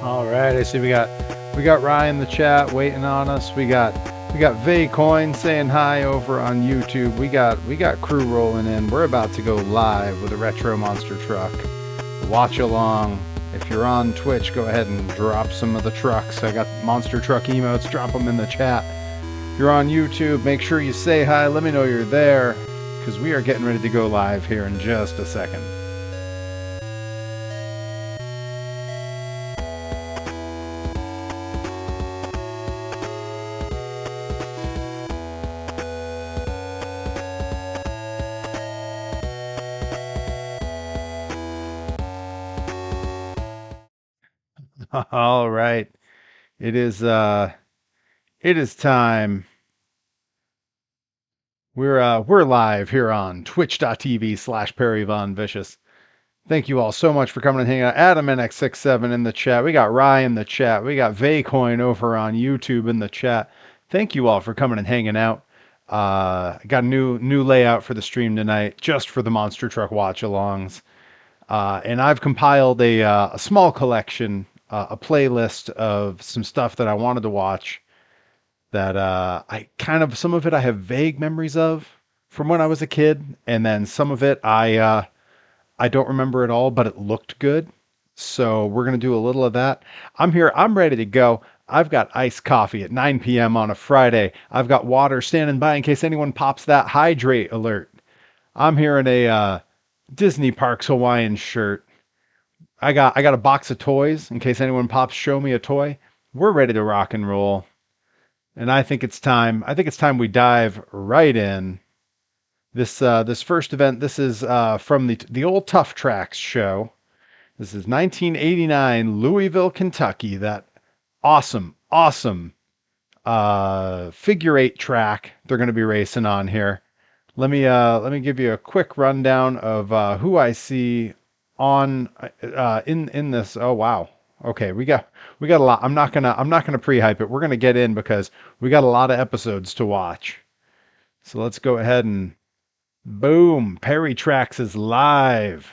All right, I see we got Ryan in the chat waiting on us. We got Vaycoin saying hi over on YouTube. We got crew rolling in. We're about to go live with a retro monster truck. Watch along. If you're on Twitch, go ahead and drop some of the trucks. I got monster truck emotes. Drop them in the chat. If you're on YouTube, make sure you say hi. Let me know you're there, because we are getting ready to go live here in just a second. All right. It is time. We're live here on twitch.tv/PerryVonVicious. Thank you all so much for coming and hanging out. Adam NX67 in the chat. We got Ryan in the chat. We got Vaycoin over on YouTube in the chat. Thank you all for coming and hanging out. I got a new layout for the stream tonight, just for the monster truck watch-alongs. And I've compiled a small collection, a playlist of some stuff that I wanted to watch that some of it I have vague memories of from when I was a kid, and then some of it I don't remember at all, but it looked good. So we're going to do a little of that. I'm here. I'm ready to go. I've got iced coffee at 9 p.m. on a Friday. I've got water standing by in case anyone pops that hydrate alert. I'm here in a Disney Parks Hawaiian shirt. I got a box of toys in case anyone pops show me a toy. We're ready to rock and roll. And I think it's time we dive right in. This first event, this is from the old Tuff Trax show. This is 1989 Louisville, Kentucky. That awesome figure 8 track they're going to be racing on here. Let me give you a quick rundown of who I see on in this. Oh wow. Okay, we got a lot. I'm not gonna pre-hype it. We're gonna get in because we got a lot of episodes to watch. So let's go ahead and boom. Perry Trax is live.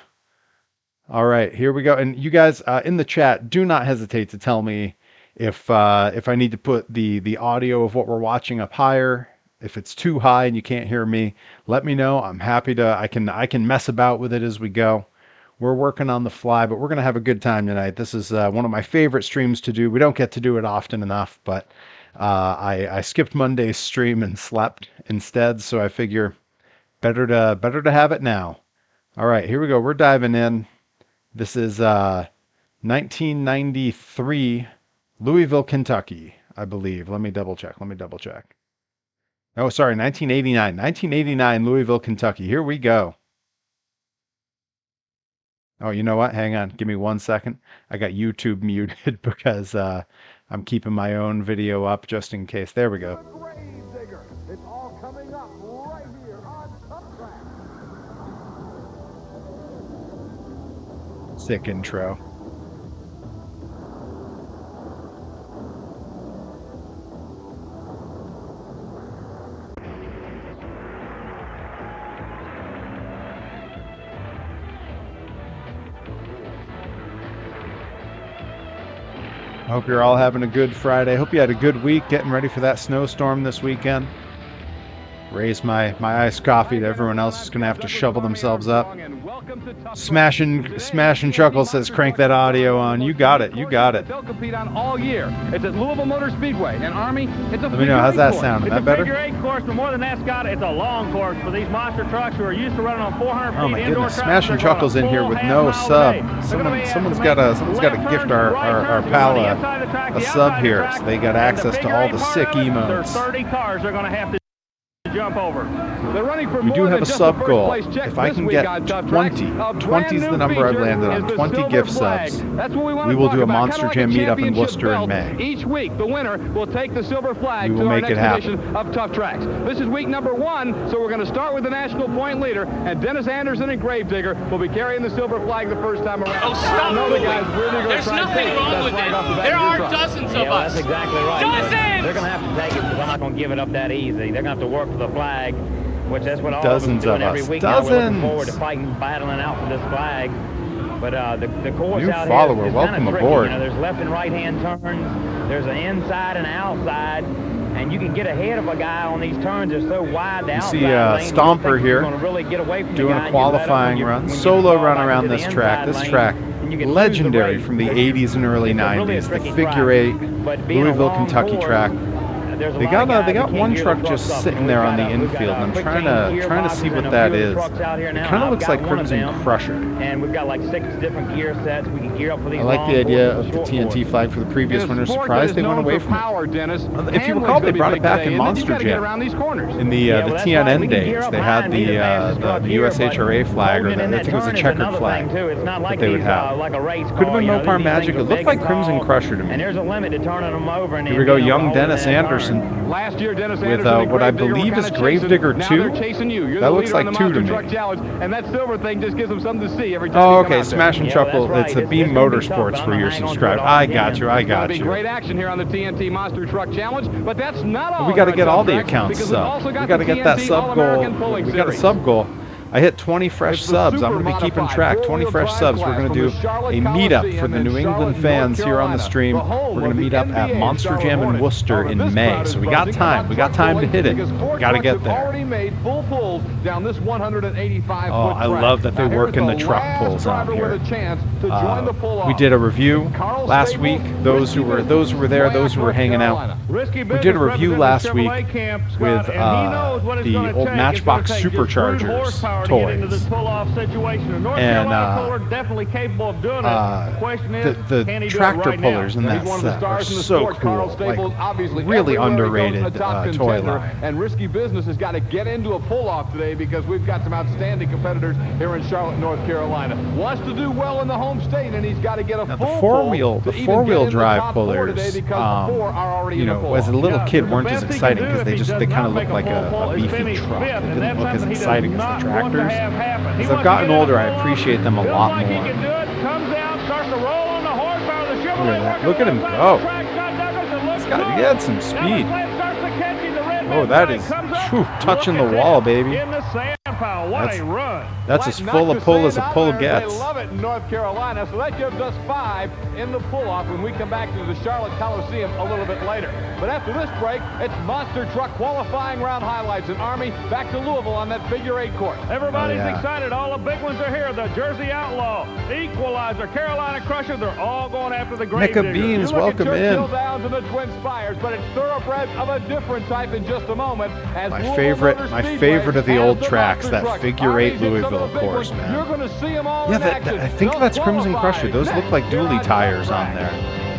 All right, here we go. And you guys in the chat, do not hesitate to tell me if I need to put the audio of what we're watching up higher. If it's too high and you can't hear me, let me know. I'm happy to. I can mess about with it as we go. We're working on the fly, but we're going to have a good time tonight. This is one of my favorite streams to do. We don't get to do it often enough, but I skipped Monday's stream and slept instead, so I figure better to have it now. All right, here we go. We're diving in. This is 1993 Louisville, Kentucky, I believe. Let me double check. Oh, sorry, 1989. 1989 Louisville, Kentucky. Here we go. Oh, you know what? Hang on. Give me 1 second. I got YouTube muted because I'm keeping my own video up just in case. There we go. It's all coming up right here on Tuff Trax. Sick intro. I hope you're all having a good Friday. Hope you had a good week getting ready for that snowstorm this weekend. Raise my iced coffee to everyone else who's going to have to shovel themselves up. Smash and Chuckle says crank that audio on. You got it. They'll compete on all year. It's at Louisville Motor Speedway. And Army, it's a Let me know, how's that sound? Is that better? It's a figure 8 course, but more than that, Scott, it's a long course for these monster trucks who are used to running on 400 feet. Oh my goodness, Smash and Chuckle's in here with no sub. Someone's got to gift our pal a sub here, so they got access to all the sick emotes. There's 30 cars they're going to have to jump over. They're running for we do have a sub goal. If I can get 20 is the number I've landed on, 20 gift subs, we will do a Monster Jam meetup in Worcester in May. Each week, the winner will take the silver flag we will to our make it next happen. edition of Tuff Trax. This is week number 1, so we're going to start with the national point leader, and Dennis Anderson and Gravedigger will be carrying the silver flag the first time around. Oh, stop fooling. There's nothing wrong with it. There are dozens of us. That's exactly right. Dozens! They're going to have to take it because I'm not going to give it up that easy. They're going to have to work for the flag, which that's what all Dozens of us of doing every us. week. Now we're looking Dozens! forward to fighting, battling out for this flag. But the course New out follower, here is welcome kinda tricky. aboard. You know, there's left and right hand turns. There's an inside and outside. And you can get ahead of a guy on these turns. They're so wide. The You see outside lane, Stomper you here gonna really get away from doing the guy, a and you let him qualifying when you- run, when you solo fall run back around into the this track. inside This lane, track, and you can lose the legendary race. from the 80s and early It's a really 90s. The tricky figure track. 8 But being a Louisville, long Kentucky course, track. there's a They lot of got guys one that can't gear truck the just trucks up. sitting And there we've on the got we've infield. got I'm quick trying change to see gearboxes what and a that few of is. the trucks out here It now. kind of I've looks got like one of Crimson them, Crusher. and we've got like 6 different gear sets. We can gear up for these I like long the idea courses, of the short TNT courses. flag for the previous In a winner. sport that Surprised is they went known away for from it. power, Dennis, If you handling's recall, they gonna be brought it big back today, in and then Monster you've gotta get Jam. around these corners. In the Yeah, well, that's why TNN we can gear days, up they high had and be the fastest the truck here, USHRA but flag, or holding the, in I that think it was a turn is checkered another flag thing, too. It's not that like they would these, have. like a race Could have car, been you know, Mopar these Magic. things It are looked big like and Crimson tall, Crusher to me. and there's a limit to turning them over. And Here we go, being able to young hold in Dennis that turn. Anderson Last year, Dennis with Anderson and what I Gravedigger believe were is kinda Gravedigger chasing. Now 2. they're chasing you. You're That the looks leader on like the 2 to Monster me. Truck Challenge, and that silver thing just gives them something to see every time Oh, they come okay, out there. Smash and Yeah, Chuckle. that's right. It's a It's Beam gonna be tough, Motorsports but I'm for gonna your hang on to it subscribe. all I again. got you. I It's gonna got be you. great action here on the TNT Monster Truck Challenge, but that's not all. We got to here get at all the Trax, accounts because we've sub. also We got got to the get that TNT sub goal. All-American Pulling We got a Series. sub goal. I hit 20 fresh It's the subs. I'm going to be super keeping modified track. 20 four-wheel fresh drive subs. We're class going to from do the Charlotte a meetup for Coliseum the in New England Charlotte, fans North here on the Carolina, stream. the home We're going of to the meet up at NBA Monster Charlotte Jam in Hornets. Worcester However, in this May. crowd is So we got buzzing time. about We got truck time to pulling hit it. because four Got to trucks get have there. already made full pulls down this 185-foot Oh, I track. love that they Now, work here's in the truck last pulls on driver here. with a chance to join the pull-off. We did a review Carl last Staples, week. Those who were there, those who were hanging out. Risky We did a business review last week Chevrolet camp, Scott, with and he knows what it's the gonna old take. Matchbox It's gonna take just brute Superchargers horsepower to get into this toys. pull-off situation. The North And, Carolina puller definitely capable of doing it. The question is, the can he do it tractor right pullers now? in Now, that he's one of the set stars are in the so sport. Carl cool. Staples, Like, obviously really everywhere he goes, underrated a top toy contender. line. And Risky Business has got to get into a pull-off today because we've got some outstanding competitors here in Charlotte, North Carolina. Wants to do well in the home state, and he's got to get a Now, full the four-wheel drive pullers, you know, as a little kid weren't as exciting because they kind of looked like a beefy truck. They didn't look as exciting as the tractors. As I've gotten older, I appreciate them a lot more. Look at him go. He had some speed. Oh, that is touching the wall, baby. That's as full a pull as a pull gets. They love it in North Carolina, so that gives us 5 in the pull-off when we come back to the Charlotte Coliseum a little bit later. But after this break, it's monster truck qualifying round highlights in Army back to Louisville on that figure 8 course. Everybody's excited. All the big ones are here. The Jersey Outlaw, Equalizer, Carolina Crusher, they're all going after the Gravedigger. Micah Beans, welcome in. Downs and the Twin Spires, but it's thoroughbreds of a different type in just a moment. As My favorite of the old tracks, that figure 8 Louisville, of course, man. You're going to see them all Yeah, in action. I think that's Crimson Crusher. Those look like dually tires on there.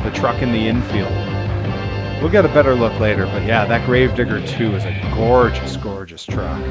The truck in the infield. We'll get a better look later, but yeah, that Gravedigger 2 is a gorgeous, gorgeous truck.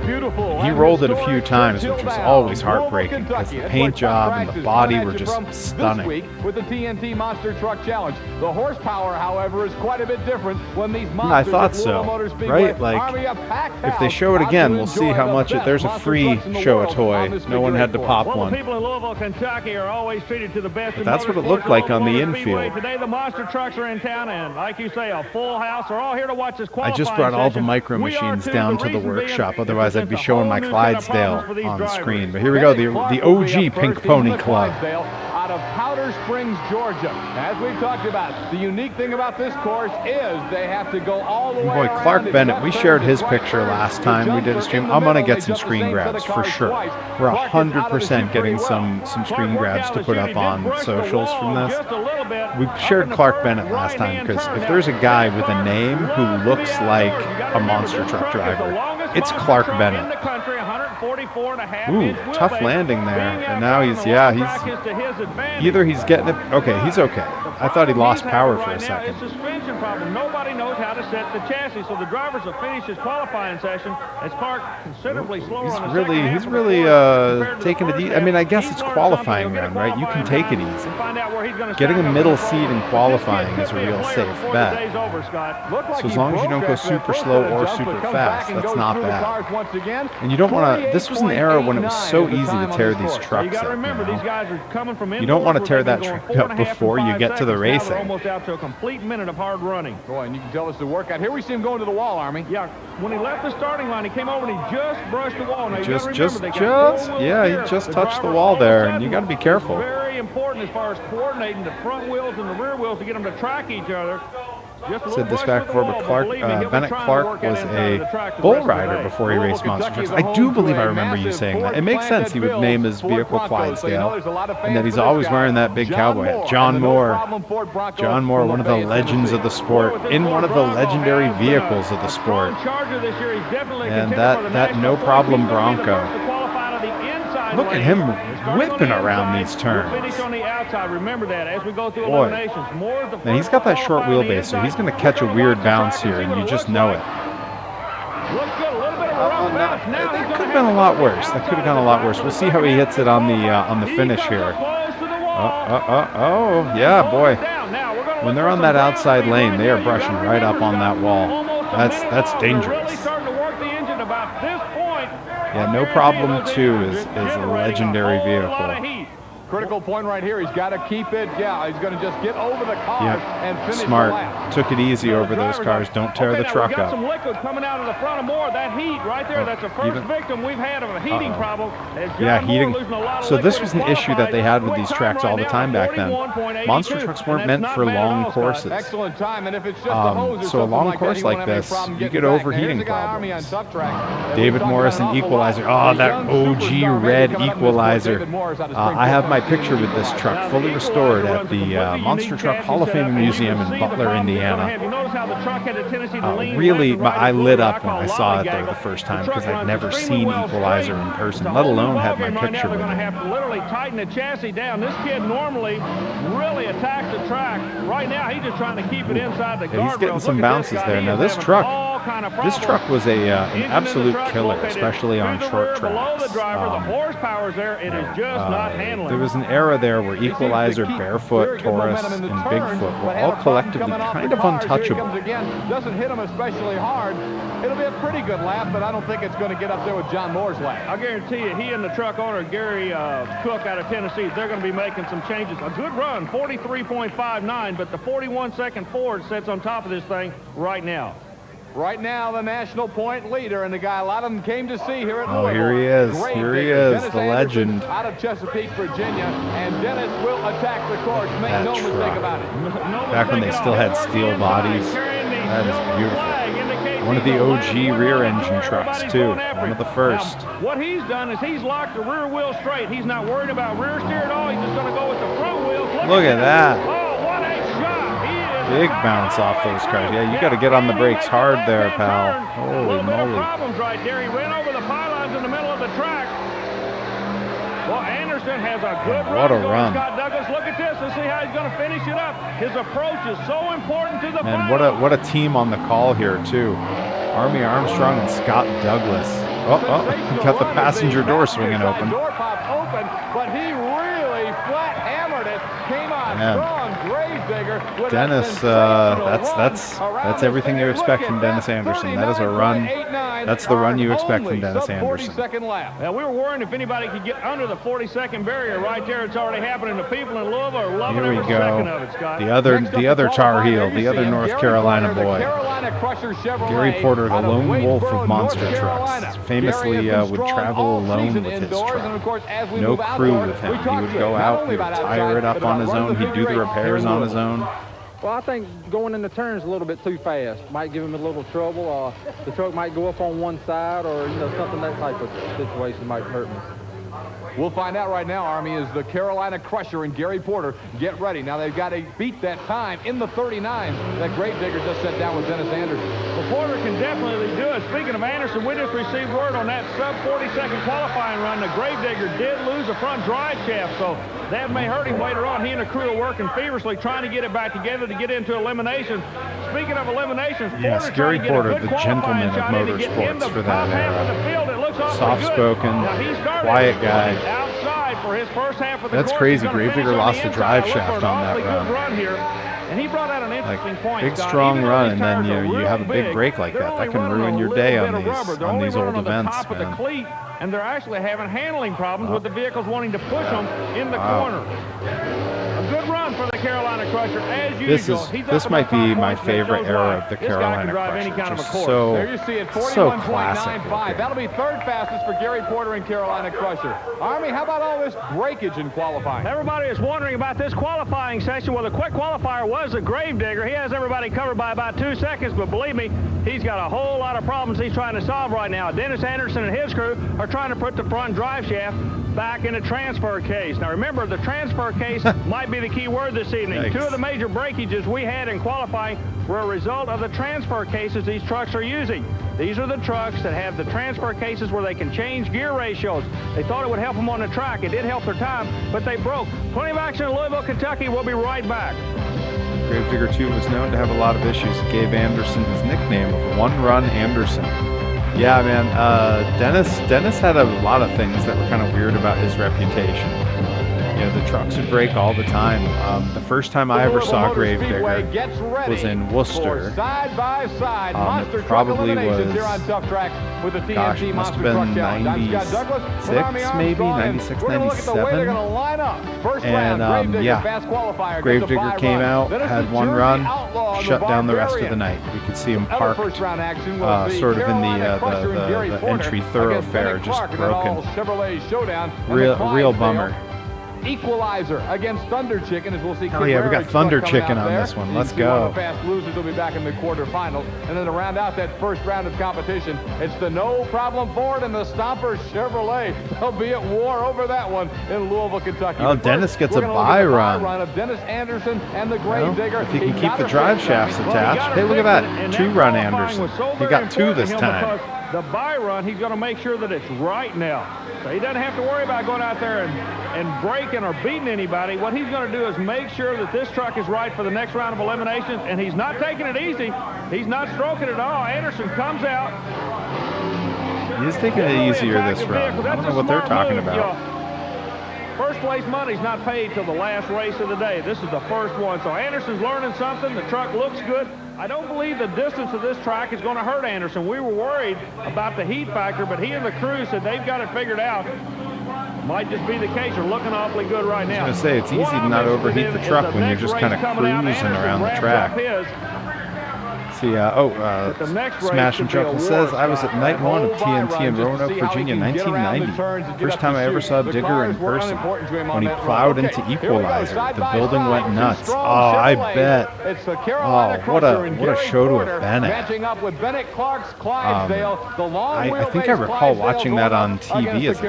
Beautiful. He rolled it a few times, which was always heartbreaking because the paint job and the body were just stunning. This week with the TNT Monster Truck Challenge. The horsepower, however, is quite a bit different when these monsters I thought at so, Louisville Motor Speedway right? Like, army a packed if they house show it out again, to we'll see enjoy how the much best there's a monster free trucks in the show a world toy. on this No one figure had 8 to course. pop Well, one. the people in Louisville, Kentucky are always treated to the best. But that's what it looked like on the infield. Today the monster trucks are in town, and like you say, a full house. They're all here to watch this I qualifying just brought all the session. micro We are machines too. down The to the reason being, workshop, it otherwise I'd be presents a showing whole my new set of problems Clydesdale for these on the drivers. screen. But here we go, the OG Pink Pony Club. Out of Powder Springs, Georgia. As we've talked about, the unique thing about this course is they have to go all the way Boy, around. Clark It Bennett, jumps we turns, shared it his right picture turns, last it time we jumps did a are stream. in the I'm going to middle, get they some jump the screen same set grabs of for cars sure. twice. We're Clark is out of the 100% chute getting pretty well. some screen grabs to put up on socials from this. We Up shared in the Clark first Bennett last time right-hand because turn if now. there's a guy with a Clark name who runs looks the like outlord. You gotta a remember, monster this truck truck is the driver, longest it's monster Clark truck Bennett. in the country, 144.5 Ooh, inch tough wheelbase. landing there. Being And out now on he's, the yeah, long he's track is to his advantage. either he's getting it. Okay, he's okay. I thought he lost power for a Right now, second. it's a suspension problem. Nobody knows how to set the chassis, so the drivers have finished his qualifying session as Clark considerably slower He's on the really, second half he's of the really course compared to the taking it first easy. I half. mean, I guess He's it's learned qualifying something. He'll round, get a right? You can qualifying take it round easy. and find out where he's gonna Getting stack a up middle in the seat in fall. But this qualifying kid is a could be real player safe before bet. the day's over, Scott. Looked like So as he long as you broke don't go that super first slow set of or jumps, but super comes fast, back and that's goes not through the bad. cars once again. And you don't want to. This was an era when it was so easy to tear these trucks up. You don't want to tear that truck up before you get to the racing. Almost out to a complete minute of hard running. Boy, and you can tell us the workout. Here we see him going to the wall, Army. Yeah, when he left the starting line, he came over and he just brushed the wall. Now, yeah, he just touched the wall there, and you got to be careful. Very important as far as coordinating the front wheels and the rear wheels to get them to track each other. Said this back before, but Bennett Clark was a bull rider before he raced monster trucks. I do believe I remember you saying that. It makes sense he would name his vehicle Clydesdale, and that he's always wearing that big cowboy hat. John Moore, one of the legends of the sport, in one of the legendary vehicles of the sport, and that no problem Bronco. Look at him whipping around these turns. Boy, now he's got that short wheelbase, so he's going to catch a weird bounce here, and you just know it. That could have been a lot worse. That could have gone a lot worse. We'll see how he hits it on the finish here. Oh, yeah, boy. When they're on that outside lane, they are brushing right up on that wall. That's dangerous. Yeah, no problem 2 is a legendary vehicle. Critical point right here. He's got to keep it. Yeah, he's going to just get over the cars and finish smart. The lap. Took it easy over those cars. Don't tear the truck got up. Some liquid coming out of the front of Moore. That heat right there. That's the first victim we've had of a heating problem. Yeah, heating. So this was an issue that they had with these tracks all the time back then. Monster trucks weren't meant for long courses. Excellent time. And if it's just a hose or so a long course like this, you get overheating problems. David Morrison equalizer. Oh, that OG red equalizer. I have my picture with this truck fully restored at the Monster Truck Hall of Fame Museum in Butler, Indiana. Really, I lit up when I saw it there the first time because I'd never seen equalizer in person, let alone had my picture with it. Have to literally tighten the chassis down. This kid normally really attacks the track. Right now, he's just trying to keep it inside the guardrail. He's getting some bounces there. Now this truck was an absolute killer, especially on short tracks. The horsepower's there. It is just not handling. There was an era there where Equalizer, Barefoot, Taurus, and Bigfoot were all collectively kind of untouchable. Doesn't hit him especially hard. It'll be a pretty good lap, but I don't think it's going to get up there with John Moore's lap. I guarantee you, he and the truck owner, Gary Cook out of Tennessee, they're going to be making some changes. A good run, 43.59, but the 41-second Ford sits on top of this thing right now. Right now, the national point leader, and the guy a lot of them came to see here at Louisville. Here he is. Here he is, the legend. Out of Chesapeake, Virginia, and Dennis will attack the course. Make no mistake about it. Back when they still had steel bodies. That is beautiful. One of the OG rear engine trucks, too. One of the first. What he's done is he's locked the rear wheel straight. He's not worried about rear steer at all. He's just going to go with the front wheels. Look at that. Oh, what a shot. Big bounce off those cars. Yeah, you got to get on the brakes hard there, pal. Holy moly. Problems right there. He ran over the pylons in the middle of the track. Well, Anderson has a good run. What a run. Scott Douglas, look at this. Let's see how he's going to finish it up. His approach is so important to the And what a team on the call here, too. Army Armstrong and Scott Douglas. Got the passenger door swinging open. The door popped open, but he really flat hammered it. Came on strong. Gravedigger. Dennis, that's everything you expect from Dennis Anderson. That is a run. That's the run you expect from Dennis Anderson. Now, we were worrying if anybody could get under the 40-second barrier right there. It's already happening. The people in Louisville are loving every second of it, Scott. The other Tar Heel, the other North Carolina boy. Gary Porter, the lone wolf of monster trucks. Famously would travel alone with his truck. No crew with him. He would go out, he would tire it up on his own, he'd do the repairs on his own. Well, I think going in the turns a little bit too fast might give him a little trouble. The truck might go up on one side, or something, that type of situation might hurt me. We'll find out right now, Army, is the Carolina Crusher and Gary Porter get ready. Now they've got to beat that time in the 39 that Gravedigger just set down with Dennis Anderson. Well, Porter can definitely do it. Speaking of Anderson, we just received word on that sub-40-second qualifying run that Gravedigger did lose a front drive shaft, so that may hurt him later on. He and the crew are working feverishly trying to get it back together to get into elimination. Speaking of eliminations, yes, Gary Porter, the gentleman of motorsports for that era. Soft-spoken, quiet guy. Outside for his first half of the That's crazy. Gravedigger lost the drive shaft on that run. And he brought out an interesting point. Big Scott. strong Even though run, these and then tires are you real have a big big, break like they're that. only That can running ruin a your little day bit on of rubber. They're these only old running on the events, top of the man. cleat, and they're actually having handling problems with the vehicles wanting to push them in the corner. A good run for the Carolina Crusher, as usual. This might be my favorite era of the Carolina Crusher. Just There you see it, so classic. 41.95. That'll be third fastest for Gary Porter and Carolina Crusher. Army, how about all this breakage in qualifying? Everybody is wondering about this qualifying session. Well, the quick qualifier was a Gravedigger. He has everybody covered by about 2 seconds, but believe me, he's got a whole lot of problems he's trying to solve right now. Dennis Anderson and his crew are trying to put the front drive shaft back in a transfer case. Now remember, the transfer case might be the key word this evening. Yikes. 2 of the major breakages we had in qualifying were a result of the transfer cases these trucks are using. These are the trucks that have the transfer cases where they can change gear ratios. They thought it would help them on the track. It did help their time, but they broke. Plenty of action in Louisville, Kentucky. We'll be right back. Gravedigger 2 was known to have a lot of issues. It gave Anderson his nickname of One Run Anderson. Yeah, man, Dennis had a lot of things that were kind of weird about his reputation. You know, the trucks would break all the time. The first time I ever saw Gravedigger was in Worcester. Side by side, monster probably was, here on Tuff Track with the TNT gosh, it must have been 96, maybe, 96, 97. And, yeah, Gravedigger came out, had one run, shut down the rest of the night. We could see him parked sort of in the entry thoroughfare, just broken. Real bummer. Equalizer against Thunder Chicken, as we'll see. Hell yeah, we got Thunder Chicken on this one. Let's go. One of the fast losers will be back in the quarterfinals. And then to round out that first round of competition, it's the No Problem Ford and the Stomper Chevrolet. They'll be at war over that one in Louisville, Kentucky. Oh, Dennis gets a bye run. Of Dennis Anderson and the Gravedigger. If he can keep the drive shafts attached. Hey, look at that. 2-run Anderson. He got 2 this time. The bye run, he's going to make sure that it's right now. So he doesn't have to worry about going out there and breaking or beating anybody. What he's going to do is make sure that this truck is right for the next round of eliminations, and he's not taking it easy. He's not stroking it at all. Anderson comes out. He's taking it easier this round. I don't know what they're talking about. First place money's not paid till the last race of the day. This is the first one. So Anderson's learning something. The truck looks good. I don't believe the distance of this track is going to hurt Anderson. We were worried about the heat factor, but he and the crew said they've got it figured out. Might just be the case. They're looking awfully good right now. I was going to say, it's easy to not overheat the truck when you're just kind of cruising around the track. See, Smash and Chuckle says, I was at night 1 of TNT in Roanoke, Virginia, 1990. First time I ever saw Digger in person when he plowed into Equalizer. The building went nuts. Oh, I bet. Oh, what a show to have been at. I think I recall watching that on TV as a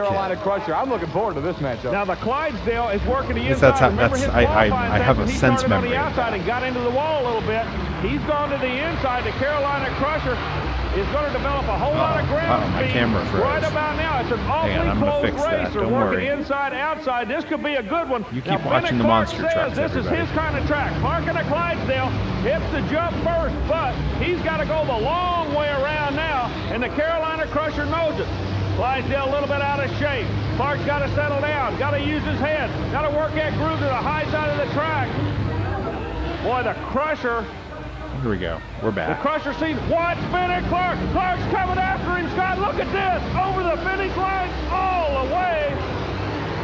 kid. I'm looking forward to this matchup. Now the Clydesdale is working the inside. I have a sense memory. Outside and got into the wall a little bit. He's gone to the inside. The Carolina Crusher is going to develop a whole lot of ground my speed camera froze. right about now. It's an awfully close race. They're working inside, outside. This could be a good one. You keep watching the monster trucks, this is his kind of track. Parking a Clydesdale, hits the jump first, but he's got to go the long way around now, and the Carolina Crusher knows it. Clydesdale a little bit out of shape. Clark's got to settle down, got to use his head, got to work that groove to the high side of the track. Boy, the Crusher. Here we go. We're back. The Crusher sees, watch Bennett Clark. Clark's coming after him, Scott. Look at this. Over the finish line, all the way.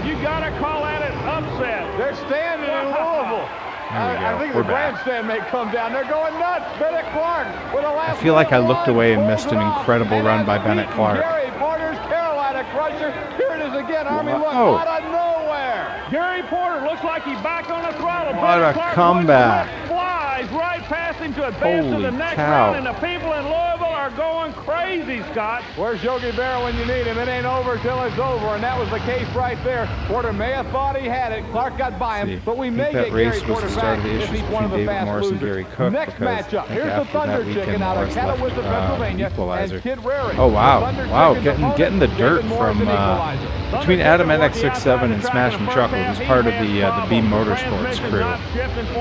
You got to call that an upset. They're standing in Louisville. I think the grandstand may come down. They're going nuts. Bennett Clark with the last. I feel like I looked away and missed an incredible run by Bennett Clark. Gary Porter's Carolina Crusher. Here it is again. Army look out of nowhere. Gary Porter looks like he's back on the throttle. What a comeback. Flies right past him to advance to the next round, and the people in Louisville are going crazy, Scott. Where's Yogi Berra when you need him? It ain't over till it's over, and that was the case right there. Porter may have thought he had it. Clark got by him, but we may get Gary Porter back if he's one of the fast losers. Next matchup, here's the Thunder Chicken out of Catawissa, Pennsylvania, and Kid Rary. Oh, wow. Wow, getting the dirt from between Adam NX67 and Smash and Chuckle, who's part of the B Motorsports crew.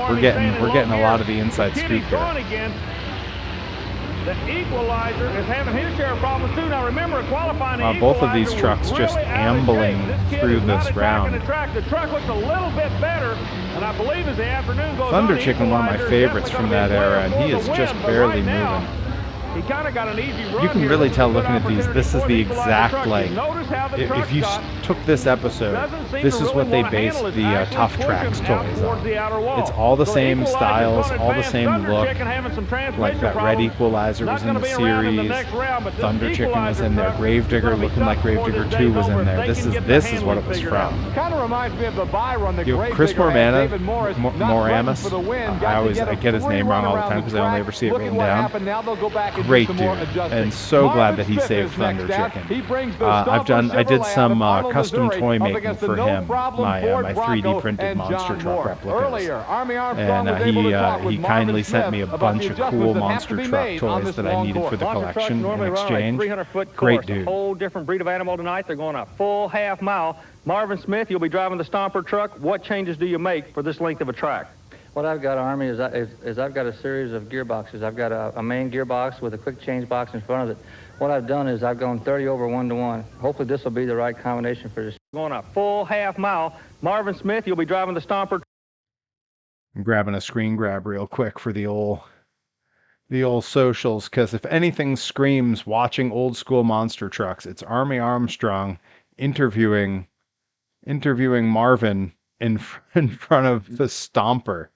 We're getting a lot of the inside scoop here. The Equalizer is having his share of problems too. Now remember, qualifying the both of these Equalizer trucks was just really out of ambling shape. This kid through is not this attacking round. The truck looks a little bit better, and I believe as the afternoon goes Thunder on, Chicken, one of my Equalizer is favorites definitely from gonna that be era, playing and he for is the just win, but barely right now, moving. he kind of got an easy run. You can here. really This is tell a good looking at these. opportunity This is for the Equalizer exact, truck. like, You notice how the truck if you shot took this episode, doesn't seem this to is really what they wanna based handle it. the Actually Tuff pushing Trax out toys towards on. the outer wall. It's all the So same Equalizer's styles, gonna all the advance. same Thunder look. Chicken having some Like transmission that Red problems. Equalizer Not was in gonna the be around in the series. next round, but this Thunder Chicken was Equalizer in there. truck Gravedigger is gonna be looking like tough before Gravedigger this 2 day's was over in if there. they This can is get the what it handling was figured from. out. Kind of reminds me of the Byron, the You know, Grave Chris Digger had Mormana, David Morris, not Moramis. running for the win, I get his name wrong all the time because I only ever see it written down. Great dude, and so glad that he saved Thunder Chicken. I did some custom toy making for him, my 3D printed monster truck replicas, and he kindly sent me a bunch of cool monster truck toys that I needed for the collection in exchange. 300-foot Great course, dude. a whole different breed of animal tonight. They're going a full half mile. Marvin Smith, you'll be driving the Stomper truck. What changes do you make for this length of a track? What I've got, Army, is I've got a series of gearboxes. I've got a main gearbox with a quick change box in front of it. What I've done is I've gone 30 over 1-to-1. Hopefully this will be the right combination for this. Going a full half mile. Marvin Smith, you'll be driving the Stomper. I'm grabbing a screen grab real quick for the old socials, because if anything screams watching old school monster trucks, it's Army Armstrong interviewing Marvin in front of the Stomper.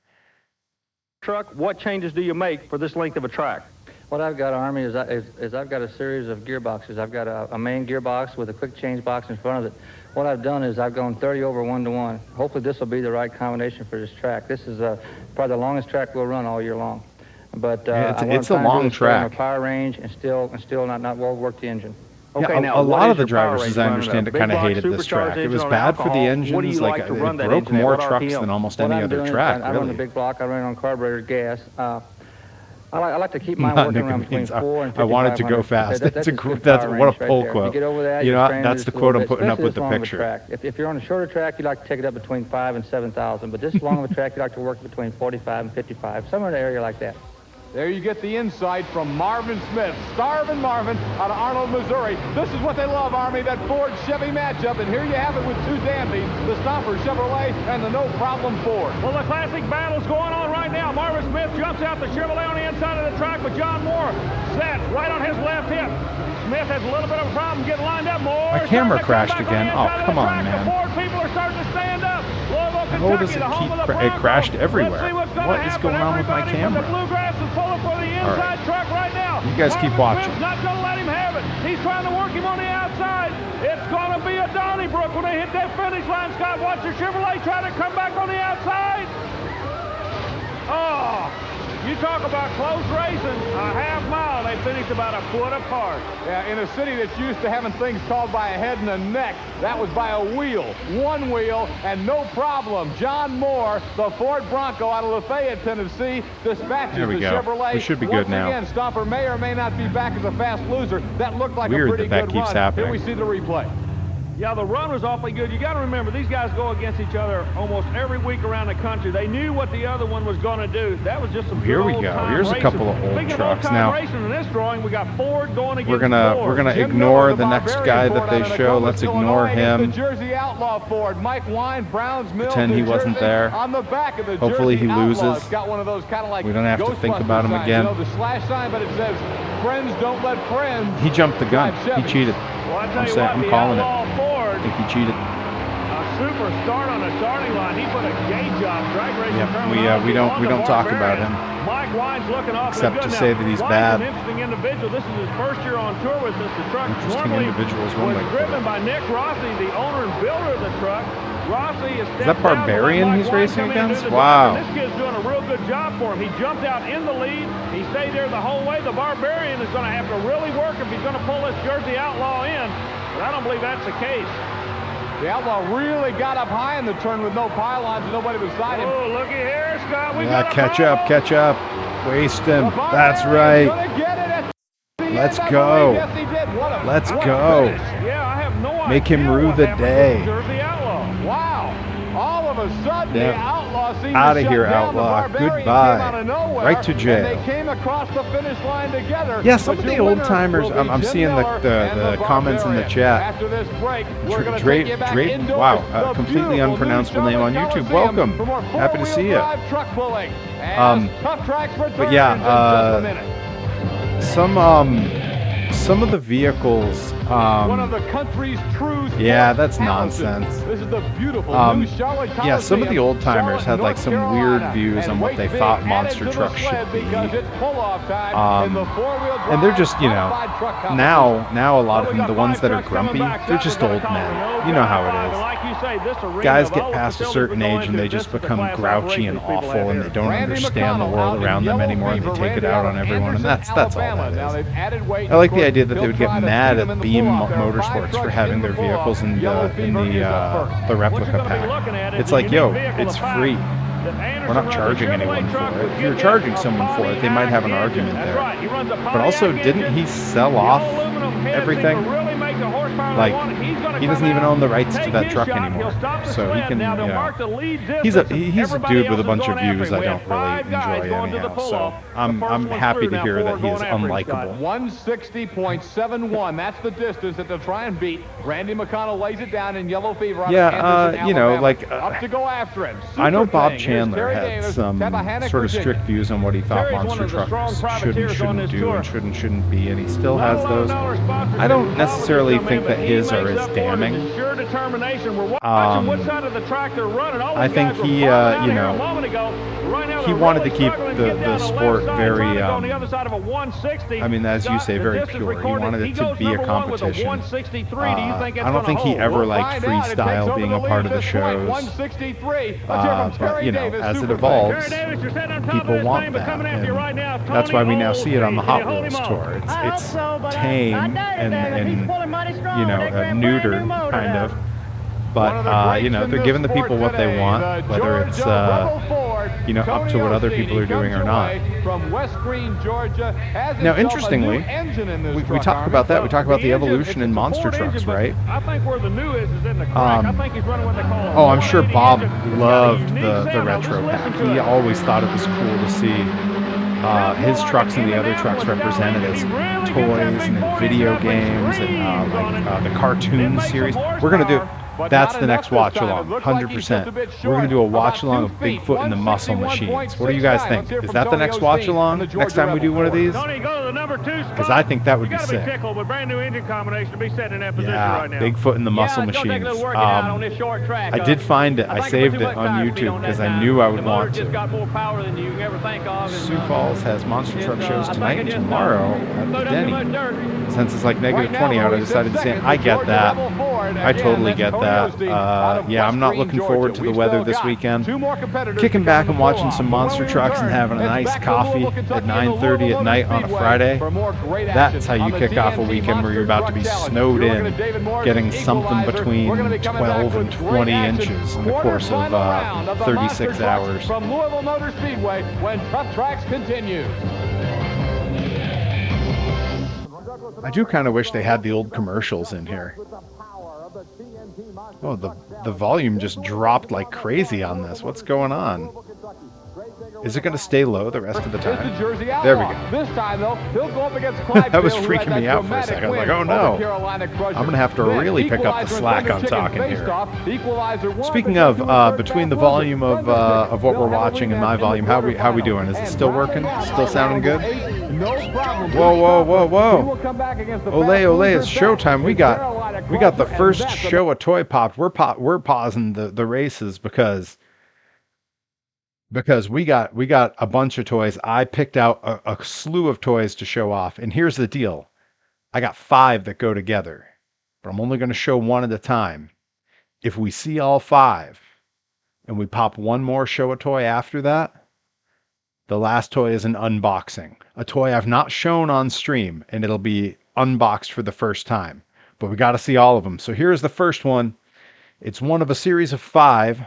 Truck, what changes do you make for this length of a track? What I've got, Army, is I've got a series of gearboxes. I've got a main gearbox with a quick change box in front of it. What I've done is I've gone 30 over 1-to-1. Hopefully this will be the right combination for this track. This is probably the longest track we'll run all year long. But it's a long track. Power range and still not well work the engine. Okay, Yeah, now, a lot of the your power drivers, range as I running understand a it, big kind of block hated this supercharged track. It engine was on bad for the alcohol? engines. What do you like to run it that broke engine at? more What trucks RPM? than almost What any I'm other doing is track, I run the big block. I run it on carburetor gas. I like to keep mine working around between 4 and 5,500. I wanted to go fast. That's what a pull right quote. You get over that, you your know, strain that's is the just a quote little I'm bit, putting up with the especially this long of a picture. track. If you're on a shorter track, you like to take it up between 5,000 and 7,000. But this long of a track, you like to work between 45 and 55, somewhere in an area like that. There you get the insight from Marvin Smith, Starvin' Marvin out of Arnold, Missouri. This is what they love, Army, that Ford-Chevy matchup. And here you have it with two dandies, the Stomper Chevrolet and the No Problem Ford. Well, the classic battle's going on right now. Marvin Smith jumps out the Chevrolet on the inside of the track, but John Moore set right on his left hip. Smith has a little bit of a problem getting lined up. Moore. My camera crashed again. Oh, come on, man. The Ford people are starting to stand up. Louisville, How does Kentucky, it the home of the keep? It Broncos. crashed everywhere. Let's see what's gonna What is happen. going on with my Everybody camera? from the bluegrass is pulling for the inside truck right now. You guys keep Marvin watching. Smith's not going to let him have it. He's trying to work him on the outside. It's going to be a Donnybrook when they hit that finish line. Scott, watch the Chevrolet try to come back on the outside. Oh, you talk about close racing. A half mile, they finished about a foot apart. Yeah, in a city that's used to having things called by a head and a neck, that was by a wheel. One wheel, and no problem. John Moore, the Ford Bronco out of Lafayette, Tennessee, dispatches There we the go. Chevrolet. We should be good now. Once again, Stomper may or may not be back as a fast loser. That looked like Weird a pretty that good keeps run. happening. Here we see the replay. Yeah, the run was awfully good. You got to remember, these guys go against each other almost every week around the country. They knew what the other one was going to do. That was just some Here good we old go. time Here's a racing. couple of old Speaking trucks. of old-time Now, racing in this drawing, we got Ford going against we're gonna Jim ignore Miller, the next Barbarian guy Ford that they out of show. Nokomis, Let's ignore Illinois, him. against the Jersey Outlaw Ford. Mike Wine, Browns Mills, Pretend he New wasn't Jersey, there. on the back of the Hopefully Jersey he Outlaw. loses. It's got one of those kind of like We don't have to think Ghostbusters about him signs, again. You know, the slash sign, but it says, "Friends don't let friends." He jumped the gun. drive He Chevy. cheated. Well, I tell you what, I'm the calling it. Outlaw Ford, I think he cheated. a super start on the starting line. He put a gauge job, drag racing Yep, terminology we on don't the talk about Barbarian. him. Mike Wine's looking awfully Except good to now. say that he's Wine's bad. an interesting individual. This is his first year on tour with us. The truck Interesting normally individual is one was way to put driven it. by Nick Rossi, the owner and builder of the truck. Rossi is that Barbarian he's racing against? Wow. This kid's doing a real good job for him. He jumped out in the lead. He stayed there the whole way. The Barbarian is going to have to really work if he's going to pull this Jersey Outlaw in. But I don't believe that's the case. The Outlaw really got up high in the turn with no pylons and nobody beside him. Oh, looky here, Scott. We Yeah, got a catch up, problem. catch up. Waste him. The That's Barbarian's right. gonna get it at the Let's end, I go. believe. Yes, he did. Let's what a go. finish. Yeah, I have no idea. Make him rue what the happened to day. Jersey Outlaw. Wow. All of a sudden, Yep. the Outlaw Outlaw seemed Outta to here, shut down the Outlaw. Barbarian. Goodbye. Came out of nowhere, Right to jail. And they came across the finish line together. Yeah, some But of the your old winner timers. will be I'm Jim seeing Miller and the comments in the Barbarian. chat. After this break, we're going to take you back indoors. Wow, The completely beautiful unpronounceable new name on Charlotte YouTube. Coliseum Welcome. for more Happy to see four-wheel you. drive truck pulling. And Tough Trax returns But yeah, in just a minute. some of the vehicles. One of the country's true Yeah, sports that's palaces. nonsense. This is the beautiful new Charlotte Coliseum. Yeah, some of the old timers had like some Charlotte, weird North views Carolina. on what And they weight thought being monster added to the trucks sled should be. because it's pull-off time in the four-wheel drive And they're just, you know, modified truck competition. now a lot of We them, got the ones 5 that are trucks coming grumpy, back. they're That just was old our men. calling. You know how And it is. like you say, this arena Guys of get all the past a facilities certain we're going age and they to, just this is the become class grouchy and operations people awful have and here. they don't Randy understand the McConnell world out around in them yellow anymore and they fever. take it Randy out out on of everyone, and Anderson, that's all Alabama. that Now is. they've added weight. I like Of the course, idea that they they'll would get try to mad beat 'em at in the Beam pull-off. There are 5 Motorsports for trucks having in their the pull-off. vehicles in Yellow the Fever is up first. the What replica you're going to be pack. looking at is It's the like, yo, unique vehicle it's of fact free. that Anderson We're not runs a charging Chevrolet anyone truck for it. with, If get you're this, charging a someone for it, they might have an Pontiac argument engine. there. That's right. He runs a But also, Pontiac didn't engine. he sell The off all-aluminum heads seem everything? to really make the horsepower Like, they want. He's gonna he doesn't come even out, own the rights to take that his truck shot, anymore. he'll stop the So he sled. can, Now, they'll you know, mark the lead he's a distance. dude Everybody with a else bunch is of going after views him. I We don't have really 5 guys enjoy going to the anyhow. So pull-off. I'm The first one's happy through. to Now hear 4 that he going is after him, unlikable. Scott. 160.71. That's the distance that they'll try and beat. Randy McConnell lays it down in yellow fever. Out Yeah, of Anderson, you know, Alabama. like, up to go after him. I know Super Bob thing. Here's Chandler Terry had Davis, some Tappahannock, sort of Virginia. strict views on what he thought Terry's one monster of the strong trucks should and privateers on shouldn't this do tour. and shouldn't be, and he still has Not those. allowed dollar sponsorship. I don't Bob would necessarily come in, think but that he his are makes as up for it. damning. It's sheer determination. We're watching what side of the track they're running. All I these think guys were he, falling out you here know, a moment ago. Right now he they're wanted really to keep struggling to the get down sport left side, very, trying to go on the other side of a 160. I mean, as you Scott, say, the very distance pure. He recorded, wanted it to goes be a number one with competition. 163. Do you think it's I don't gonna think he hold? ever We'll liked find out. It takes freestyle over being the a part of lead the at this point, shows. 163. Let's hear from But, Terry you know, Davis, as it super evolves, Terry Davis, you're sitting on top people of this want thing, but that, coming after you right now. and that's why we now see it on the Hot Can you hold Wheels him tour. off? It's tame and you know, neutered kind of. But you know, they're giving the people what they want, whether it's you know, up to what other people are doing or not. From West Green, Georgia. Now, interestingly, we talk about that. We talk about the evolution in monster trucks, right? I think where the new is in the crack. I think he's running what they call a Oh, I'm sure 180 Bob engine. It's got a loved unique the sound. Now, retro just pack. listen to He it. always thought it was cool to see his trucks and the other trucks represented as toys and video games and like the cartoon series. We're gonna do. That's the next watch along, 100%. We're going to do a watch along of Bigfoot and the Muscle Machines. What do you guys think? Is that the next watch along? Next time we do one of these? Tony, go to the number 2 spot. Because I think that would be You gotta be sick. tickled with brand new engine combination to be sitting in that position Yeah, right now. Bigfoot and the Muscle it's gonna take a Machines. little working out on this short track. I did find it. I think saved with it too much on tire speed YouTube on that because I time. knew I would The motor want just to. got more power than you can ever think of. And, Sioux Falls has monster truck shows I tonight think and it just, tomorrow at the load up too much Denny. dirt. Since it's like negative 20 out, I decided to say, I get that. I totally get that. Yeah, I'm not looking forward to the weather this weekend. Kicking back and watching some monster trucks and having a nice coffee at 9:30 at night on a Friday. That's how you kick off a weekend where you're about to be snowed in, getting something between 12 and 20 inches in the course of 36 hours. From Louisville Motor Speedway when Tough Trax continues. I do kind of wish they had the old commercials in here. Oh, the volume just dropped like crazy on this. What's going on? Is it going to stay low the rest of the time? There we go. This time, though, he'll go up against Clyde That was Bill, who had freaking that me out for a dramatic second. I was win like, oh, over no. Carolina Crusher. I'm going to have to Then really pick up the equalizer and slack on Thunder Chicken talking here. face-off. Equalizer one, Speaking but of, doing third between the back was volume of Thunder what Chicken. we're They'll have a watching and my rematch in volume, the how we quarterfinals. doing? Is it And still right working? now, Still sounding good? No problem. Whoa, whoa, whoa, He will whoa. come back against the Ole, fast ole, loser it's back showtime. We in got Carolina the Crusher, first and that's a show of Toy Popped. We're pausing the races because we got a bunch of toys. I picked out a slew of toys to show off. And here's the deal. I got 5 that go together, but I'm only going to show one at a time. If we see all 5 and we pop one more show a toy after that, the last toy is an unboxing. A toy I've not shown on stream, and it'll be unboxed for the first time. But we got to see all of them. So here's the first one. It's one of a series of 5.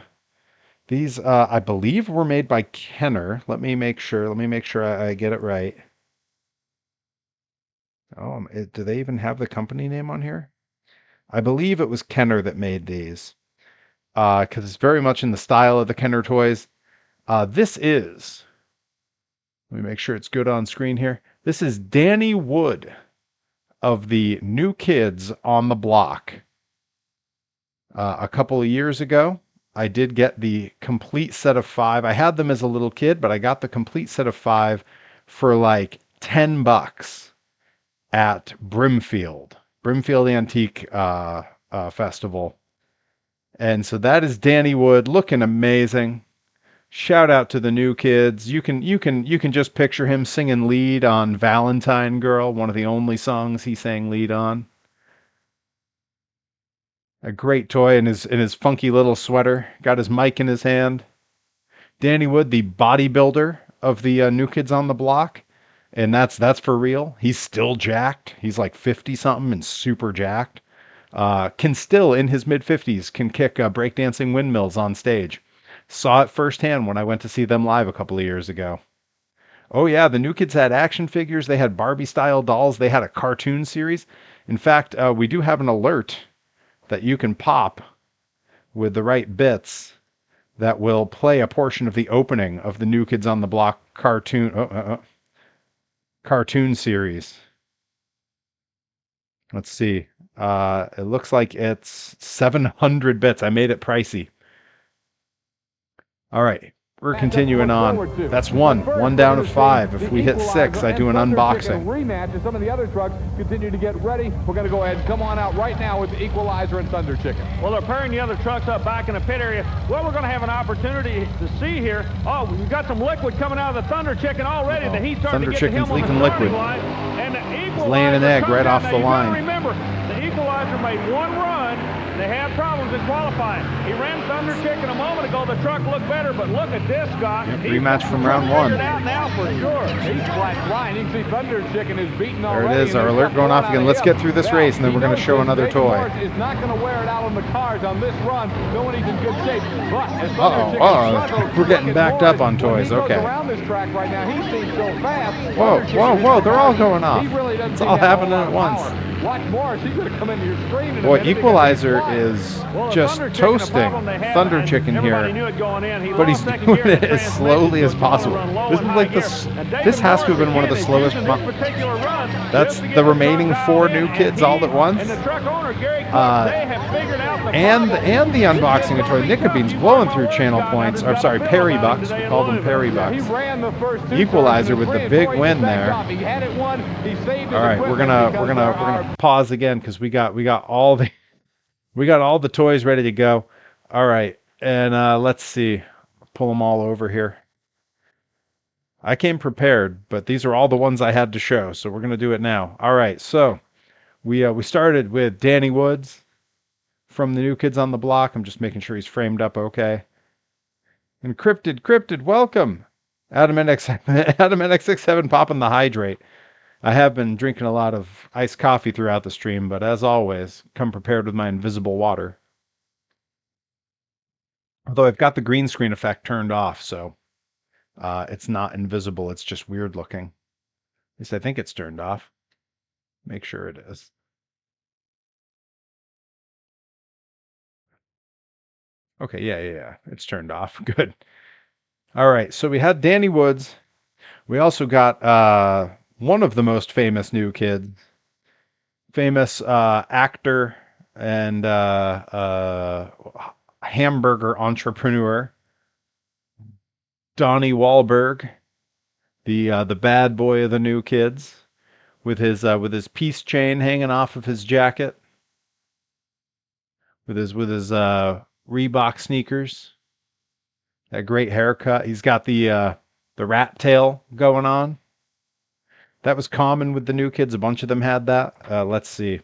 These, I believe, were made by Kenner. Let me make sure I get it right. Oh, do they even have the company name on here? I believe it was Kenner that made these. Because it's very much in the style of the Kenner toys. This is, let me make sure it's good on screen here. This is Danny Wood of the New Kids on the Block. A couple of years ago, I did get the complete set of 5. I had them as a little kid, but I got the complete set of 5 for like $10 at Brimfield Antique Festival. And so that is Danny Wood, looking amazing. Shout out to the New Kids. You can just picture him singing lead on Valentine Girl, one of the only songs he sang lead on. A great toy in his funky little sweater. Got his mic in his hand. Danny Wood, the bodybuilder of the New Kids on the Block, and that's for real. He's still jacked. He's like 50 something and super jacked. Can still in his mid 50s can kick breakdancing windmills on stage. Saw it firsthand when I went to see them live a couple of years ago. Oh yeah, the New Kids had action figures. They had Barbie style dolls. They had a cartoon series. In fact, we do have an alert that you can pop with the right bits that will play a portion of the opening of the New Kids on the Block cartoon series. Let's see. It looks like it's 700 bits. I made it pricey. All right. We're continuing on. That's one down of 5. If we hit 6, I do an unboxing. Rematch as some of the other trucks continue to get ready. We're going to go ahead and come on out right now with the Equalizer and Thunder Chicken. Well, they're pairing the other trucks up back in the pit area. Well, we're going to have an opportunity to see here. Oh, we've got some liquid coming out of the Thunder Chicken already. The heat's starting Thunder to get Chicken's to him leaking on the liquid. line. And the Equalizer laying an egg right off the line. Remember, the Equalizer made one run. They had problems in qualifying. He ran Thunder Chicken a moment ago. The truck looked better, but look at this, Scott. Rematch from round 1. Out now for sure. He's flat flying. You can see Thunder Chicken is beaten There already. it is, our alert going off again. Let's get through this race, and then we're going to show another toy. Is not going to wear it out on the cars on this run, knowing he's in good shape. But as Thunder Chicken struggles, we're getting backed up on toys. Okay. Around this track right now, he seems so fast. Whoa! They're all going off. Really it's all happening at once. Watch Morris. He's going to come into your screen. Boy, Equalizer is just toasting Thunder Chicken here, but he's doing it as slowly as possible. This has to have been one of the slowest. That's the remaining 4 New Kids all at once. And the unboxing of toy. Nickabean's blowing through channel points. I'm sorry, Perry Bucks. We call them Perry Bucks. Equalizer with the big win there. All right, we're gonna pause again because we got all the toys ready to go. All right, and let's see, pull them all over here. I came prepared, but these are all the ones I had to show, so we're gonna do it now. All right, so we started with Danny Woods from the New Kids on the Block. I'm just making sure he's framed up okay. Encrypted, welcome. Adam NX67 popping the hydrate. I have been drinking a lot of iced coffee throughout the stream, but as always, come prepared with my invisible water. Although I've got the green screen effect turned off, so it's not invisible, it's just weird looking. At least I think it's turned off. Make sure it is. Okay, yeah, it's turned off. Good. All right, so we had Danny Woods. We also got one of the most famous New Kids, famous actor and hamburger entrepreneur, Donnie Wahlberg, the bad boy of the New Kids, with his peace chain hanging off of his jacket, with his Reebok sneakers, that great haircut. He's got the rat tail going on. That was common with the New Kids. A bunch of them had that. Let's see.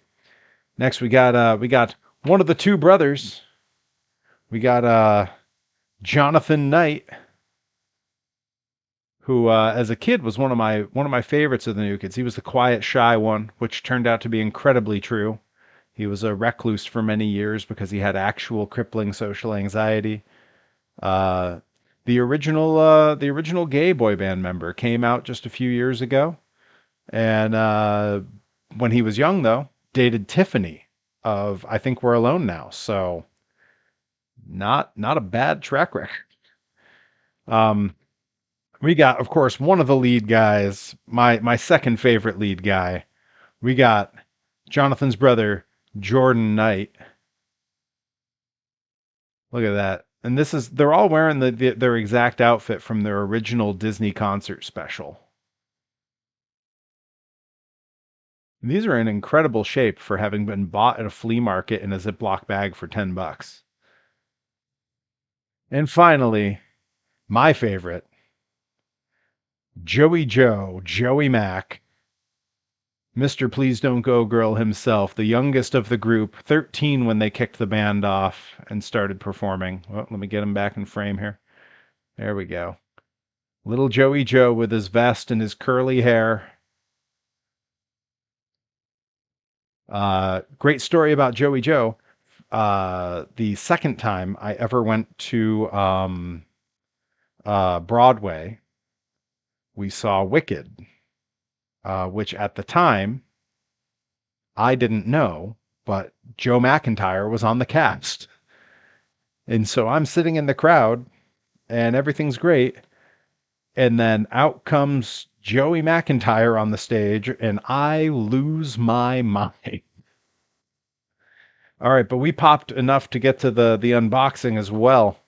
Next, we got one of the 2 brothers. We got Jonathan Knight, who as a kid was one of my favorites of the New Kids. He was the quiet, shy one, which turned out to be incredibly true. He was a recluse for many years because he had actual crippling social anxiety. The original gay boy band member came out just a few years ago. And when he was young, though, dated Tiffany of I Think We're Alone Now. So not a bad track record. We got, of course, one of the lead guys, my second favorite lead guy. We got Jonathan's brother, Jordan Knight. Look at that. And they're all wearing their exact outfit from their original Disney concert special. And these are in incredible shape for having been bought at a flea market in a Ziploc bag for $10. And finally, my favorite, Joey Mack, Mr. Please Don't Go Girl himself, the youngest of the group, 13 when they kicked the band off and started performing. Well, let me get him back in frame here. There we go. Little Joey Joe with his vest and his curly hair. Great story about Joey Joe. The second time I ever went to Broadway, we saw Wicked. Which at the time, I didn't know, but Joe McIntyre was on the cast. And so I'm sitting in the crowd, and everything's great. And then out comes Joey McIntyre on the stage, and I lose my mind. All right, but we popped enough to get to the unboxing as well.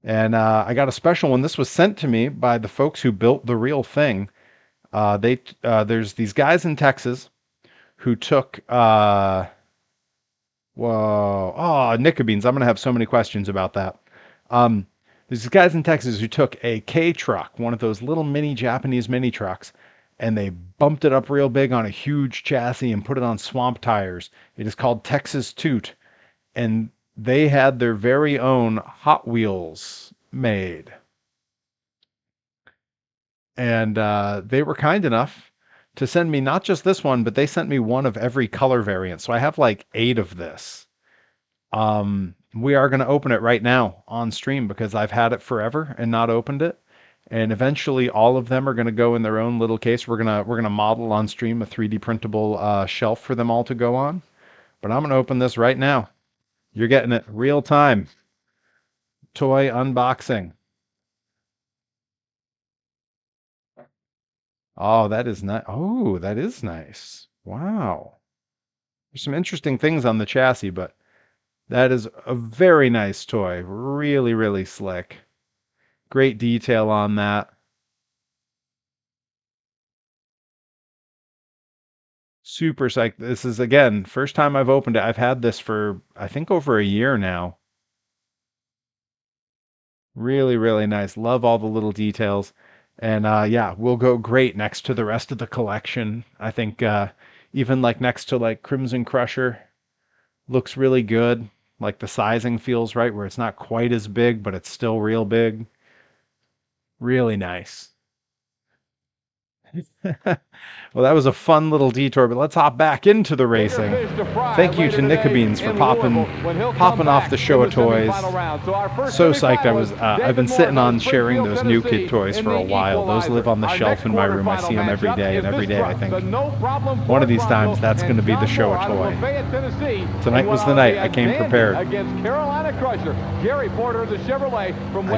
And I got a special one. This was sent to me by the folks who built the real thing. There's these guys in Texas who took Nicka Beans. I'm gonna have so many questions about that. There's these guys in Texas who took a K truck, one of those little mini Japanese mini trucks, and they bumped it up real big on a huge chassis and put it on swamp tires. It is called Texas Toot, and they had their very own Hot Wheels made. And they were kind enough to send me not just this one, but they sent me one of every color variant. So I have like 8 of this. We are going to open it right now on stream because I've had it forever and not opened it. And eventually all of them are going to go in their own little case. We're going to model on stream a 3D printable shelf for them all to go on. But I'm going to open this right now. You're getting it real time. Toy unboxing. Oh, that is nice. Oh, that is nice. Wow. There's some interesting things on the chassis, but that is a very nice toy. Really, really slick. Great detail on that. Super psyched. This is, again, first time I've opened it. I've had this for, I think, over a year now. Really, really nice. Love all the little details. And yeah, will go great next to the rest of the collection. I think even like next to like Crimson Crusher, looks really good. Like the sizing feels right where it's not quite as big, but it's still real big. Really nice. Well, that was a fun little detour, but let's hop back into the racing. Thank you to Nicka Beans for popping off the show of toys. So psyched I was. I've been sitting on sharing those new kid toys for a while. Those live on the shelf in my room. I see them every day, and every day I think one of these times that's going to be the show of toy. Tonight was the night. I came prepared. I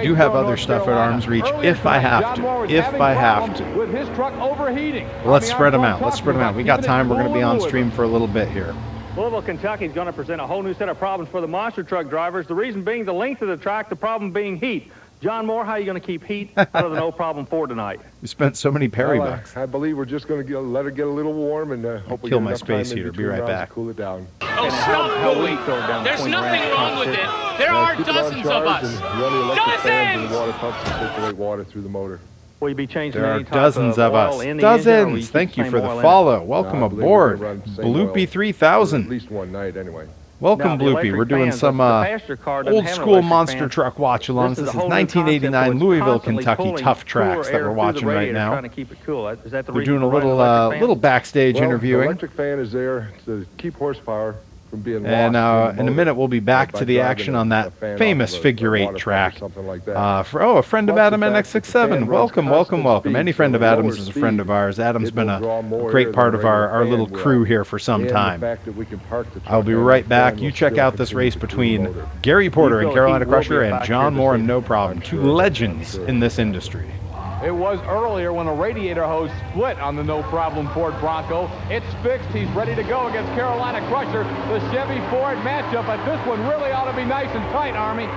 do have other stuff at arm's reach if I have to. If I have to. With his truck overheating. Let's spread them out. Let's spread them out. We got time. We're going to be on stream for a little bit here. Louisville, Kentucky is going to present a whole new set of problems for the monster truck drivers. The reason being the length of the track, the problem being heat. John Moore, how are you going to keep heat out of the no problem Ford tonight? You spent so many Perry bucks. I believe we're just going to let it get a little warm and hope we kill get my enough space time in heater. Be between right rounds back. to cool it down. Oh, stop booing. There's nothing wrong with it. There are Keep it on dozens of charge us. and run the electric fans and Dozens! water pumps to circulate water through the motor. Will you be changing There are any type dozens of oil us. in the engine, or will Dozens. keep Thank you same for the oil in it? follow. Welcome I believe aboard. we're gonna run the same oil Bloopy for 3000. At least one night anyway. Welcome, Now, the Bloopy. electric We're doing fans, some the passenger car doesn't old have an school electric monster fan. truck watch-alongs. This a is whole new concept, 1989 so it's Louisville, constantly Kentucky pulling Tuff cooler Trax that air we're through the watching right radiator, now. trying to keep it cool. Is that the We're reason doing a for running little an electric fan? little backstage Well, the interviewing. electric fan is there to keep horsepower from being And lost in a minute, we'll be back by to the driving action a- on that a fan famous off of a figure 8 waterfront or track. something like that. A friend of Plus Adam the fact that the NX67. fan runs Welcome, welcome, constant welcome. speed, Any so friend of the lower Adam's is a friend speed, of ours. Adam's it been will draw a more air great than part a of our regular little fan will. crew here for some And the time. fact that we can park the I'll be truck right and back. the You fan check will out this still race continue to between motor. Gary Porter and He Carolina will be Crusher back and here John this Moore and evening. No Problem. I'm Two sure. legends I'm sure. in this industry. It was earlier when a radiator hose split on the No Problem Ford Bronco. It's fixed. He's ready to go against Carolina Crusher. The Chevy Ford matchup, but this one really ought to be nice and tight, Army.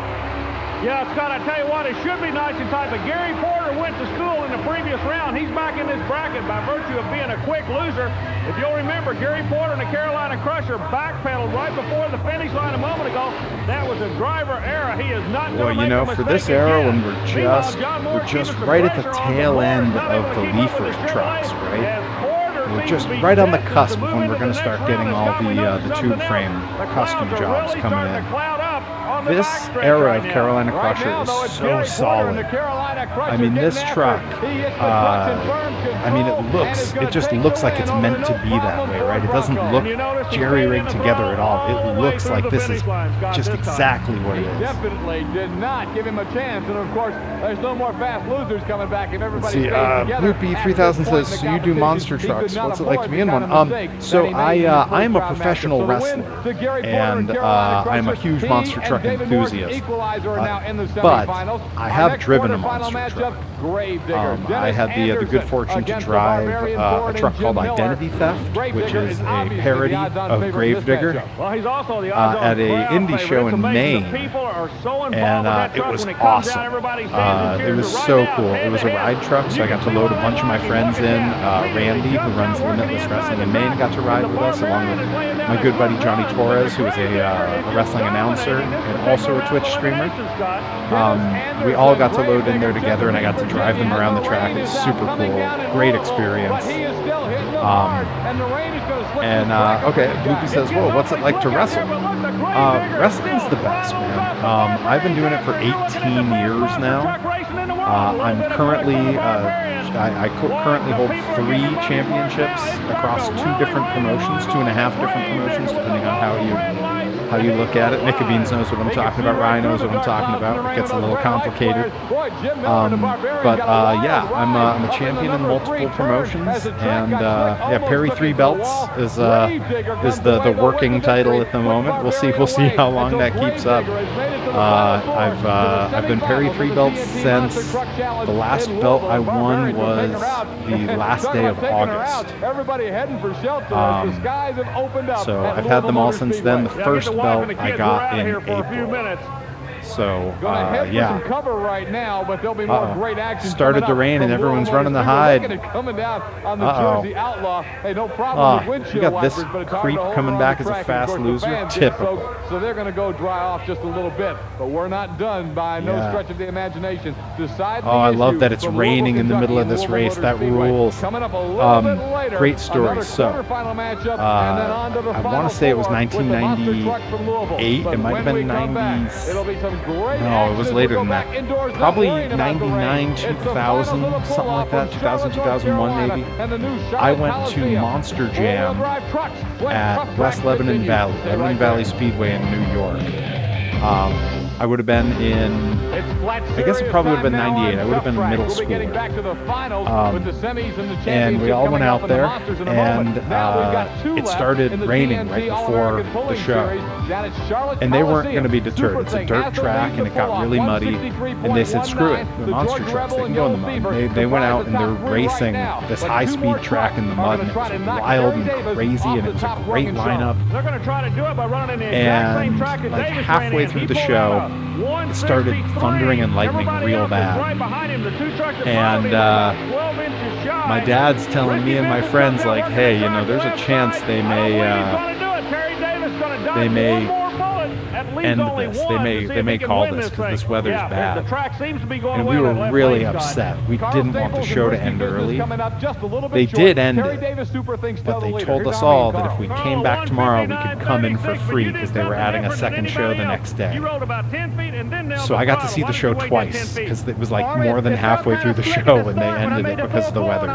Yeah, Scott, I tell you what, it should be nice and tight, but Gary Porter went to school in the previous round. He's back in this bracket by virtue of being a quick loser. If you'll remember, Gary Porter and the Carolina Crusher backpedaled right before the finish line a moment ago. That was a driver error. He is not Well, going to you make know, a for mistake this era, again. when we're Meanwhile, just John Moore keeping some right at the pressure on tail Moore, end not of able to the keep up leaf with race his trucks, Chevrolet, right? as Porter We're seems just to be right on the destined cusp to move when into we're going to the start next getting round. all Scott, we the noticed tube something frame else. The custom clouds are jobs really coming starting in. to cloud up on the This backstretch era right of now. Carolina Right Crusher now, though, is it's so Gary Porter and solid. the Carolina Crusher I mean, this getting after truck, it. He hits the clutch and burns I mean, control, and is gonna it just take looks the like win it's over meant the to be that No way, Problem right? It Ford doesn't Bronco. look And you notice he's jerry-rigged staying in the together front at all. all It the way looks through like the this is finish line, Scott, just this time. exactly what He it is. definitely did not give him a chance, and of course, there's no more fast losers coming back if everybody See, stays together. Loopy At 3000 this point says, in so the you do monster competition, he trucks. could not What's it like to afford be in the one? kind of mistake So that he made in his I'm a first round professional matchup. So the win wrestler, to Gary Porter and Carolina I'm a Crusher. huge He monster and truck David Morse, enthusiast. equalizer, are now in the But semifinals. I Our have next driven a quarterfinal monster matchup, truck. Gravedigger. I had the good Dennis fortune to against the drive Barbarian a Ford truck and called Jim Miller. Identity Theft, Gravedigger which is a obviously parody the odds-on of favorite in this Gravedigger. matchup. Well, he's also the odds-on At a crowd indie favorite. show It's in amazing. Maine. The people are so involved And with that it truck was when it comes awesome. out, everybody stands and It cheers. was But so right now, cool. It head was to a head. ride truck, so You I got can to see load a why bunch of my Rocky friends looking in. down. Randy, who runs Limitless Wrestling in Maine, got to ride with us, along with my good buddy Johnny Torres, who is a wrestling announcer and also a Twitch streamer. We all got to load in there together, and I got to drive them around the track. It was super cool. Great experience. Okay, Loopy says, whoa, what's it like to wrestle? Wrestling's the best, man. I've been doing it for 18 years now. I'm currently, I currently hold 3 championships across 2 different promotions, 2.5 different promotions, depending on how you look at it. Nika Beans knows what I'm talking about. Ryan knows what I'm talking about. It gets a little complicated. Yeah, I'm a champion in multiple promotions, and yeah, Perry 3 belts is the working title at the moment. We'll see how long that keeps up. I've been Perry 3 belts since the last belt I won was the last day of August. So I've had them all since then. The first belt I got in April. So, yeah. Cover right now, but there'll be more great action. Started to rain and everyone's running the hide. Coming down on the Jersey Outlaw. Hey, no problem with windshield we got this wipers, but it's hard creep to hold coming on back the as a track, and fast of course, the loser. fans get Typical. soaked, so they're going to go dry off just a little bit. But we're not done by no Yeah. stretch of the imagination. Decide I love that it's raining in the middle of this race. That rules. Coming up a little bit later, great story. another So, quarterfinal matchup, and then on to the I final want to say it was four with the monster truck from 1998. Louisville. It might have But been when we come back, 90s. it'll be some great No, it was action. later We'll than go that. back indoors, not Probably worrying about the rain. 99, It's the 2000, finals of the something like pull-off that, from 2000, Charlotte, 2001 North maybe. Carolina, and the new I Charlotte went to Coliseum. Monster Four-wheel Jam drive trucks when at Tough West Track Lebanon continues. Valley, Stay Lebanon right Valley there. Speedway in New York. I would have been in, I guess it probably would have been 98. I would have been in middle school. And we all went out there, and it started raining right before the show. And they weren't going to be deterred. It's a dirt track, and it got really muddy. And they said, screw it, the monster trucks, they can go in the mud. They went out and they're racing this high-speed track in the mud, and it was wild and crazy, and it was a great lineup. They're going to try to do it by running in the exact And same track that like Davis halfway ran in. through He the pulled show, out a it started 1:53. thundering and lightning Everybody real else is bad. right behind him. The two trucks that And, followed him were about 12 inches shy. My dad's telling me and my Ricky friends, Vincent's like, gonna hey, work you know, on there's a left chance side. they I don't believe may he's gonna do it. Terry Davis gonna dodge they may one more bullet. At least end only this. one They to may see they if may he can call win this because thing. this weather's Yeah, bad. The track seems to be going And away we on that were left really lane side. upset. We didn't want the show to end early. They They did end it, but they told us all that if we came back tomorrow, we could come in for free because they were adding a second show the next day. So I got to see the show twice because it was like more than halfway through the show when they ended it because of the weather.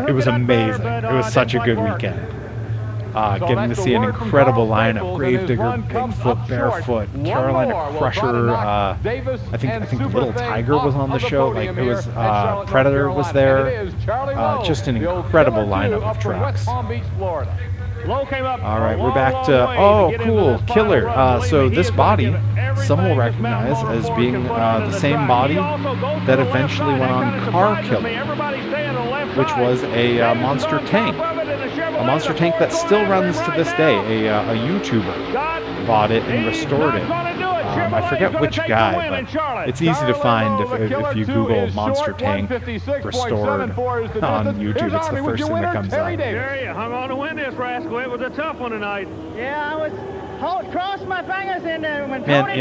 It was amazing. It was such a good weekend. Getting to see an incredible lineup: Gravedigger, Bigfoot, Barefoot, Carolina Crusher. I think Little Tiger was on the show. Like it was Predator was there. Just an incredible lineup of trucks. All right, we're back to cool Killer. So this body, some will recognize as being the same body that eventually went on Car Killer, which was a monster tank. A monster tank that still runs to this day. A YouTuber bought it and restored it. I forget which guy, but it's easy to find if you Google monster tank restored on YouTube. It's the first thing that comes up. There you hung on to win this rascal. It was a tough one tonight. Yeah, I was crossed my fingers in there when Man, Tony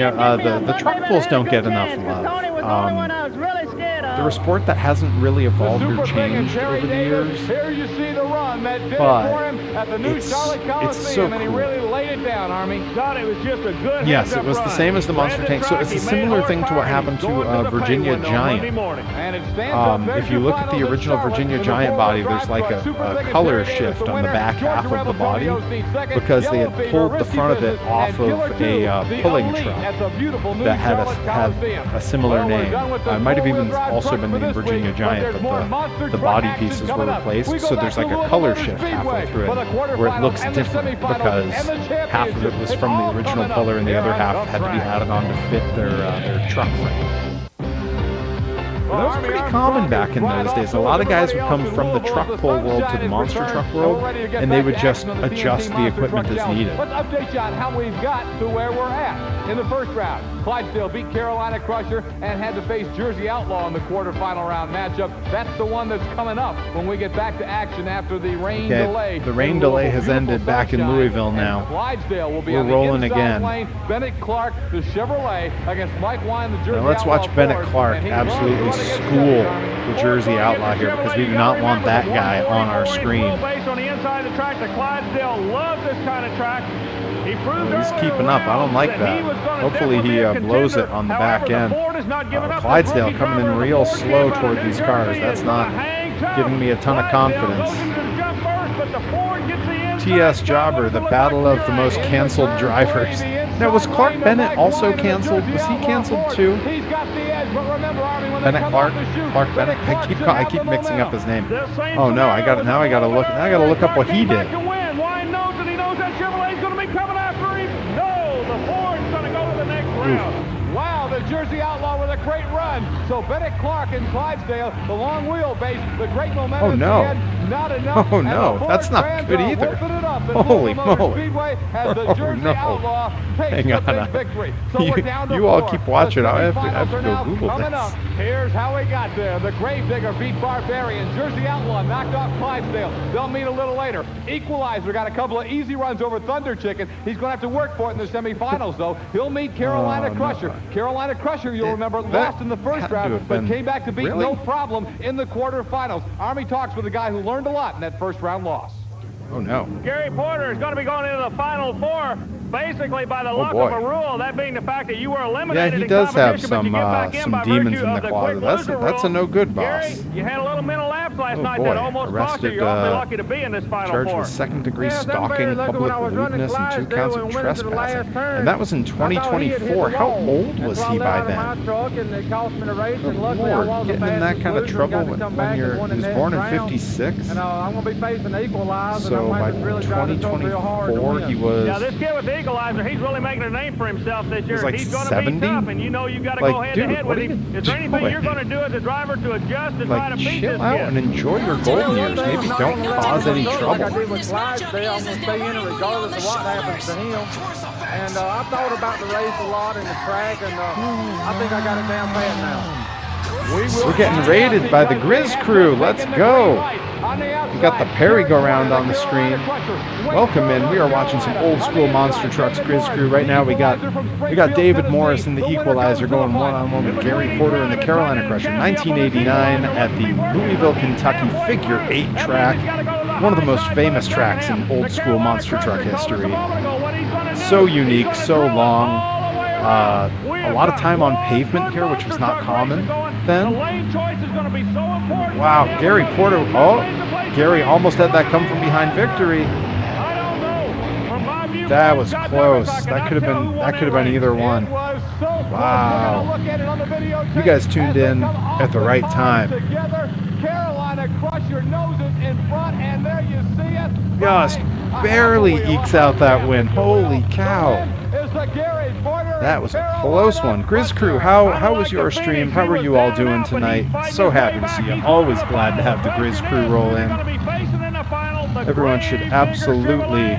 the truck pulls don't get enough love. Tony was the only one I was really scared of. They're a sport that hasn't really evolved or changed over the years. Here you see the run that did But for him at the new Charlotte Coliseum, and he really laid it down, Army. God, it was just a good Yes, it was the same as the monster tank. So it's a similar thing to what happened to Virginia Giant. If you look at the original Virginia Giant body, there's like a color shift on the back half of the body because they had pulled the front of it off of a pulling truck that had a similar name. It might have even also been named Virginia Giant, but the body pieces were replaced. So there's like a color shift halfway through it where it looks different because half of it was from the original puller and the other half had to be added on to fit their truck frame. That was pretty common back in those days. A lot of guys would come from the truck pull world to the monster truck world, and they would just adjust the equipment as needed. Let's update you on how we've got to where we're at. In the first round, Clydesdale beat Carolina Crusher and had to face Jersey Outlaw in the quarterfinal round matchup. That's the one that's coming up when we get back to action after the rain delay. The rain delay has ended back in Louisville now. Clydesdale will be We're on the rolling inside again. lane. Bennett Clark, the Chevrolet, against Mike Wine, the Jersey Now let's Outlaw watch Bennett Ford, Clark and he absolutely runs school the Jersey Outlaw here because we do not want that guy on our screen. Base on the inside of the track. The Clydesdale loves this kind of track. He proved He's keeping up. I don't like that. Hopefully he blows it on the back end. Clydesdale coming in real slow toward these cars. That's not giving me a ton of confidence. TS Jobber, the battle of the most canceled drivers. Now, was Clark Bennett also canceled? Was he canceled too? Bennett Clark? Clark Bennett? I keep mixing up his name. Oh no, I gotta look up what he did. Wine knows that he knows that Chevrolet's going to be coming after him. No, the Ford's going to go to the next round. Wow, the Jersey Outlaw with a great run. So Bennett Clark and Clydesdale, the long wheelbase, the great momentum. Oh no. Not enough. Oh no, that's not good either. Holy moly. Oh no. Hang on. You all keep watching. I have to go Google this. Here's how we got there. The Gravedigger beat Barbarian. Jersey Outlaw knocked off Clydesdale. They'll meet a little later. Equalizer got a couple of easy runs over Thunder Chicken. He's going to have to work for it in the semifinals, though. He'll meet Carolina Crusher. No. Carolina Crusher, you'll remember, lost in the first round, but came back to beat no problem in the quarterfinals. Army talks with a guy who learned a lot in that first round loss. Oh no. Gary Porter is going to be going into the Final Four, basically by the luck of a rule, that being the fact that you were eliminated. Yeah, he does have some demons in the closet. That's a no good, boss. Gary, you had a little mental lapse last night that almost cost you. You're awfully lucky to be in this Final Four. Charged with second-degree stalking, public lewdness, and 2 counts of trespassing. And that was in 2024. How old was he by then? Good Lord, getting in that kind of trouble when he was born in 56? So by 2024, he was... Yeah, this kid with the equalizer, he's really making a name for himself this year. Like he's going to 70? be tough, and you know you've got to go head-to-head with him. Is there anything you're going to do as a driver to adjust and try to beat this kid? Chill out and enjoy your golden years. Maybe don't cause any trouble. I'm going to stay in it regardless of what happens to him. And I've thought about the race a lot in the track, and I think I got it down pat now. We're getting raided by the Grizz crew. Let's go. We got the Perry go round on the screen. Welcome in. We are watching some old school monster trucks Grizz crew right now. We got David Morris in the Equalizer going one-on-one with Gary Porter in the Carolina Crusher. 1989 at the Louisville, Kentucky Figure 8 track. One of the most famous tracks in old school monster truck history. So unique, so long. A lot of time on pavement here, which was not common then. Wow, Gary Porter. Oh, Gary almost had that come from behind victory. That was close. That could have been either one. Wow. You guys tuned in at the right time. Carolina Crusher noses in front, and there you see it. Just barely ekes out that win. Holy cow. That was a close one. Grizz Crew, how was your stream? How are you all doing tonight? So happy to see you. I'm always glad to have the Grizz Crew roll in. Everyone should absolutely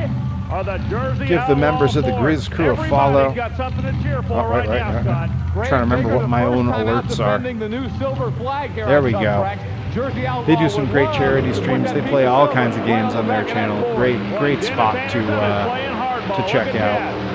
give the members of the Grizz Crew a follow. Right. I'm trying to remember what my own alerts are. There we go. They do some great charity streams. They play all kinds of games on their channel. Great spot to check out.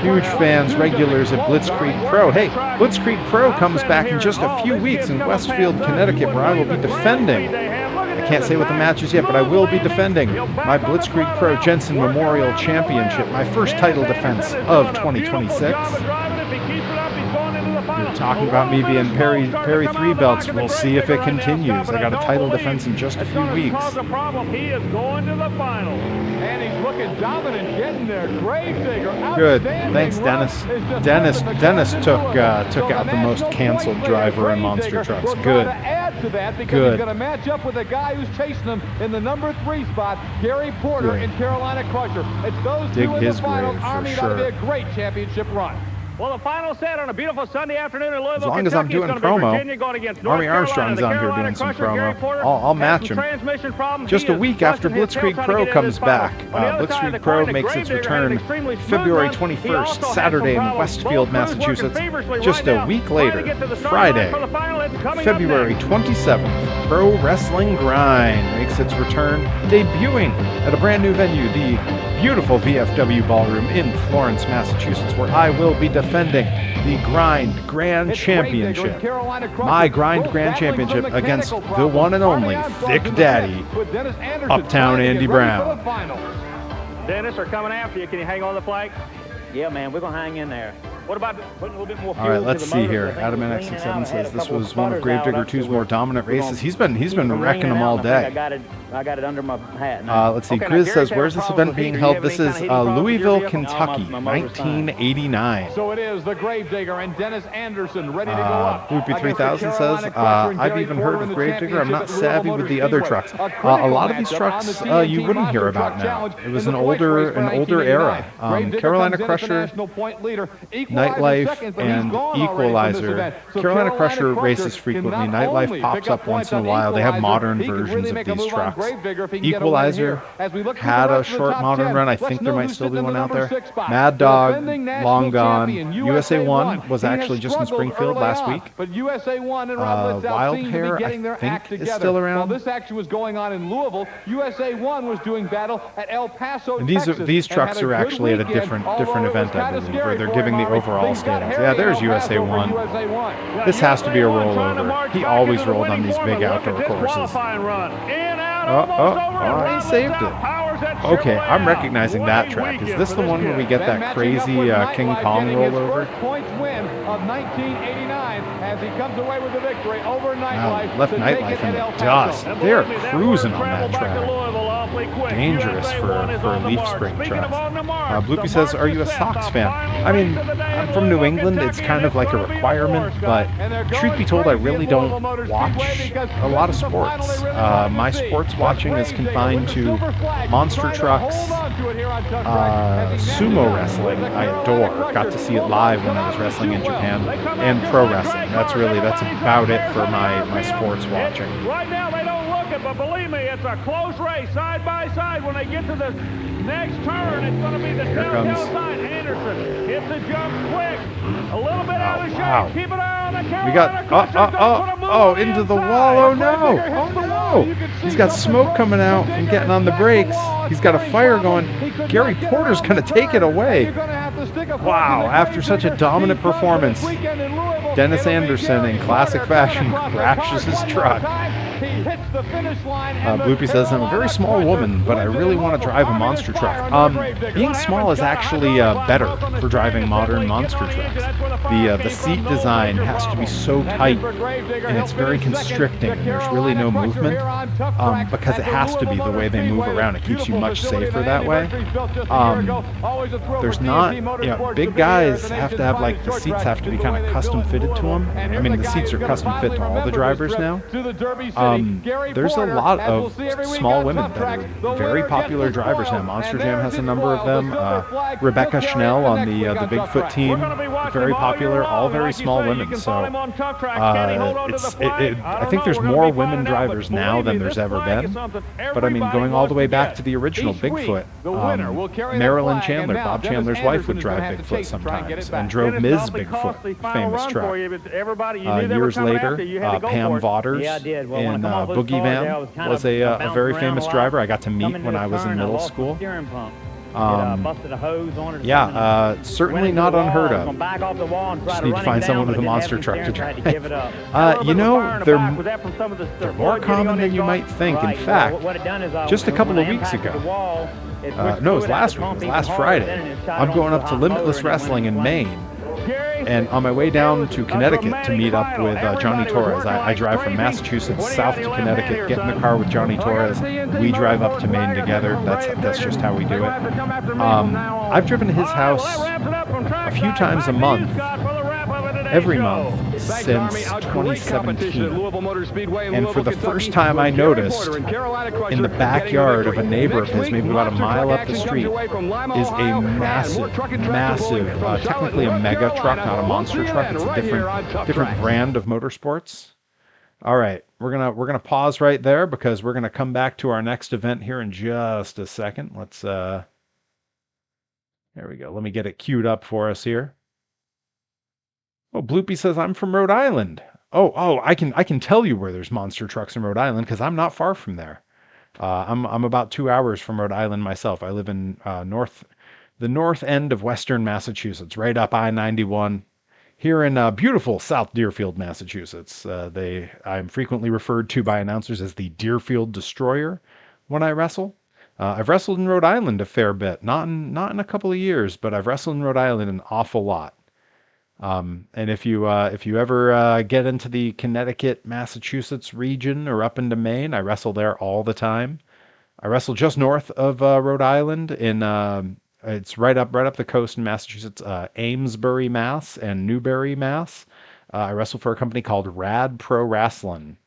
Huge fans, regulars at Blitzkrieg Pro. Hey, Blitzkrieg Pro comes back in just a few weeks in Westfield, Connecticut, where I will be defending. I can't say what the match is yet, but I will be defending my Blitzkrieg Pro Jensen Memorial Championship, my first title defense of 2026. You're talking about me being Perry 3 belts. We'll see if it continues. I got a title defense in just a few weeks. He is going to the final. And he's looking dominant, getting there. Gravedigger. Good. Thanks, Dennis. Dennis took out the most canceled driver in Monster Trucks. Good. To that because Good. he's going to match up with a guy who's chasing him in the number 3 spot, Gary Porter in Carolina Crusher. It's those Dig two in his the final. grave for Army sure. ought to be a great championship run. Well, the final set on a beautiful Sunday afternoon in Louisville, As long as I'm doing promo, Army Armstrong's on here doing some promo. I'll match him. Just a week after Blitzkrieg Pro comes back. Blitzkrieg Pro makes its return February 21st, Saturday in Westfield, Massachusetts. Just a week later, Friday, February 27th, Pro Wrestling Grind makes its return, debuting at a brand new venue, the beautiful VFW Ballroom in Florence, Massachusetts, where I will be defending the Grind Grand Championship. My Grind Grand Championship against the one and only Thick Daddy, Uptown Andy Brown. Dennis, are coming after you. Can you hang on the flag? Yeah, man, we're going to hang in there. What about putting a little bit more fuel All right, to let's the see motor? here. I think Adam we'll NX67 clean it says out. this Had a was couple one of of Gravedigger sputters 2's out. more dominant races. He's been We're wrecking them all ringing it out, day. and I got it under my hat now. Let's see. Okay, now, Grizz Gary, says, there where's are this problems event with being heat. held? Do you This have is any kind of heating Louisville, problems with your Kentucky, vehicle? My motor's fine. 1989. So it is the Gravedigger and Dennis Anderson ready to go up. Loopy 3000 says, I've even heard of Gravedigger. I'm not savvy with the other trucks. A lot of these trucks you wouldn't hear about now. It was an older era. Carolina Crusher, Nightlife, and Equalizer. Carolina Crusher races frequently. Nightlife pops up once in a while. They have modern versions of these trucks. Equalizer had a short modern run. I think there might still be one out there. Mad Dog, long gone. USA 1 was actually just in Springfield last week. But USA 1 and Rob Litzow Wild seem to Hair, be getting their I act think, together. is still around. While this action was going on in Louisville, USA 1 was doing battle at El Paso, And Texas, these trucks are actually at a different event, I believe, where they're giving the overall standings. Yeah, there's USA 1. This has to be a rollover. He always rolled on these big outdoor courses. Oh, he saved it. Okay, I'm recognizing that track. Is this the one where we get that crazy King Kong rollover? Points win of 1989 as he comes away with the victory over Nightlife. Left Nightlife in the dust. They're cruising on that track. Dangerous for leaf spring tracks. Bloopy says, are you a Sox fan? I mean, I'm from New England. It's kind of like a requirement, but truth be told, I really don't watch a lot of sports. My sports watching is confined to monster trucks, sumo wrestling. I adore. Got to see it live when I was wrestling in Japan, and pro wrestling. That's about it for my sports watching. Right now they don't look it, but believe me, it's a close race, side by side. When they get to the next turn, it's going to be the telltale sign. Anderson hits the jump quick, a little bit out of shape. Keep an eye on the Carolina. We got into the wall. Oh no! He's got smoke coming out from getting on the brakes. He's got a fire going. Gary Porter's going to take it away. Wow, after such a dominant performance, Dennis Anderson in classic fashion crashes his truck. Bloopy says, I'm a very small woman, but I really want to drive a monster truck. Being small is actually better for driving modern monster trucks. The seat design has to be so tight, and it's very constricting, and there's really no movement, because it has to be the way they move around. It keeps you much safer that way. There's not, big guys have to have, like, the seats have to be kind of custom fitted to them. I mean, the seats are custom fit to all the drivers now. There's a lot of small women that are very popular drivers now. Monster Jam has a number of them. Rebecca Schnell on the Bigfoot team, very popular, all very small women. So I think there's more women drivers now than there's ever been. But I mean, going all the way back to the original Bigfoot, Marilyn Chandler, Bob Chandler's wife, would drive Bigfoot sometimes and drove Ms. Bigfoot, famous truck. Years later, Pam Vaughters in Boogie Van was a very famous driver I got to meet when I was in middle school. Certainly not unheard of. Just need to find someone with a monster truck to drive. They're more common than you might think. In fact, just a couple of weeks ago, no, it was last week, it was last Friday, I'm going up to Limitless Wrestling in Maine. And on my way down to Connecticut to meet up with Johnny Torres, I drive from Massachusetts south to Connecticut, get in the car with Johnny Torres. We drive up to Maine together. That's just how we do it. I've driven to his house a few times a month, every month, since 2017. And for the first time I noticed, in the backyard of a neighbor of his, maybe about a mile up the street, is a massive, technically a mega truck, not a monster truck. It's a different brand of motorsports. All right, we're gonna pause right there because we're gonna come back to our next event here in just a second. Let's there we go. Let me get it queued up for us here. Oh, Bloopy says, I'm from Rhode Island. Oh, I can tell you where there's monster trucks in Rhode Island because I'm not far from there. I'm about 2 hours from Rhode Island myself. I live in the north end of western Massachusetts, right up I-91, here in beautiful South Deerfield, Massachusetts. I'm frequently referred to by announcers as the Deerfield Destroyer when I wrestle. I've wrestled in Rhode Island a fair bit, not in a couple of years, but I've wrestled in Rhode Island an awful lot. And if you ever get into the Connecticut, Massachusetts region or up into Maine, I wrestle there all the time. I wrestle just north of Rhode Island in it's right up the coast in Massachusetts, Amesbury, Mass, and Newbury, Mass. I wrestle for a company called Rad Pro Wrestling.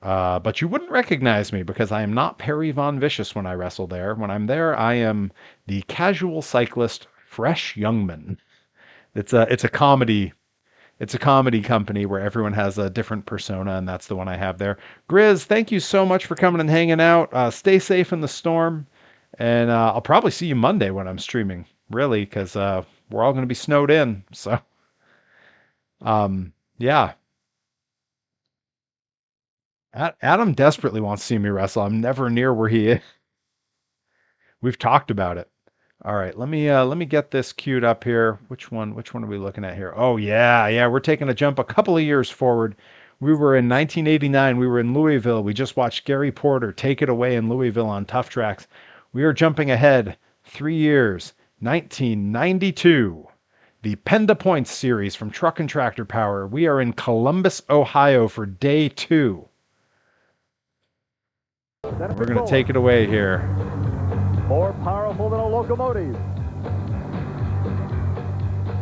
But you wouldn't recognize me because I am not Perry Von Vicious when I wrestle there. When I'm there, I am the casual cyclist Fresh Youngman. It's a comedy company where everyone has a different persona, and that's the one I have there. Grizz, thank you so much for coming and hanging out. Stay safe in the storm, and I'll probably see you Monday when I'm streaming, really, because we're all going to be snowed in. So, yeah. Adam desperately wants to see me wrestle. I'm never near where he is. We've talked about it. All right, let me get this queued up here. Which one are we looking at here? Oh yeah, we're taking a jump a couple of years forward. We were in 1989. We were in Louisville. We just watched Gary Porter take it away in Louisville on Tuff Trax. We are jumping ahead 3 years. 1992. The Penda Points series from Truck and Tractor Power. We are in Columbus, Ohio for day 2. We're going to take it away here. More powerful than a locomotive.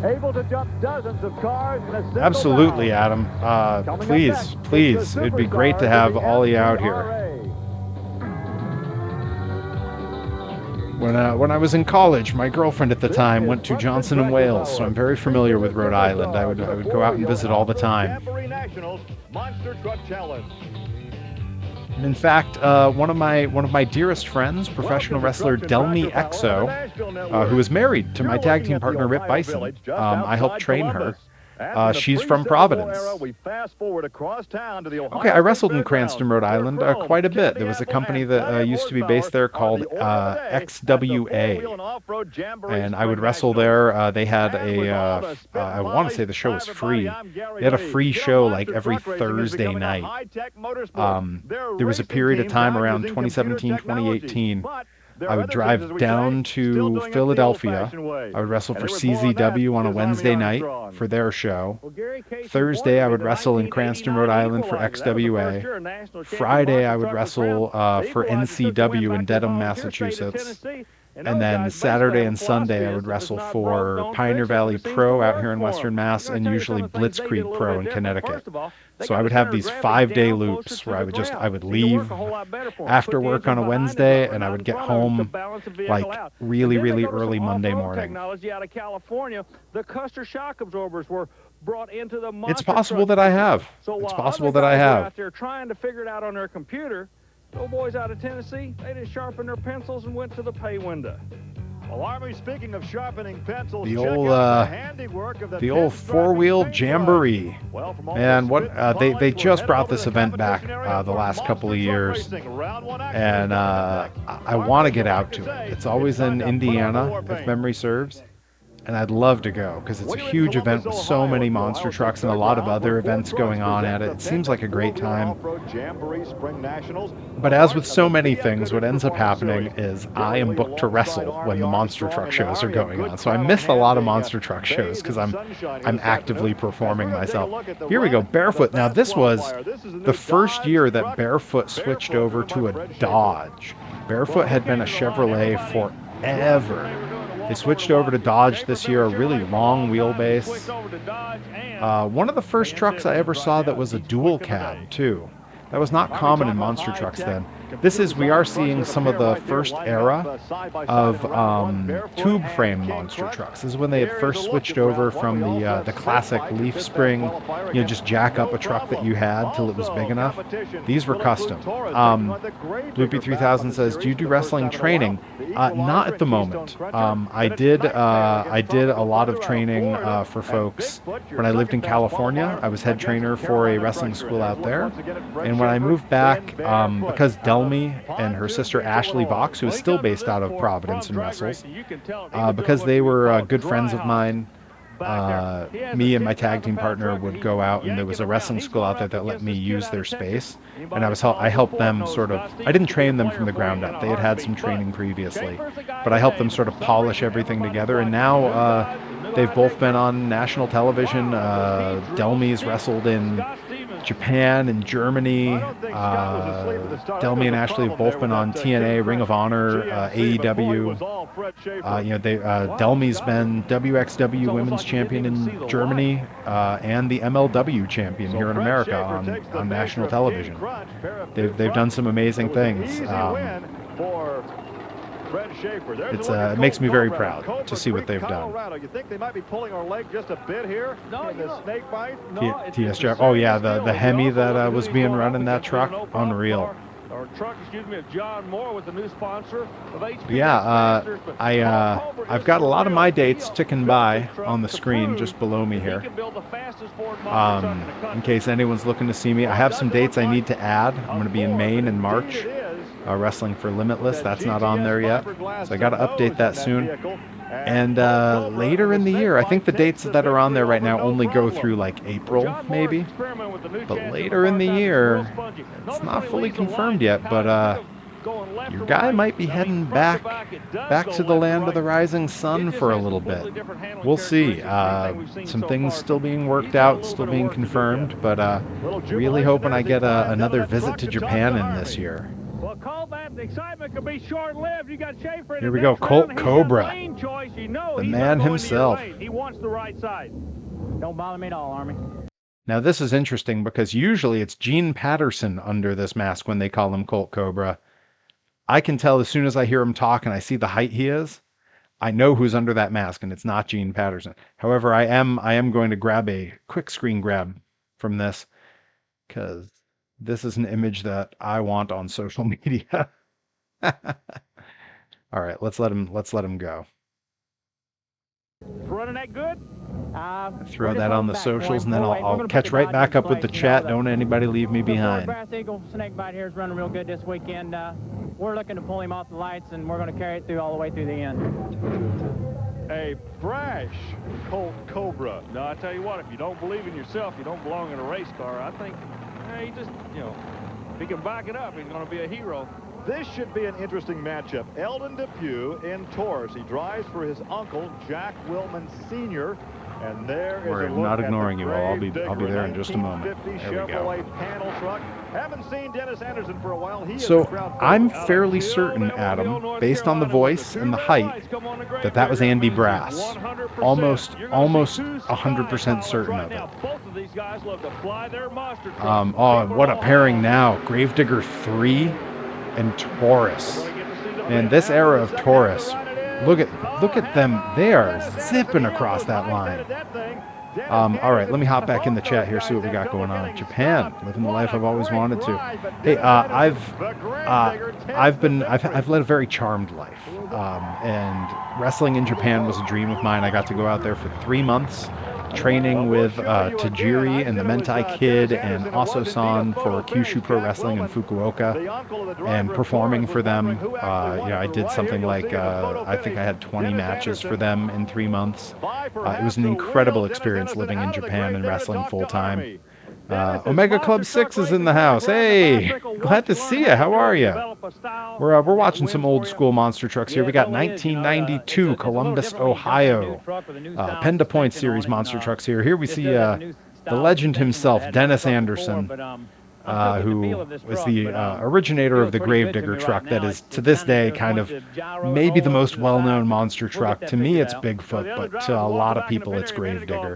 Able to jump dozens of cars in a single Absolutely, bound. Adam. Please. It'd be great to have Ollie out here. When I was in college, my girlfriend at the time went to Johnson & Wales, so I'm very familiar with Rhode Island. I would go out and visit all the time. Monster Truck Challenge. And in fact, one of my dearest friends, professional wrestler Delmy Exo, who is married to my tag team partner Rip Bison, I helped train her. She's from Providence. Okay, I wrestled in Cranston, Rhode Island quite a bit. There was a company that used to be based there called XWA, and I would wrestle there. They had I want to say the show was free. They had a free show like every Thursday night. There was a period of time around 2017, 2018. I would drive down to Philadelphia. I would wrestle for CZW on a Wednesday night for their show. Thursday, I would wrestle in Cranston, Rhode Island for XWA. Friday, I would wrestle for NCW in Dedham, Massachusetts. And then Saturday and Sunday, I would wrestle for Pioneer Valley Pro out here in Western Mass, and usually Blitzkrieg Pro in Connecticut. So I would have these 5-day loops where I would leave after work on a Wednesday, and I would get home like really, really early Monday morning. It's possible that I have. It's possible that I have. They're trying to figure it out on their computer. The boys out of Tennessee, they just sharpened their pencils and went to the pay window. Well, Army, speaking of sharpening pencils, the old four-wheel jamboree. Man, they just brought this event back the last couple of years, and I want to get out to it. It's always in Indiana, if memory serves. And I'd love to go because it's a huge event with so many monster trucks and a lot of other events going on at it. It seems like a great time. But as with so many things, what ends up happening is I am booked to wrestle when the monster truck shows are going on. So I miss a lot of monster truck shows because I'm actively performing myself. Here we go, Barefoot. Now this was the first year that Barefoot switched over to a Dodge. Barefoot had been a Chevrolet forever. They switched over to Dodge this year, a really long wheelbase. One of the first trucks I ever saw that was a dual cab, too. That was not common in monster trucks then. We are seeing some of the first era of tube frame monster trucks. This is when they had first switched over from the classic leaf spring, just jack up a truck that you had till it was big enough. These were custom. Loopy 3000 says, do you do wrestling training? Not at the moment. I did a lot of training for folks when I lived in California. I was head trainer for a wrestling school out there. And when I moved back, because Delmy and her sister Ashley Vox, who is still based out of Providence and wrestles, because they were good friends of mine, me and my tag team partner would go out, and there was a wrestling school out there that let me use their space, and I helped them I didn't train them from the ground up. They had had some training previously, but I helped them sort of polish everything together, and now they've both been on national television. Delmy's wrestled in Japan and Germany. Delmy and Ashley have both been on TNA, Ring of Honor, AEW. Delmy's been WXW Women's Champion in Germany and the MLW Champion here in America on national television. They've done some amazing things. It makes me very proud to see what they've done. You think they might be pulling our leg just a bit here? No, the snake bite? No, TS Oh yeah, the Hemi that was being run in that truck, unreal. Or truck, of John Moore with the new sponsor of HP. Yeah, I've got a lot of my dates ticking by on the screen just below me here. In case anyone's looking to see me, I have some dates I need to add. I'm going to be in Maine in March. Wrestling for Limitless, that's not on there yet, so I got to update that soon. And later in the year, I think the dates that are on there right now only go through like April, maybe. But later in the year, it's not fully confirmed yet, but your guy might be heading back to the land of the rising sun for a little bit. We'll see. Some things still being worked out, still being confirmed, but really hoping I get another visit to Japan in this year. Well, call that. The excitement could be short-lived. You got Schaefer in Here we go, Colt Cobra, the man himself. He wants the right side. Don't bother me at all, Army. Now this is interesting because usually it's Gene Patterson under this mask when they call him Colt Cobra. I can tell as soon as I hear him talk and I see the height he is, I know who's under that mask, and it's not Gene Patterson. However, I am going to grab a quick screen grab from this because this is an image that I want on social media. All right, let's let him go. Running that good? Throw that on the socials, and then I'll catch right back up with the chat. Don't anybody leave me behind. Brass Eagle snake bite here is running real good this weekend. We're looking to pull him off the lights, and we're going to carry it through all the way through the end. A brash Colt Cobra. Now, I tell you what, if you don't believe in yourself, you don't belong in a race car. I think he just, you know, if he can back it up, he's going to be a hero. This should be an interesting matchup. Eldon Depew in Taurus. He drives for his uncle, Jack Wilman Sr., and there is We're a look not at ignoring the you all. I'll be Gravedigger there in just a moment. 1950 There we go. Chevrolet panel truck. Haven't seen Dennis Anderson for a while. He is So the crowd I'm favorite. fairly certain, Adam, based on the voice and the height, that was Andy Brass. Almost 100% certain of it. Oh, what a pairing now. Gravedigger 3 and Taurus. Man, this era of Taurus. Look at them. They are zipping across that line. All right, let me hop back in the chat here, see what we got going on. Japan, living the life I've always wanted to. Hey, I've led a very charmed life, and wrestling in Japan was a dream of mine. I got to go out there for 3 months, training with Tajiri and the Mentai Kid and Aso-san for Kyushu Pro Wrestling in Fukuoka, and performing for them. I did something like, I think I had 20 matches for them in 3 months. It was an incredible experience living in Japan and wrestling full-time. Omega Club 6 is in the house. Hey, glad to see you. How are you? We're watching some old school monster trucks here. We got 1992 Columbus, Ohio Penda Point Series monster trucks here. Here we see the legend himself, Dennis Anderson, who was the originator of the Gravedigger truck that is, to this day, kind of maybe the most well-known monster truck. To me, it's Bigfoot, but to a lot of people, it's Gravedigger.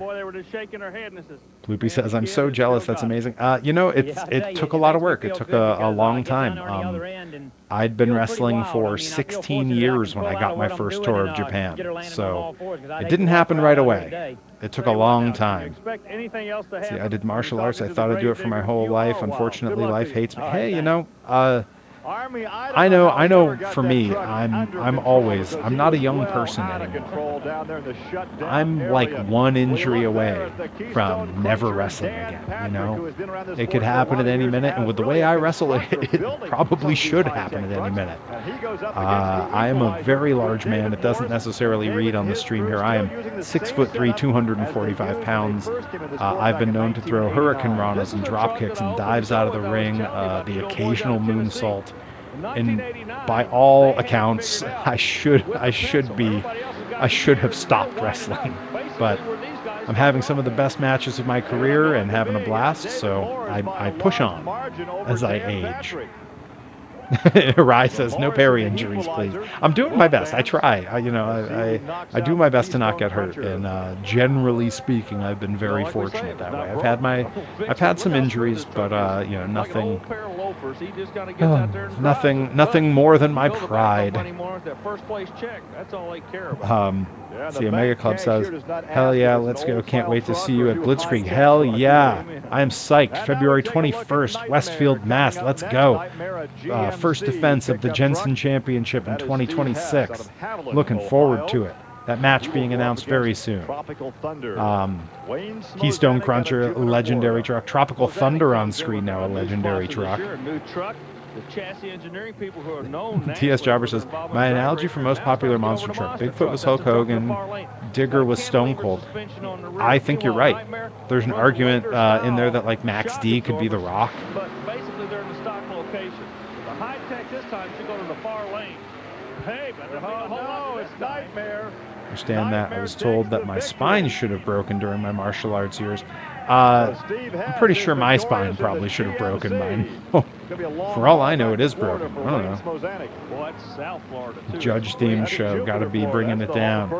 Bloopy says, I'm so jealous. That's amazing. It took a lot of work. It took a long time. I'd been wrestling for 16 years when I got my first tour of Japan, so it didn't happen right away. It took a long time. See, I did martial arts. I thought I'd do it for my whole life. Unfortunately, life hates me. Hey, I know for me, I'm not a young person anymore. I'm like one injury away from never wrestling again, It could happen at any minute, and with the way I wrestle, it probably should happen at any minute. I am a very large man. It doesn't necessarily read on the stream here. I am 6'3", 245 pounds. I've been known to throw hurricane ranas and drop kicks and dives out of the ring, the occasional moonsault. And by all accounts, I should have stopped wrestling, but I'm having some of the best matches of my career and having a blast, so I push on as I age. Rai says, no Perry injuries, please. I'm doing my best. I try. I do my best to not get hurt, and generally speaking, I've been very fortunate that way. I've had some injuries, but nothing more than my pride. See, Omega Club says, hell yeah, let's go. Can't wait to see you at Blitzkrieg. Hell yeah. I am psyched. February 21st, Westfield, Mass. Let's go. First defense of the Jensen Championship in 2026. Looking forward to it. That match being announced very soon. Keystone Cruncher, legendary truck. Tropical Thunder on screen now, a legendary truck. The chassis engineering people who are known. T.S. Jobber says, my analogy for most popular monster truck, Bigfoot was Hulk Hogan, Digger was Stone Cold. I think you're right. There's an argument in there that like Max D could be The Rock. But basically they're in the stock location. The high tech this time should go to the far lane. Hey, but no, it's Nightmare. Understand that. I was told that my spine should have broken during my martial arts years. I'm pretty sure my spine probably should have broken mine. For all I know, it is broken. I don't know. Judge theme show. Got to be bringing it down.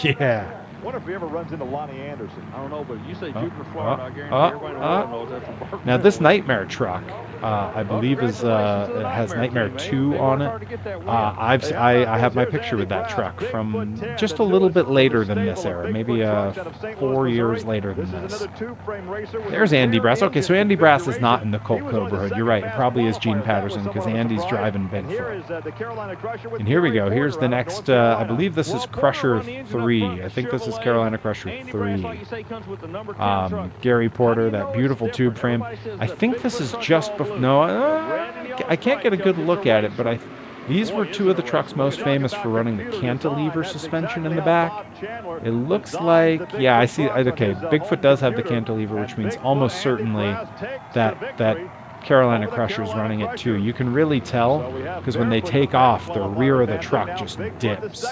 Yeah. What if he ever runs into Lonnie Anderson? I don't know, but you say Jupiter, Florida, I guarantee everybody knows that's a bird. Now this Nightmare truck, I believe it has Nightmare 2 on it. I have my picture with that truck from just a little bit later than this era, maybe 4 years later than this. There's Andy Brass. Okay, so Andy Brass is not in the Colt Cobra hood. You're right. It probably is Gene Patterson because Andy's driving Bigfoot. And here we go. Here's the next. I believe this is Crusher 3. I think this is is Carolina Crusher 3. Gary Porter, that beautiful tube frame. I think this is just before. No, I can't get a good look at it, but these were two of the trucks most famous for running the cantilever suspension in the back. It looks like, yeah, I see. Okay, Bigfoot does have the cantilever, which means almost certainly that Carolina Crusher's running it too. You can really tell because when they take off, the rear of the truck just dips,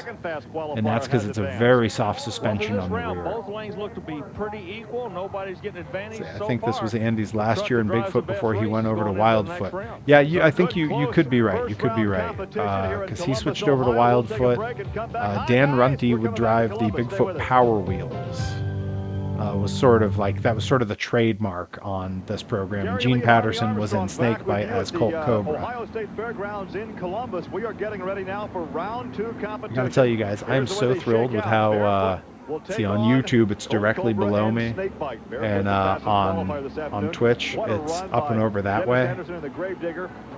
and that's because it's a very soft suspension on the rear. Both lanes look to be pretty equal. Nobody's getting advantage. I think this was Andy's last year in Bigfoot before he went over to Wildfoot. Yeah, I think you could be right. You could be right because he switched over to Wildfoot. Dan Runty would drive the Bigfoot Power Wheels. Was sort of like that was sort of the trademark on this program. And Gene Patterson was in Snakebite as Colt Cobra. Ohio State Fairgrounds in Columbus. We are getting ready now for round 2 competition. I gotta tell you guys, I am so thrilled with how. See, on YouTube it's directly below me, and on Twitch it's up and over that way.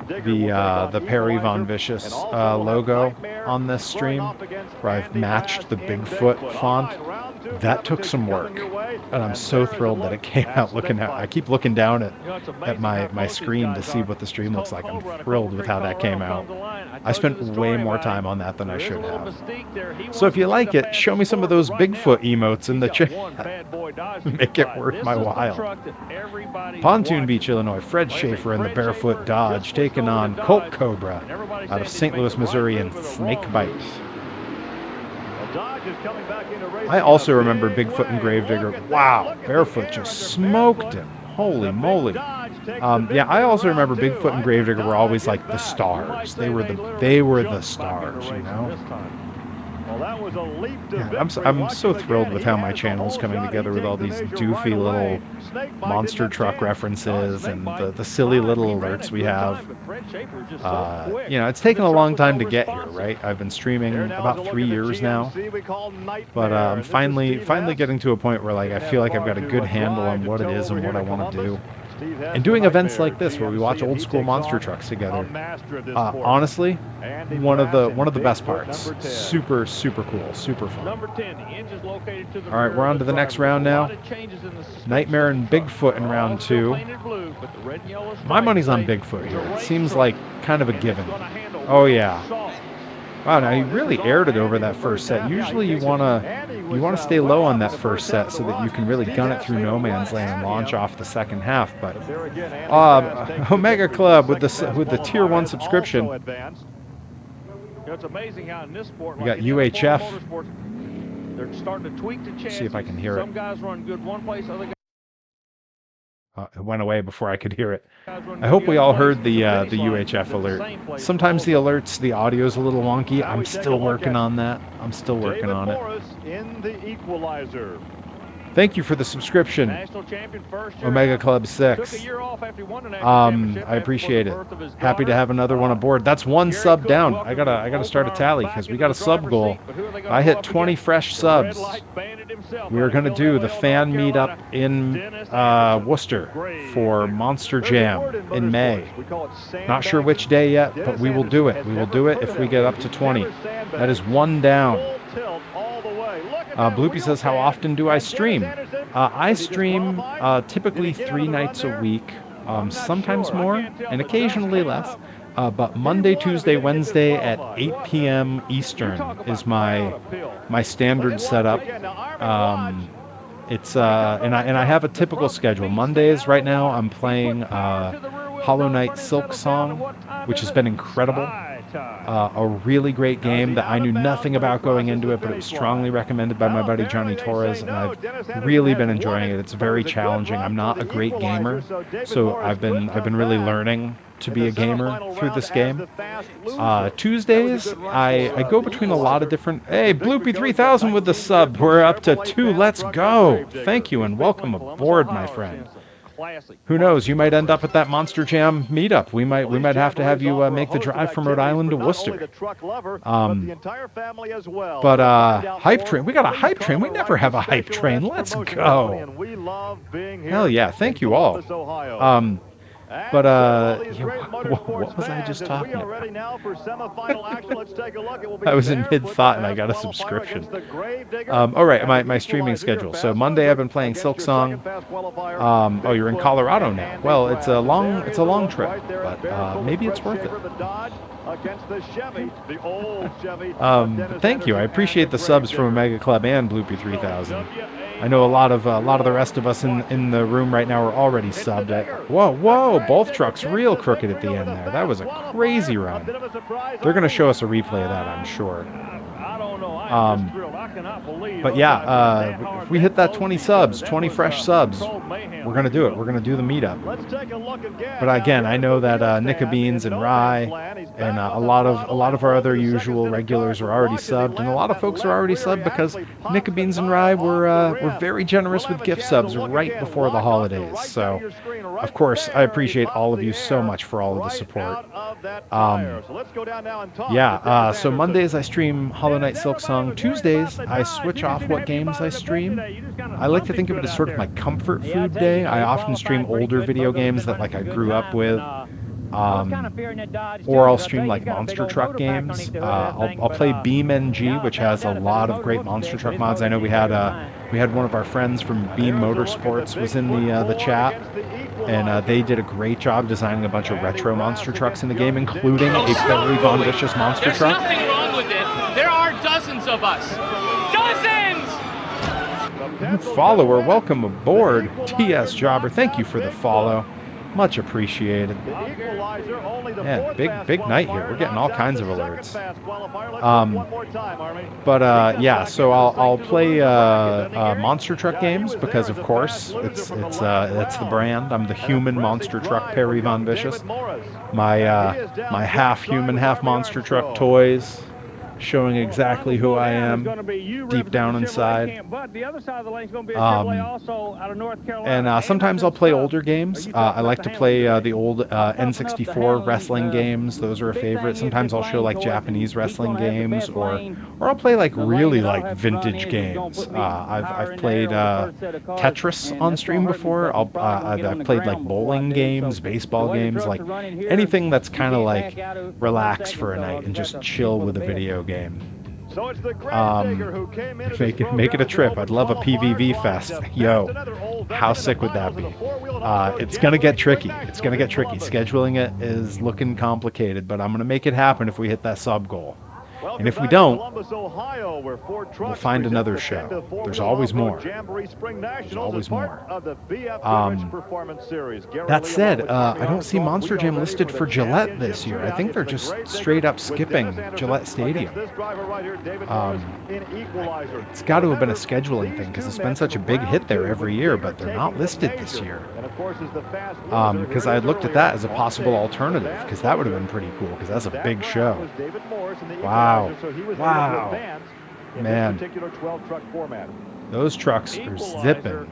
The Perry Von Vicious logo on this stream, where I've matched the Bigfoot font, that took some work, and I'm so thrilled that it came out looking at. I keep looking down at my screen to see what the stream looks like. I'm thrilled with how that came out. I spent way more time on that than I should have. So if you like it, show me some of those Bigfoot emotes in the chat. Make it worth my while. Pontoon Beach, Illinois. Fred Schaefer in the Barefoot Dodge taking on Colt Cobra out of St. Louis, Missouri in Snakebite. I also remember Bigfoot and Gravedigger. Wow, Barefoot just smoked him. Holy moly. Yeah, I also remember Bigfoot and Gravedigger were always like the stars. They were the stars, you know? Yeah, I'm so thrilled with how my channel's coming together with all these doofy little monster truck references and the silly little alerts we have. You know, it's taken a long time to get here, right? I've been streaming about 3 years now, but I'm finally getting to a point where like I feel like I've got a good handle on what it is and what I want to do. And doing events like this where we watch old school monster trucks together, honestly, one of the best parts. Super cool, super fun. All right, we're on to the next round now. Nightmare and Bigfoot in round 2. My money's on Bigfoot here. It seems like kind of a given. Oh yeah. Wow, now he really aired it over that first set. Usually you wanna stay low on that first set so that you can really gun it through no man's land and launch off the second half. But Omega Club with the Tier 1 subscription. It's amazing how in this sport, we got UHF. They're starting to tweak the chance. See if I can hear it. Some guys run good one place, other guys. It went away before I could hear it. I hope we all heard the UHF alert. Sometimes the alerts, the audio's a little wonky. I'm still working on that. I'm still working on it. In the equalizer. Thank you for the subscription, Omega Club 6. I appreciate it. Happy to have another one aboard. That's one sub down. I gotta start a tally because we got a sub goal. I hit 20 fresh subs. We are gonna do the fan meetup in Worcester for Monster Jam in May. Not sure which day yet, but we will do it. We will do it if we get up to 20. That is one down. Bloopy says, how often do I stream? I stream typically 3 nights a week, sometimes more, and occasionally less. But Monday, Tuesday, Wednesday at 8 p.m. Eastern is my standard setup. It's and I have a typical schedule. Mondays right now I'm playing Hollow Knight Silk Song, which has been incredible. A really great game that I knew nothing about going into it, but it was strongly recommended by my buddy Johnny Torres, and I've really been enjoying it. It's very challenging. I'm not a great gamer, so I've been really learning to be a gamer through this game. Tuesdays, I go between a lot of different... Hey, Bloopy 3000 with the sub. We're up to 2. Let's go. Thank you, and welcome aboard, my friend. Who knows? You might end up at that Monster Jam meetup. We might have to have you make the drive from Rhode Island to Worcester. But hype train. We got a hype train. We never have a hype train. Let's go. Hell yeah! Thank you all. But what was I just talking about? I was in mid-thought and I got a subscription. All right, my streaming schedule. So Monday I've been playing Silk Song. Oh, you're in Colorado now. Well, it's a long trip, but maybe it's worth it. But thank you. I appreciate the subs from Omega Club and Bloopy 3000. I know a lot of the rest of us in the room right now are already subbed. Whoa! Both trucks real crooked at the end there. That was a crazy run. They're gonna show us a replay of that, I'm sure. But yeah, if we hit that 20 subs, 20 fresh subs, we're gonna do it. We're gonna do the meetup. But again, I know that Nicka Beans and Rye and a lot of our other usual regulars are already subbed, and a lot of folks are already subbed because Nicka Beans and Rye were very generous with gift subs right before the holidays. So, of course, I appreciate all of you so much for all of the support. So Mondays I stream Hollow Knight Silk Song. Tuesdays I switch off what games I stream. I like to think of it as sort of my comfort food day. I often stream older video games that like I grew up with. Or I'll stream like monster truck games. I'll play BeamNG, which has a lot of great monster truck mods. I know we had one of our friends from Beam Motorsports was in the chat, and they did a great job designing a bunch of retro monster trucks in the game, including a Perry Von Vicious monster truck. There's nothing wrong with it. There are dozens of us. Dozens! Follower, welcome aboard. TS Jobber, thank you for the follow. Much appreciated. Yeah, big night here. We're getting all kinds of alerts. Yeah, so I'll play monster truck games because of course it's the brand. I'm the human monster truck Perry Von Vicious. My half human, half monster truck toys, showing exactly who I am deep down inside. And sometimes I'll play older games. I like to play the old N64 wrestling games. Those are a favorite. Sometimes I'll show like Japanese wrestling games, or I'll play like really like vintage games. I've played Tetris on stream before. I've played like bowling games, baseball games, like anything that's kind of like relax for a night and just chill with a video game. Make it a trip. I'd love a PVV fest. Yo, how sick would that be? It's gonna get tricky. Scheduling it is looking complicated, but I'm gonna make it happen if we hit that sub goal. And if we don't, we'll find another show. There's always more. There's always more. That said, I don't see Monster Jam listed for Gillette this year. I think they're just straight up skipping Gillette Stadium. It's got to have been a scheduling thing because it's been such a big hit there every year, but they're not listed this year. Because I had looked at that as a possible alternative, because that would have been pretty cool, because that's a big show. Wow. Man. Those trucks are zipping.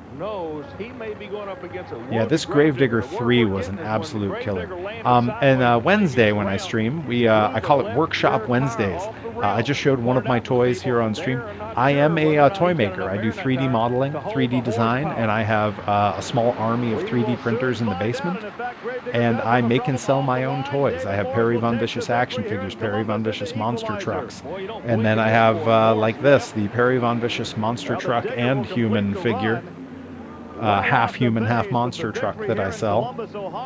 Yeah, this Gravedigger 3 was an absolute killer. And Wednesday when I stream, I call it Workshop Wednesdays. I just showed one of my toys here on stream. I am a toy maker. I do 3D modeling, 3D design, and I have a small army of 3D printers in the basement. And I make and sell my own toys. I have Perry Von Vicious action figures, Perry Von Vicious monster trucks. And then I have, like this, the Perry Von Vicious monster truck and human figure. Half human, half monster truck that I sell,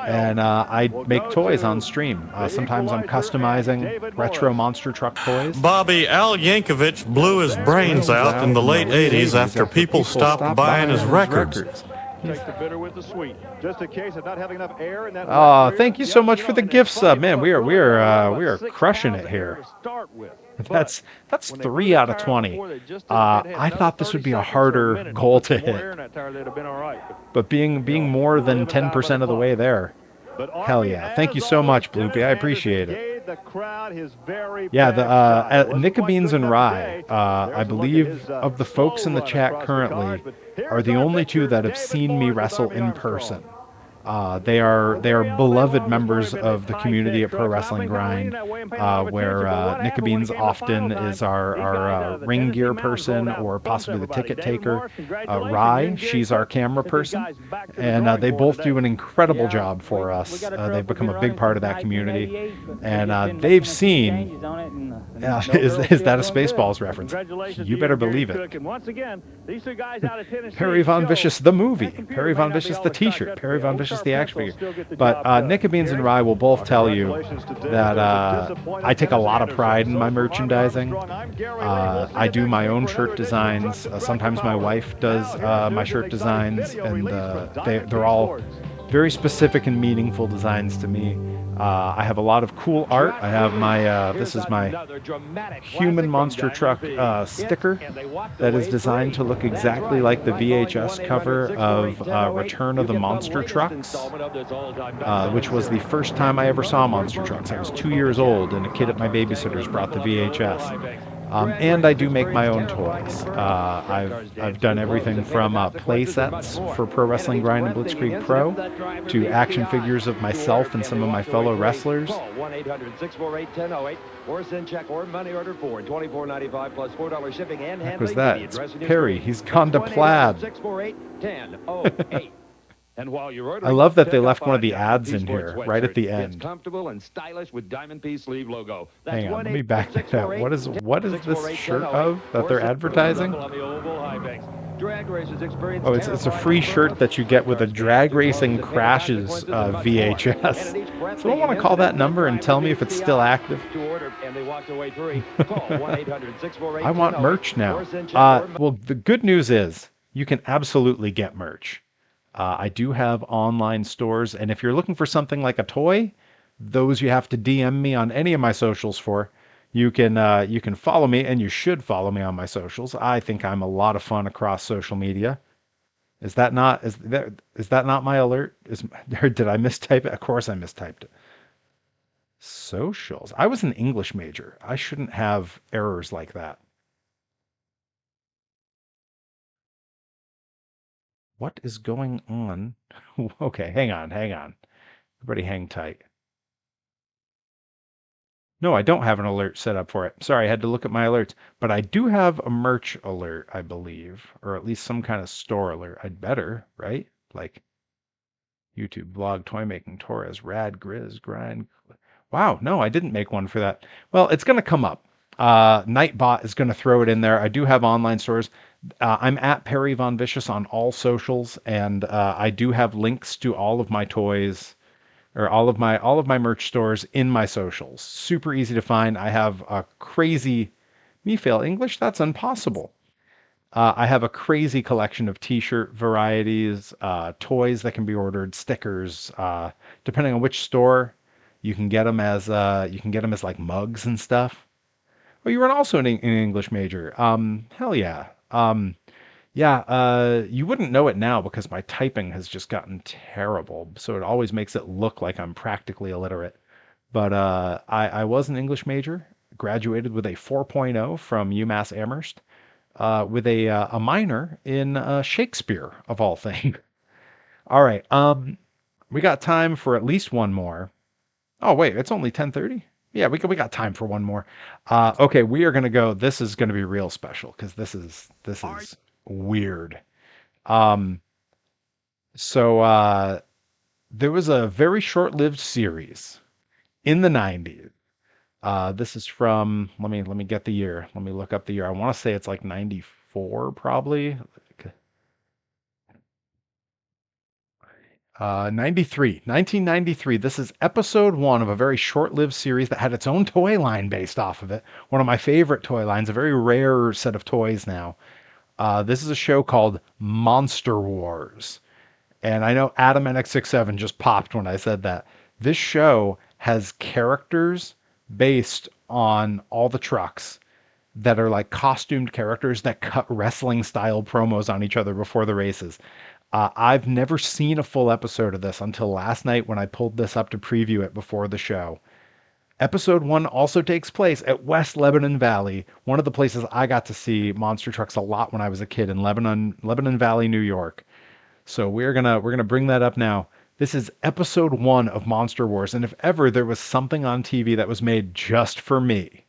and I make toys on stream. Sometimes I'm customizing retro monster truck toys. Bobby, Al Yankovic blew his brains out in the late 80s after people stopped buying his records. Take the bitter with the sweet. Just a case of not having enough air in that. Thank you so much for the gift sub, man. We are crushing it here. That's 3 out of 20. I thought this would be a harder goal to hit, but being more than 10% of the way there, hell yeah! Thank you so much, Bloopy. I appreciate it. Yeah, the Nicka Beans and Rye, I believe of the folks in the chat currently, are the only two that have seen me wrestle in person. They are beloved members of the community at Pro Wrestling Grind, where Nika Beans often is our ring gear person or possibly the ticket taker. Rye, she's our camera person, and they both do an incredible job for us. They've become a big part of that community, and they've seen. Is that a Spaceballs reference? You better believe it. Perry Von Vicious the movie, Perry Von Vicious the T-shirt, Perry Von Vicious the action figure. But Nika Beans and Rye will both tell you that I take a lot of pride in my merchandising. I do my own shirt designs. Sometimes my wife does my shirt designs, and they're all very specific and meaningful designs to me. I have a lot of cool art. I have my, this is my human monster truck sticker that is designed to look exactly like the VHS cover of Return of the Monster Trucks, which was the first time I ever saw monster trucks. I was 2 years old, and a kid at my babysitter's brought the VHS. And I do make my own toys. I've done everything from play sets for Pro Wrestling Grind and Blitzkrieg Pro to action figures of myself and some of my fellow wrestlers. Call 1-800-648-1008 or send check or money order for $24.95 plus $4 shipping and handling. What was that? It's Perry. He's gone to plaid. 648-1008. And while you're ordering, I love that they left one of the ads in here right at the end. It's comfortable and stylish with Diamond P sleeve logo. That's Hang on, let me back that up. What is this shirt of that they're advertising? Oh, it's a free shirt that you get with a Drag Racing Crashes VHS. Someone want to call that number and tell me if it's still active? I want merch now. Well, the good news is you can absolutely get merch. I do have online stores, and if you're looking for something like a toy, those you have to DM me on any of my socials for. You can follow me, and you should follow me on my socials. I think I'm a lot of fun across social media. Is that not my alert? Did I mistype it? Of course I mistyped it. Socials. I was an English major. I shouldn't have errors like that. What is going on? Okay, hang on. Everybody hang tight. No, I don't have an alert set up for it. Sorry, I had to look at my alerts. But I do have a merch alert, I believe. Or at least some kind of store alert. I'd better, right? Like YouTube, blog, toy making, Torres, Rad, Grizz, Grind. Wow, no, I didn't make one for that. Well, it's going to come up. Nightbot is going to throw it in there. I do have online stores. I'm at Perry Von Vicious on all socials, and I do have links to all of my toys, or all of my merch stores in my socials. Super easy to find. I have a crazy, me fail English? That's impossible. I have a crazy collection of t-shirt varieties, toys that can be ordered, stickers, depending on which store. You can get them as like mugs and stuff. Oh, you were also an English major. Hell yeah. You wouldn't know it now because my typing has just gotten terrible. So it always makes it look like I'm practically illiterate. But I was an English major, graduated with a 4.0 from UMass Amherst, with a minor in Shakespeare, of all things. All right. We got time for at least one more. Oh, wait, it's only 10:30? Yeah, we got time for one more. Okay, we are going to go. This is going to be real special because this is weird. So there was a very short-lived series in the 90s. This is from, let me get the year. Let me look up the year. I want to say it's like 94 probably. 1993. This is episode 1 of a very short-lived series that had its own toy line based off of it. One of my favorite toy lines, a very rare set of toys now. This is a show called Monster Wars. And I know Adam NX67 just popped when I said that. This show has characters based on all the trucks that are like costumed characters that cut wrestling style promos on each other before the races. I've never seen a full episode of this until last night when I pulled this up to preview it before the show. Episode 1 also takes place at West Lebanon Valley, one of the places I got to see monster trucks a lot when I was a kid in Lebanon Valley, New York. So we're gonna bring that up now. This is episode 1 of Monster Wars, and if ever there was something on TV that was made just for me,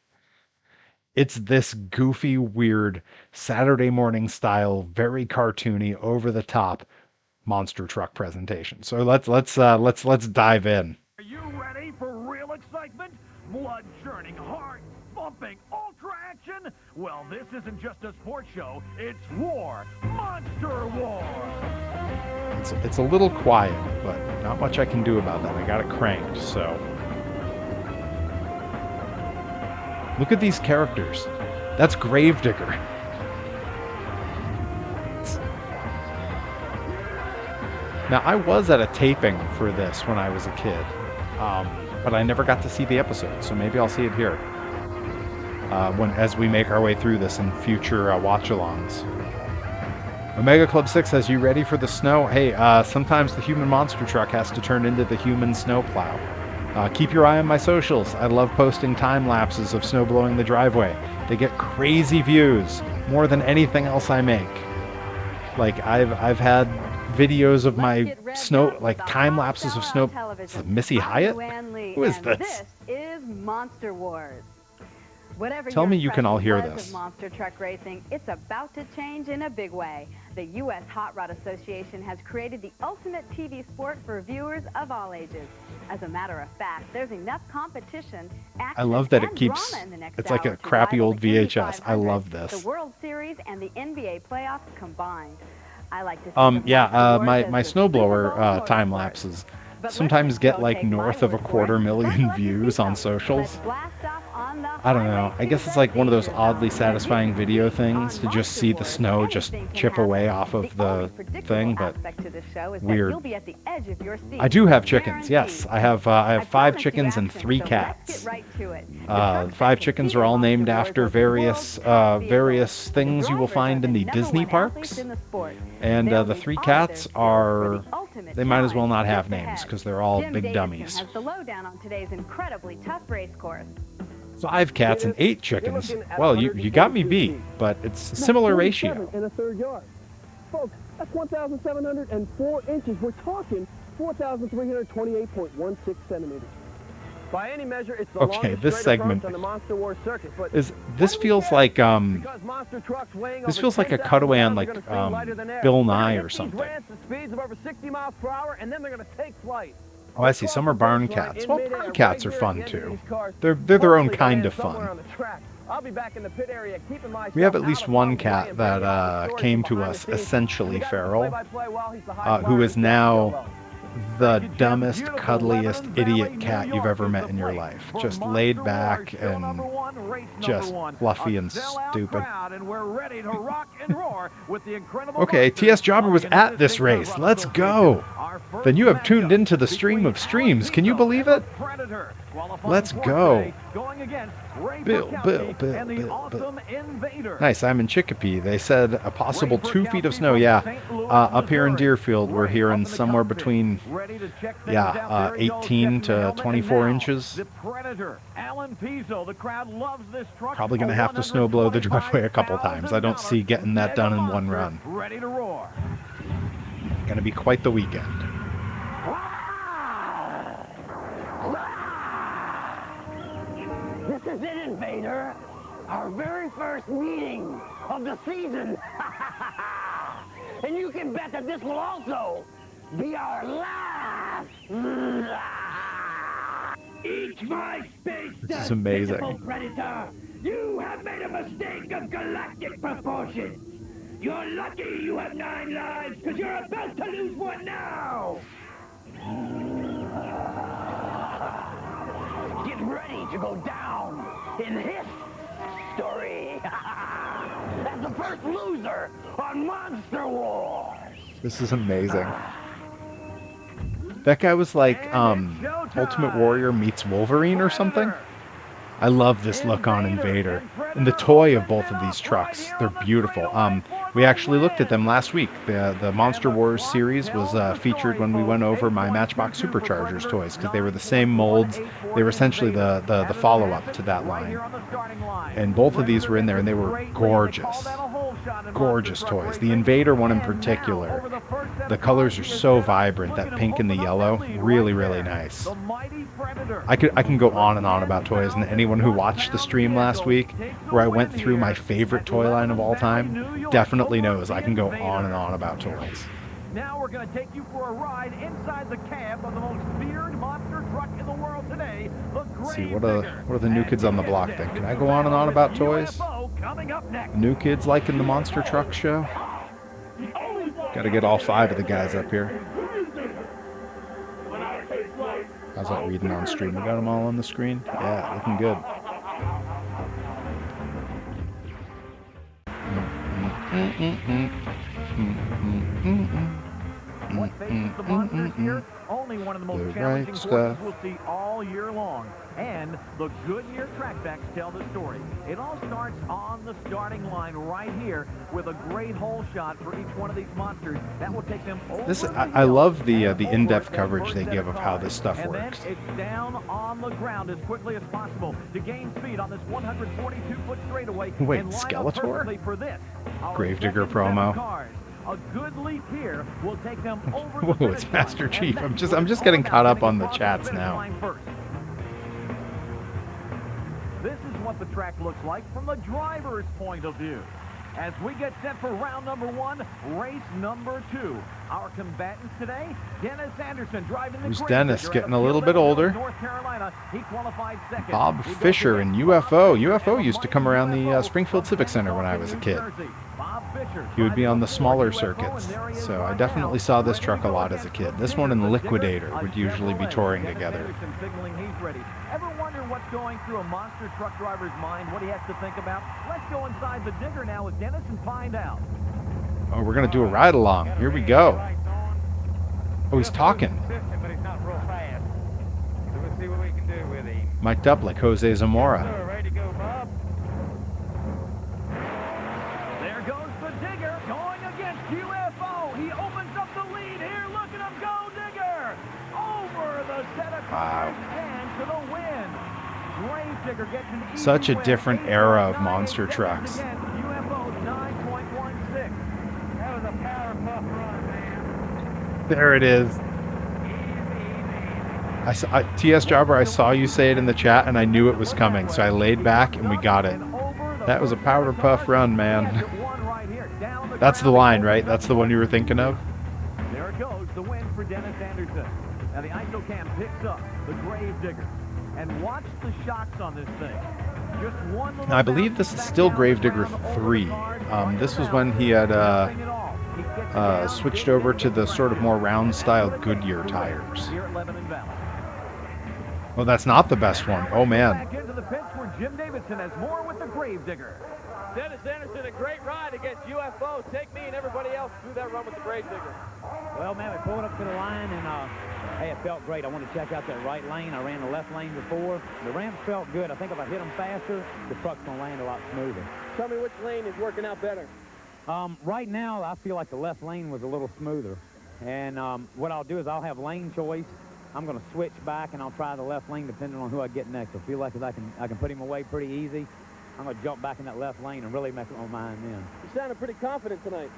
it's this goofy, weird, Saturday morning style, very cartoony, over the top monster truck presentation. So let's dive in. Are you ready for real excitement? Blood churning, heart bumping, ultra action? Well, this isn't just a sports show, it's war. Monster War! It's a little quiet, but not much I can do about that. I got it cranked, so. Look at these characters. That's Gravedigger. Now, I was at a taping for this when I was a kid, but I never got to see the episode, so maybe I'll see it here as we make our way through this in future watch-alongs. Omega Club 6 says, you ready for the snow? Hey, sometimes the human monster truck has to turn into the human snowplow. Keep your eye on my socials. I love posting time lapses of snow blowing the driveway. They get crazy views, more than anything else I make. Like, I've had videos of my snow, like time lapses of snow. Missy Hyatt? Who is this? This is Monster Wars. Whatever Tell me you can all hear this. Monster truck racing, it's about to change in a big way. The U.S. Hot Rod Association has created the ultimate TV sport for viewers of all ages. As a matter of fact, there's enough competition, action, I love that it and keeps, drama in the next it's like hour a to crappy rival old the Indy VHS. I 500, love this. The World Series and the NBA playoffs combined. I like to my snowblower time lapses sometimes get like north of 250,000 views on socials. I don't know. I guess it's like one of those oddly satisfying video things to just see the snow just chip away off of the thing, but weird. I do have chickens. Yes, I have 5 chickens and 3 cats. 5 chickens are all named after various things you will find in the Disney parks, and the 3 cats are, they might as well not have names because they're all big dummies. 5 cats and 8 chickens. Well, you got me beat, but it's a similar ratio. In a third yard. Folks, that's 1,704 inches. We're talking 4,328.16 centimeters. By any measure, it's the longest this segment on the Monster Wars circuit, but this feels like this feels like a cutaway on like Bill Nye or something. Speeds of over 60 miles per hour, and then they're going to take flight. Oh, I see. Some are barn cats. Well, barn cats are fun too. They're their own kind of fun. We have at least one cat that came to us essentially feral, who is now the dumbest, cuddliest idiot cat you've ever met in your life. Just laid back and just fluffy and stupid. Okay, TS Jobber was at this race. Let's go. Then you have tuned into the stream of streams. Can you believe it? Let's go. Bill. Nice, I'm in Chicopee. They said a possible 2 feet of snow. Yeah, up here in Deerfield, we're hearing somewhere between, 18 to 24 inches. Probably going to have to snow blow the driveway a couple times. I don't see getting that done in one run. Going to be quite the weekend. This is it, Invader. Our very first meeting of the season. And you can bet that this will also be our last. Each my space. This is amazing. Predator, you have made a mistake of galactic proportions. You're lucky you have 9 lives, because you're about to lose one now. Get ready to go down in history as the first loser on Monster Wars. This is amazing. That guy was like Ultimate Warrior meets Wolverine or something. I love this look on Invader. And the toy of both of these trucks, they're beautiful. We actually looked at them last week. The Monster Wars series was featured when we went over my Matchbox Superchargers toys, because they were the same molds. They were essentially the follow-up to that line. And both of these were in there, and they were gorgeous. Gorgeous toys. The Invader one in particular The colors are so vibrant, that pink and the yellow, really, really nice. I can go on and on about toys, and anyone who watched the stream last week, where I went through my favorite toy line of all time, definitely knows I can go on and on about toys. Now we're going to take you for a ride inside the cab of the most feared monster truck in the world today, the Let's see, what are the new kids on the block think? Can I go on and on about toys? New kids liking the monster truck show? Got to get all 5 of the guys up here. How's that reading on stream? We got them all on the screen? Yeah, looking good. What faces the monsters here? Only one of the most challenging horses we'll see all year long. And the Goodyear track backs tell the story. It all starts on the starting line right here with a great hole shot for each one of these monsters. That will take them over I love the in-depth coverage they give of how this stuff works. And then it's down on the ground as quickly as possible to gain speed on this 142-foot straightaway. Wait, and line up Skeletor? perfectly for this. Gravedigger promo. A good leap here will take them over the Whoa, it's Master Chief. I'm just getting caught up on the chats now. This is what the track looks like from the driver's point of view. As we get set for round number 1, race number 2. Our combatants today, Dennis Anderson driving the Who's Dennis? Getting a little bit older. North Carolina. He qualified second. Bob Fisher in UFO. UFO used to come around the Springfield Civic Center when I was a kid. He would be on the smaller circuits, so I definitely saw this truck a lot as a kid. This one and the Liquidator would usually be touring together. Ever wonder what's going through a monster truck driver's mind, what he has to think about? Let's go inside the digger now with Dennis and find out. Oh, we're going to do a ride-along. Here we go. Oh, he's talking. But he's not real fast. So we'll see what we can do with him. Mic'd up like Jose Zamora. Ready to go, Bob? There goes the digger going against UFO. He opens up the lead here. Look at him go, digger. Over the set of cars and to the win. Gravedigger gets an easy Such a win. different era of monster trucks. UFO 9.16. That was a power puff run, man. There it is. TS Jobber, I saw you say it in the chat, and I knew it was coming, so I laid back and we got it. That was a powder puff run, man. That's the line, right? That's the one you were thinking of? There it goes, the win for Dennis Anderson. Now the ISOCAM picks up the Gravedigger. And watch the shocks on this thing. Just one little I believe this is still Gravedigger 3. This was when he had switched over to the sort of more round-style Goodyear tires. Oh, that's not the best one. Oh, man. Back into the pits where Jim Davidson has more with the Gravedigger. Dennis Anderson, a great ride against UFO. Take me and everybody else through that run with the Gravedigger. Well, man, we pulled up to the line, and hey, it felt great. I wanted to check out that right lane. I ran the left lane before. The ramps felt good. I think if I hit them faster, the truck's going to land a lot smoother. Tell me which lane is working out better. Right now, I feel like the left lane was a little smoother. And what I'll do is I'll have lane choice. I'm going to switch back, and I'll try the left lane depending on who I get next. I feel like I can put him away pretty easy. I'm going to jump back in that left lane and really make it on mine then. You sounded pretty confident tonight.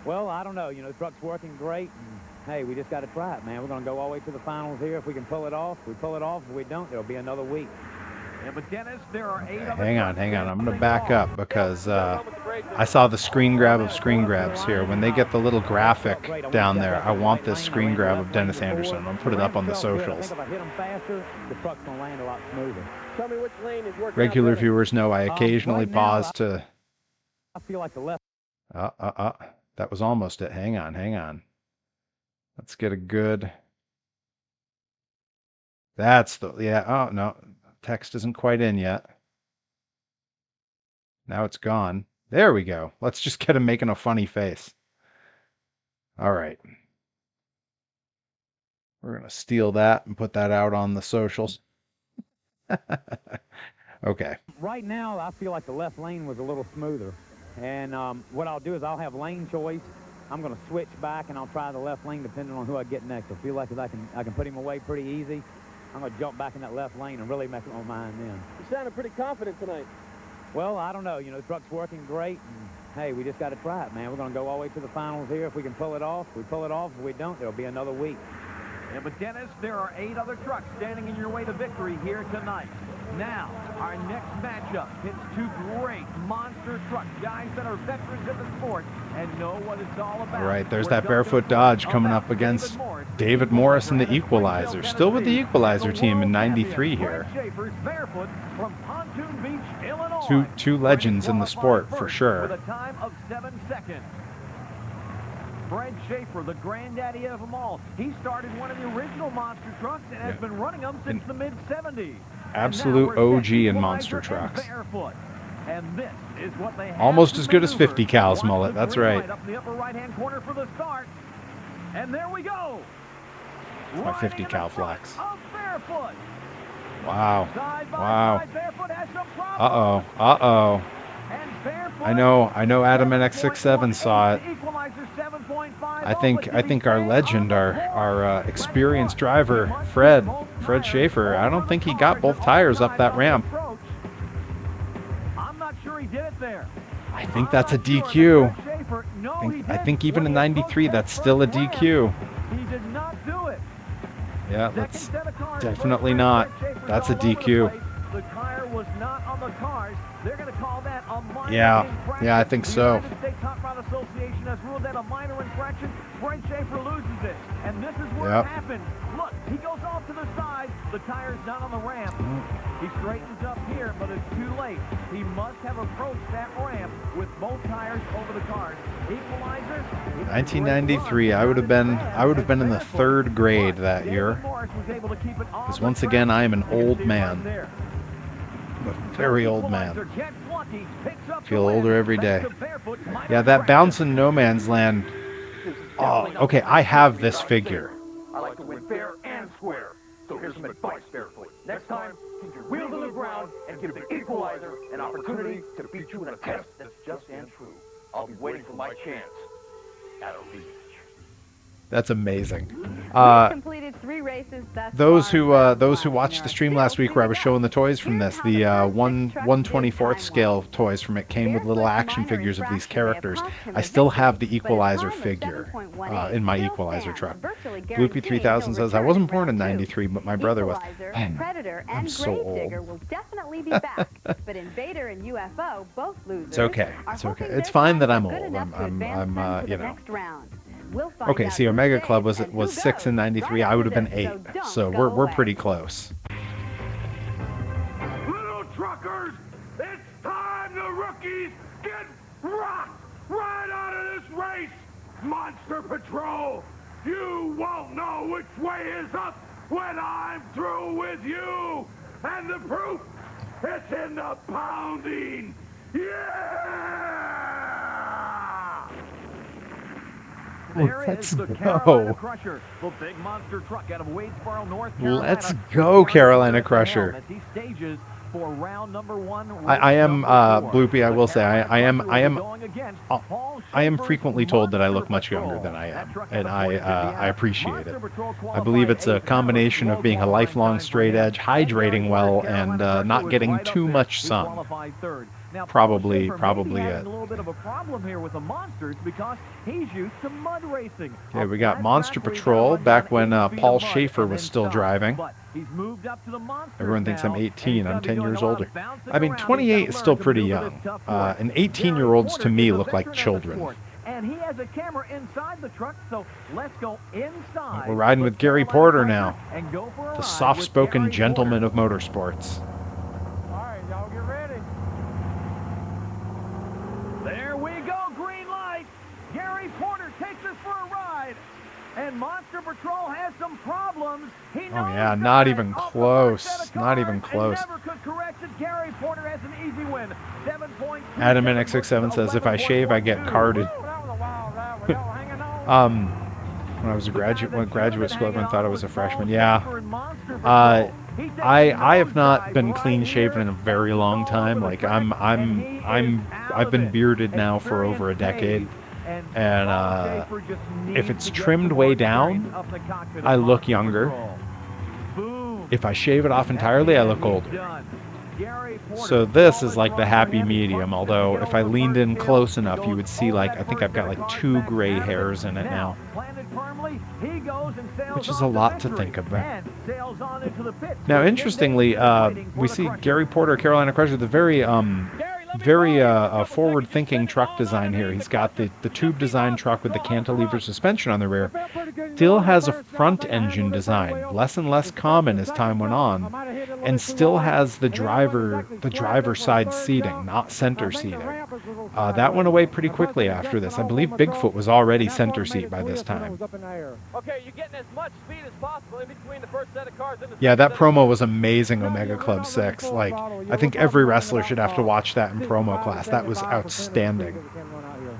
Well, I don't know. You know, the truck's working great. And, hey, we just got to try it, man. We're going to go all the way to the finals here. If we can pull it off, we pull it off. If we don't, it'll be another week. Yeah, but Dennis, there are 8 Hang on. I'm going to back up because I saw the screen grab of screen grabs here. When they get the little graphic down there, I want this screen grab of Dennis Anderson. I'm going to put it up on the socials. If I hit them faster, the truck's going to land a lot smoother. Tell me which lane is working Regular out better. viewers know I occasionally pause to... I feel like the left... That was almost it. Hang on. Let's get a good... That's the... Yeah, oh, no. Text isn't quite in yet. Now it's gone. There we go. Let's just get him making a funny face. All right. We're going to steal that and put that out on the socials. Okay. Right now, I feel like the left lane was a little smoother. And what I'll do is I'll have lane choice. I'm going to switch back, and I'll try the left lane depending on who I get next. I feel like I can put him away pretty easy. I'm going to jump back in that left lane and really make it on mine then. You sounded pretty confident tonight. Well, I don't know. You know, the truck's working great. And, hey, we just got to try it, man. We're going to go all the way to the finals here. If we can pull it off, we pull it off. If we don't, there'll be another week. Yeah, but Dennis, there are 8 other trucks standing in your way to victory here tonight. Now, our next matchup hits 2 great monster trucks, guys that are veterans of the sport and know what it's all about. All right, there's that Barefoot Dodge coming up against David Morris and the Equalizer. Still with the Equalizer team in 93 here. Two legends in the sport for sure. With a time of 7 seconds. Fred Schaefer, the granddaddy of them all. He started one of the original monster trucks and has been running them since the mid-70s. Absolute OG in monster trucks. And this is what they almost as good as 50 Cal's mullet. That's right. Up the upper right-hand corner for the start. And there we go. It's my 50 Cal flex. Wow. Wow. Uh-oh. Uh-oh. I know Adam NX67 saw it. I think our legend, our experienced driver, Fred Schaefer, I don't think he got both tires up that ramp. I'm not sure he did it there. I think that's a DQ. I think even in 93, that's still a DQ. He did not do it. Yeah, that's definitely not. That's a DQ. The tire was not on the cars. They're going to call that a minor infraction. Yeah, I think so. The United States Hot Rod Association has ruled that a minor infraction. Fred Schaefer loses it. And this is what happens. Look, he goes off to the side. The tire's not on the ramp. He straightens up here, but it's too late. He must have approached that ramp with both tires over the cars. Equalizer. 1993. I would have been in the 3rd grade that year. Because once again, I am an old man. I'm a very old man. Feel older every day. Yeah, that bounce in no man's land. Oh, okay, I have this figure. I like to win fair and square. So here's some advice, Barefoot. Next time, keep your wheels on the ground and give the Equalizer an opportunity to beat you in a test that's just and true. I'll be waiting for my chance at a rematch. That's amazing. Completed 3 races thus those who watched the stream last week where I was showing the toys from this, the 1/124th scale toys from it came with little action figures of these characters. I still have the Equalizer figure in my Equalizer truck. Bloopy 3000 says, I wasn't born in 93, but my brother was. Predator and Gravedigger will definitely be back, but Invader and UFO both losers. It's okay. It's okay. It's fine that I'm old. I'm you know. Okay, see, Omega Club was 6 in 93. I would have been 8, so we're pretty close. Little truckers, it's time the rookies get rocked right out of this race. Monster Patrol, you won't know which way is up when I'm through with you. And the proof, it's in the pounding. Yeah! Let's go. The big monster truck out of Wadesboro, North Carolina. Let's go, Carolina Crusher. For round number 1. I am Bloopy. I will say I am frequently told that I look much younger than I am, and I appreciate it. I believe it's a combination of being a lifelong straight edge, hydrating well, and not getting too much sun. Probably it. A little bit of a problem here with the monsters because he's used to mud racing. Okay, we got Monster Patrol back when Paul Schaefer was still driving. Everyone thinks I'm 18. I'm 10 years older. I mean, 28 is still pretty young. And 18-year-olds to me look like children. And he has a camera inside the truck, so let's go inside. We're riding with Gary Porter now, the soft-spoken gentleman of motorsports. And Monster Patrol has some problems. Oh yeah, not even close. Not even close. Never could correct it. Gary Porter has an easy win. 7 points. Adam NX67 says, if I shave, I get carded. When I was a graduate school, everyone thought I was a freshman. Yeah. I have not been clean shaven in a very long time. Like I've been bearded now for over a decade. And if it's trimmed way down, I look younger. If I shave it off entirely, I look older. So this is like the happy medium, although if I leaned in close enough, you would see like, I think I've got like 2 gray hairs in it now, which is a lot to think about. Now, interestingly, we see Gary Porter, Carolina Crusher, the very forward-thinking truck design here. He's got the tube design truck with the cantilever suspension on the rear. Still has a front engine design, less and less common as time went on, and still has the driver side seating, not center seating. That went away pretty quickly after this. I believe Bigfoot was already center seat by this time. Okay, you're getting as much speed as possible in between the first set of cars and the Yeah, that promo was amazing, Omega Club 6. Like, I think every wrestler should have to watch that in promo class. That was outstanding.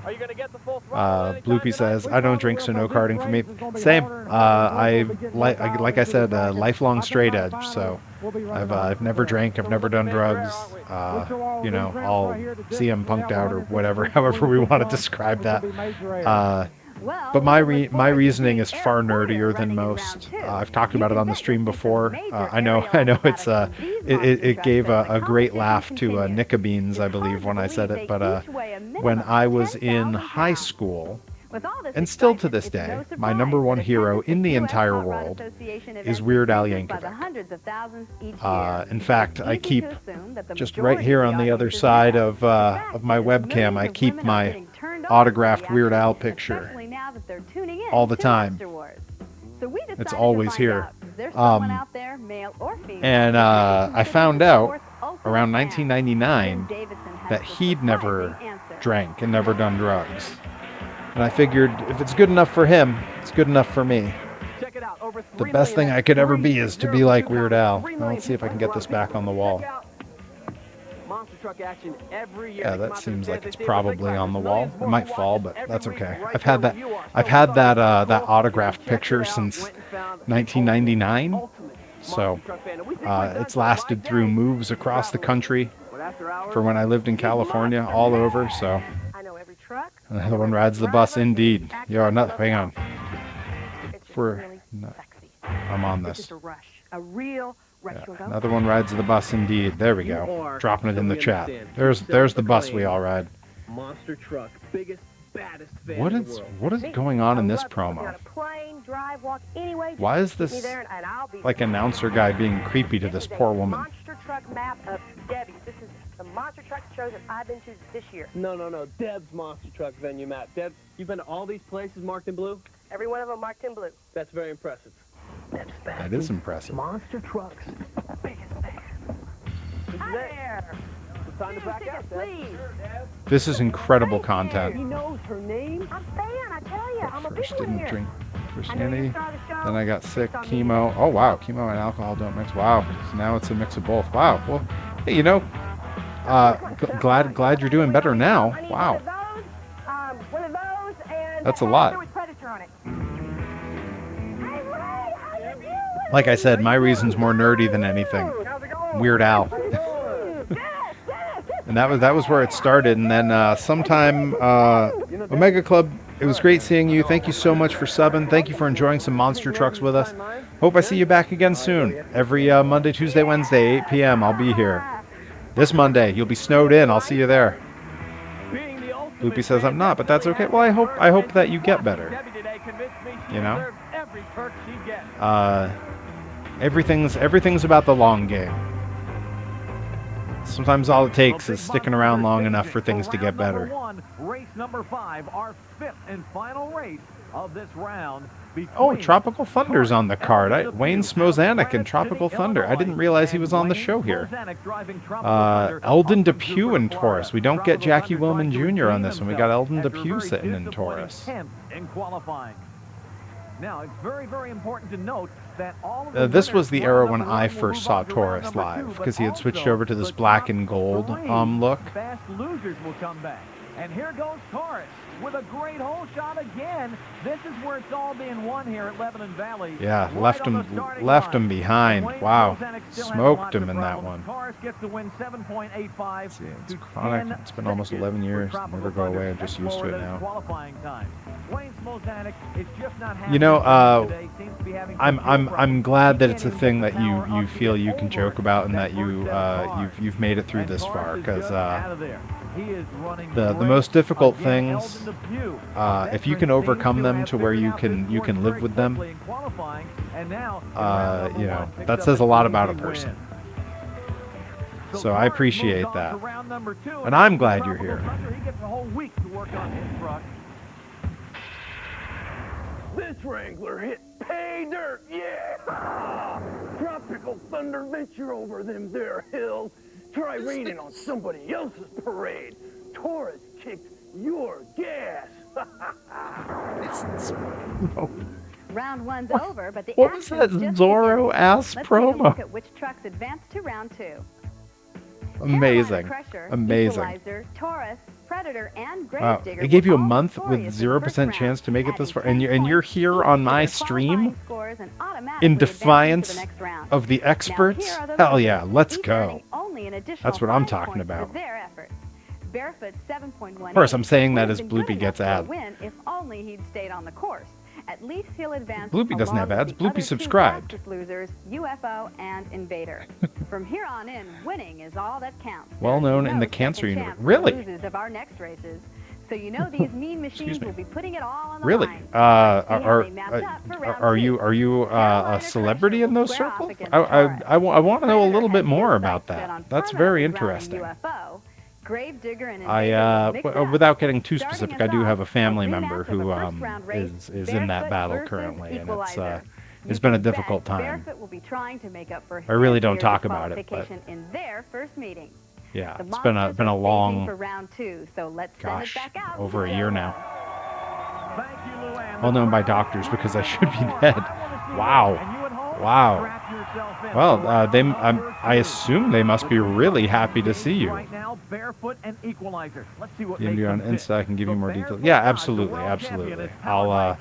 Are you going to get the full throttle? Bloopy says, I don't drink, so no karting for me. Same. Like I said, lifelong straight edge, so I've never drank, I've never done drugs. You know, I'll CM punked out or whatever, however we want to describe that. But my reasoning is far nerdier than most. I've talked about it on the stream before. I know it's it gave a great laugh to Nicka Beans, I believe, when I said it. But when I was in high school, and still to this day, my #1 hero in the entire world is Weird Al Yankovic. In fact, I keep just right here on the other side of my webcam, I keep my autographed Weird Al picture all the time. It's always here. And I found out around 1999 that he'd never drank and never done drugs. And I figured if it's good enough for him, it's good enough for me. The best thing I could ever be is to be like Weird Al. Now let's see if I can get this back on the wall. Yeah, that seems like it's probably on the wall. It might fall, but that's okay. I've had that autographed picture since 1999. So it's lasted through moves across the country for when I lived in California, all over. So another one rides the bus, indeed. Yo, hang on. I'm on this. Yeah, another one rides the bus, indeed. There we go. Dropping it in the chat. There's the bus we all ride. Monster truck, biggest, baddest van What is going on in this promo? Why is this like announcer guy being creepy to this poor woman? Monster truck map of Debbie's. This is the monster truck shows that I've been to this year. No. Deb's monster truck venue map. Deb, you've been to all these places marked in blue? Every one of them marked in blue. That's very impressive. That is impressive. Monster trucks. Biggest fan. Hi there. It's time to back out, please. This is incredible content. He knows her name. I'm a fan, I tell you. I'm a big First one didn't here. drink Christianity, then I got sick, chemo. Oh wow, chemo and alcohol don't mix. Wow, so now it's a mix of both. Wow. Well, hey, you know, glad you're doing better now. Wow. One of those, and that's a lot. Like I said, my reason's more nerdy than anything. Weird Al. And that was where it started. And then sometime Omega Club, it was great seeing you. Thank you so much for subbing. Thank you for enjoying some monster trucks with us. Hope I see you back again soon. Every Monday, Tuesday, Wednesday, 8 p.m. I'll be here. This Monday, you'll be snowed in. I'll see you there. Loopy says I'm not, but that's okay. Well, I hope that you get better. You know? Everything's about the long game. Sometimes all it takes is sticking around long enough for things to get better. Race number 5, our 5th and final race of this round. Oh, Tropical Thunder's on the card. Wayne Smozanik and Tropical Thunder. I didn't realize he was on the show here. Eldon Depew in Taurus. We don't get Jackie Willman Jr. on this one. We got Eldon Depew sitting in Taurus. In qualifying. Now, it's very, very important to note that all of this was the era when I first saw Taurus live, because he had switched over to this black and gold look. Fast losers will come back. And here goes Taurus. with a great hole shot again. This is where it's all being won here at Lebanon Valley. Yeah, Right left on him the starting left line. him behind. Wayne Wow, Milzanek still has smoked lots him of in that problems. one. Torres gets to win 7.85 See, it's to chronic. 10 It's been almost seconds 11 for years. Tropical Never go Thunder. away. I'm just That's used to lower it than his now. qualifying time. Wayne Milzanek is just not having You know, today. Seems to be having I'm some I'm real I'm problems. glad He that can't it's a even thing get that the you power up to feel get you can over joke about and that that you first set of cars. you've made it through And this Torres far, is because just out of there. He is running the great. most difficult Again, things, Eldon Depew, if you veteran, can overcome seems to them have to where figured you out can this you course can live very with them, quickly in qualifying, and now in round number you know, one, picks that up says a an lot about a easy person. win. So I Torres appreciate moves on that, to round number two, and I'm glad Tropical you're here. Thunder, he gets a whole week to work on his truck. This Wrangler hit pay dirt, yeah! Tropical Thunder venture over them there hills. Try raining on somebody else's parade. Torres kicked your gas. Round one's over, but the What was action's that just Zorro beginning. ass Let's take a look promo? at which trucks advance to round two. Amazing, Crusher, amazing. Equalizer, Taurus, Predator, and Wow, Gravedigger they gave you a were all month with victorious in the first 0% round, chance to make it this adding far, 10 and you're points here each on to my their stream qualifying scores and automatically in advancing to defiance the next round. of the Now, experts. here are those Hell winners, yeah, let's each go. earning only an additional That's what I'm 5 talking points about. for their efforts. Barefoot 7.1. Of course, I'm saying that would as have been good Bloopy gets enough for a ad. win if only he'd stayed on the course. At least he'll advance. Bloopy doesn't have along ads. with the Bloopy other two subscribed. fastest losers, UFO and Invader. From here on in, winning is all that counts. Well known There's in the no cancer second universe. chance for the Really? losers of our next races. So you know these mean machines me. will be putting it all on the Really? line. Are you a celebrity in those circles? I want to know a little bit more about that. That's very interesting. UFO, Gravedigger and Without getting too specific, I do have a family member who is in that battle currently, and it's been a difficult time. Barefoot will be trying to make up for I really his don't year's talk about it, but qualification in their first meeting. yeah, The it's been Monsters a are staging long, for round two, so let's send it gosh, back out. over a year now. Well known by doctors because I should be dead. Wow. Wow. Well, I assume they must be really happy to see you. Right now, Barefoot and Equalizer. Let's see what DM you on makes Insta. I can give you more details. Yeah, absolutely, absolutely. I'll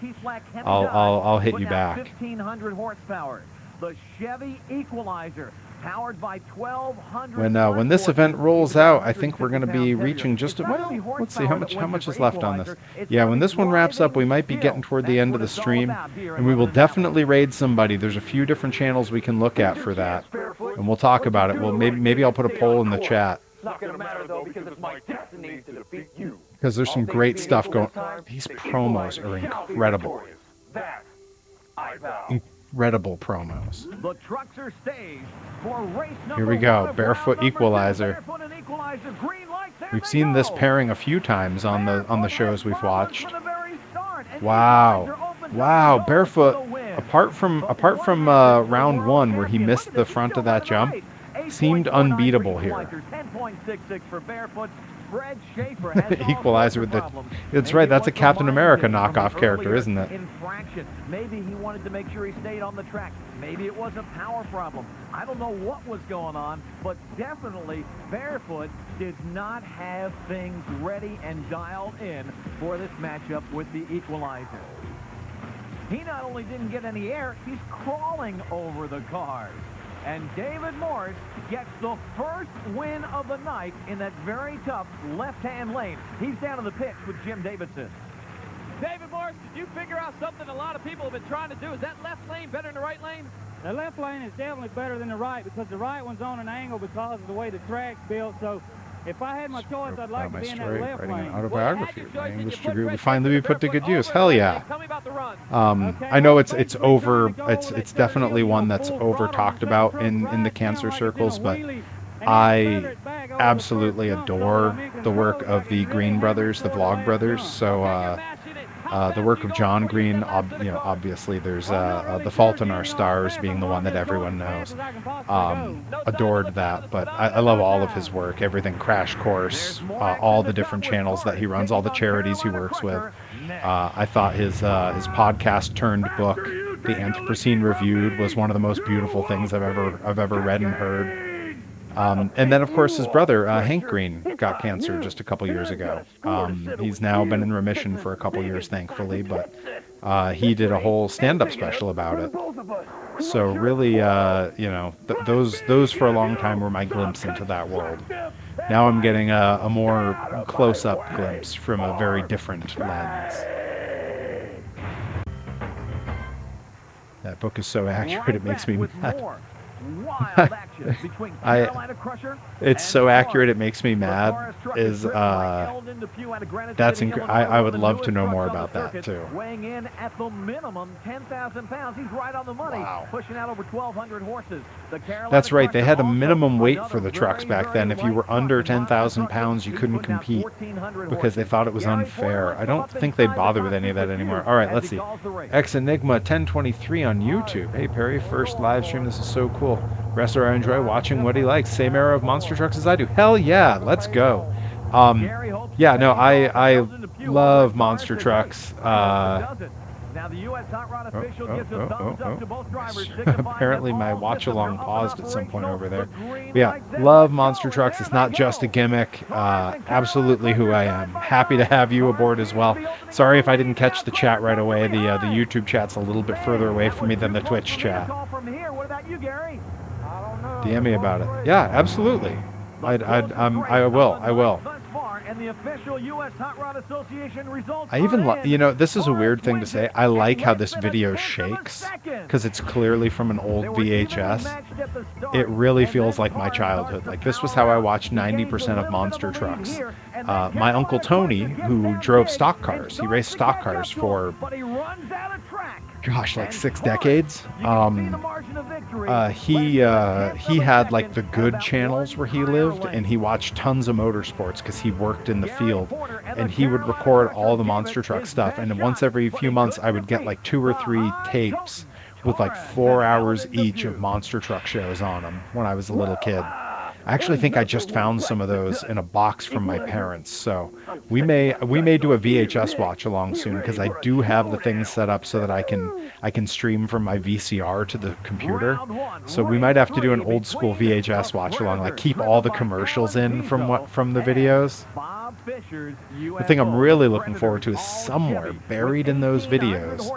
hit you back. 1,500 horsepower. The Chevy Equalizer, powered by 1,200. When this event rolls out, I think we're going to be reaching just well. Let's see how much is left on this. Yeah, when this one wraps up, we might be getting toward the end of the stream, and we will definitely raid somebody. There's a few different channels we can look at for that, and we'll talk about it. Well, maybe I'll put a poll in the chat. Not gonna matter though, because it's my destiny to defeat you. Because there's some great stuff going. These promos are incredible. Incredible promos. The trucks are staged for race number Here we go. one. Barefoot Equalizer. Barefoot and Equalizer, green lights, there We've they seen this go. pairing a few times on the shows we've watched. From the very start, and Wow. Wow, Barefoot. Apart from round one where he missed the front of that jump, seemed unbeatable here. 10.66 for Barefoot. Fred Schaefer has all Equalizer with sorts of the. problems. It's Maybe right. it That's a was Captain mind America game from knockoff an character, earlier isn't it? Infraction. Maybe he wanted to make sure he stayed on the track. Maybe it was a power problem. I don't know what was going on, but definitely Barefoot did not have things ready and dialed in for this matchup with the Equalizer. He not only didn't get any air, he's crawling over the cars. And David Morse gets the first win of the night in that very tough left-hand lane. He's down in the pits with Jim Davidson. David Morse, did you figure out something a lot of people have been trying to do? Is that left lane better than the right lane? The left lane is definitely better than the right because the right one's on an angle because of the way the track's built. So if I had my choice, I'd like to be in that left Writing an lane. autobiography of my English degree will finally be put to good use. Hell yeah. I know it's over. It's definitely one that's over talked about in the cancer circles, but I absolutely adore the work of the Green brothers, the Vlog brothers. So the work of John Green, obviously there's The Fault in Our Stars being the one that everyone knows. Adored that, but I love all of his work, everything Crash Course, all the different channels that he runs, all the charities he works with. I thought his podcast turned book, The Anthropocene Reviewed, was one of the most beautiful things I've ever read and heard. And then, of course, his brother, Hank Green, got cancer just a couple years ago. He's now been in remission for a couple years, thankfully, but he did a whole stand-up special about it. So really, you know, those for a long time were my glimpse into that world. Now I'm getting a more close-up glimpse from a very different lens. That book is so accurate, it makes me mad. It's so accurate, it makes me mad. I would love to know more about that too. Weighing in at the minimum 10,000 pounds. He's right on the money. Wow. Pushing out over 1,200 horses. That's right. They had a minimum weight for the trucks back then. If you were under 10,000 pounds, you couldn't compete because they thought it was unfair. I don't think they bother with any of that anymore. All right, let's see. X Enigma 1023 on YouTube. Hey Perry, first live stream. This is so cool. Wrestler, I enjoy watching what he likes. Same era of monster trucks as I do. Hell yeah, let's go. Yeah, no, I love monster trucks. Now the US Hot Rod official gives a thumbs up to both drivers. Apparently my watch along paused at some point over there. But yeah, love monster trucks. It's not just a gimmick. Absolutely who I am. Happy to have you aboard as well. Sorry if I didn't catch the chat right away. The YouTube chat's a little bit further away from me than the Twitch chat. DM me about it. Yeah, absolutely. I will. And the official US Hot Rod Association results. I even you know, this is a weird thing to say. I like how this video shakes because it's clearly from an old VHS. It really feels like my childhood. Like this was how I watched 90% of monster trucks. My uncle Tony, who drove stock cars, he raced stock cars for gosh, like 6 decades. He had like the good channels where he lived, and he watched tons of motorsports because he worked in the field, and he would record all the monster truck stuff. And once every few months, I would get like 2 or 3 tapes with like 4 hours each of monster truck shows on them when I was a little kid. I actually think I just found some of those in a box from my parents, so we may do a VHS watch along soon because I do have the things set up so that I can stream from my VCR to the computer. So we might have to do an old school VHS watch along, like keep all the commercials in from the videos. The thing I'm really looking forward to is somewhere buried in those videos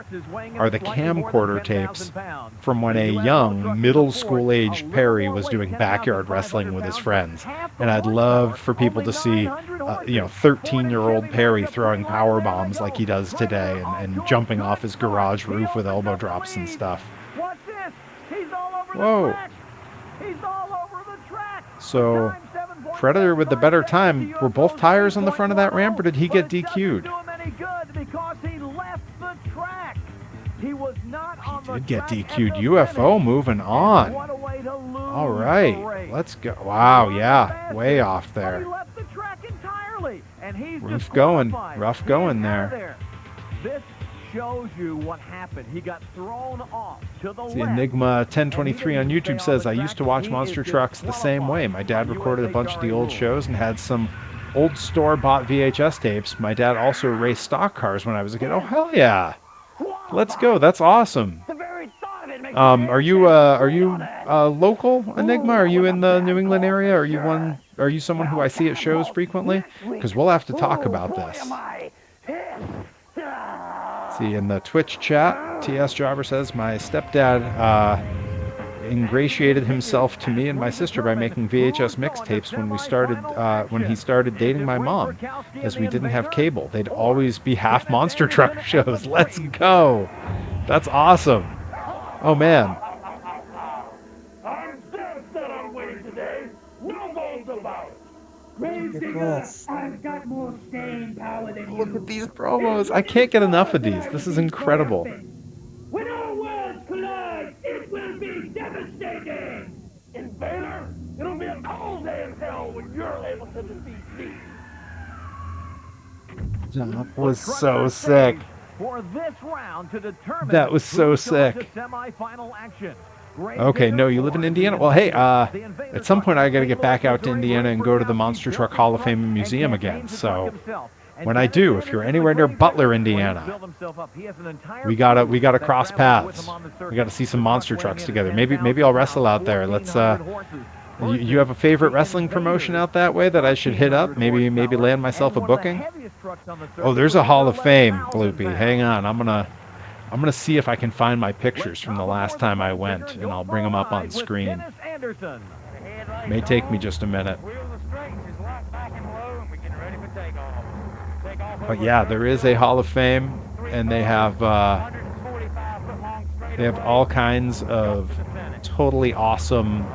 are the camcorder tapes from when a young middle school aged Perry was doing backyard wrestling with his friends. And I'd love for people to see, you know, 13-year-old Perry throwing power bombs like he does today and jumping off his garage roof with elbow drops and stuff. What's this? He's all over Whoa. the track. He's all over the track. So Predator with the better time. Were both tires on the front of that ramp, or did he get DQ'd? He did get DQ'd. UFO moving on. All right, let's go. Wow, yeah, way off there. Rough going there. This shows you what happened. He got thrown off to the left. Enigma 1023 on YouTube says, I used to watch monster trucks the same way. My dad recorded a bunch of the old shows and had some old store-bought VHS tapes. My dad also raced stock cars when I was a kid. Oh, hell yeah. Let's go. That's awesome. Are you local, Enigma? Are you in the New England area? Are you someone who I see at shows frequently? Because we'll have to talk about this. See, in the Twitch chat, TS Jobber says, my stepdad ingratiated himself to me and my sister by making VHS mixtapes when he started dating my mom, as we didn't have cable. They'd always be half monster truck shows. Let's go. That's awesome. Oh, man. I'm dead set on winning today. No goals about it. Look at this. I've got more staying power than you. Look at these promos. I can't get enough of these. This is incredible. When our worlds collide, it will be devastating. Invader, it'll be a cold day in hell when you're able to defeat me. That was so sick. For this round to determine that was so sick. Semi-final action. Okay, no, you live in Indiana? Well, hey, at some point I got to get back out to Indiana and go to the Monster Truck Hall of Fame Museum again. So when I do, if you're anywhere near Butler, Indiana, we gotta cross paths. We gotta see some monster trucks together. Maybe I'll wrestle out there. Let's You have a favorite wrestling promotion out that way that I should hit up? Maybe land myself a booking? Oh, there's a Hall of Fame, Gloopy. Hang on. I'm gonna see if I can find my pictures from the last time I went, and I'll bring them up on screen. May take me just a minute. But yeah, there is a Hall of Fame, and they have all kinds of totally awesome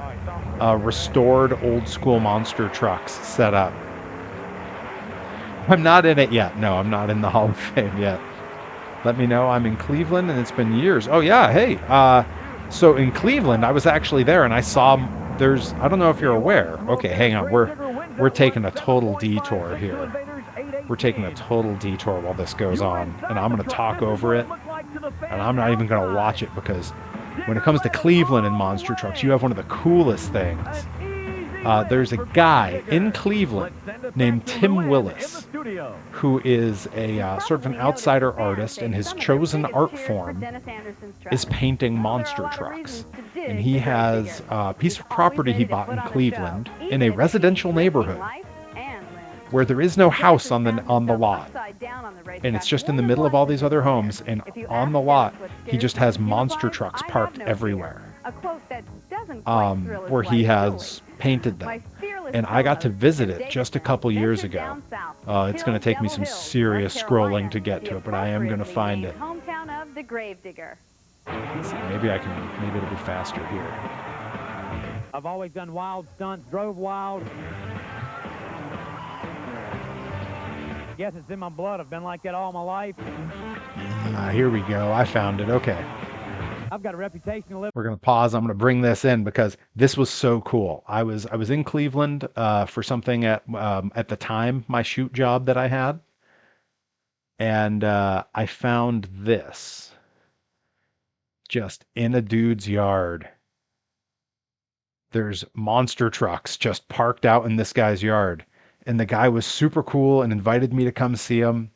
restored old school monster trucks set up. I'm not in it yet. No, I'm not in the Hall of Fame yet. Let me know. I'm in Cleveland, and it's been years. Oh yeah, hey. So in Cleveland, I was actually there, and I saw there's. I don't know if you're aware. Okay, hang on. We're taking a total detour here. We're taking a total detour while this goes on, and I'm going to talk over it, and I'm not even going to watch it because when it comes to Cleveland and monster trucks, you have one of the coolest things. There's a guy in Cleveland named Tim Willis who is a sort of an outsider artist, and his chosen art form is painting monster trucks. And he has a piece of property he bought in Cleveland in a residential neighborhood where there is no house on the lot, and it's just in the middle of all these other homes, and on the lot he just has monster trucks parked everywhere, where he has painted them. And I got to visit it just a couple years ago. It's going to take me some serious scrolling to get to it, but I am going to find it. Maybe it'll be faster here. I've always done wild stunts, drove wild. Guess it's in my blood. I've been like that all my life. Here we go. I found it. Okay. I've got a reputation to live. We're going to pause. I'm going to bring this in because this was so cool. I was in Cleveland for something at the time, my shoot job that I had. And I found this just in a dude's yard. There's monster trucks just parked out in this guy's yard. And the guy was super cool and invited me to come see him.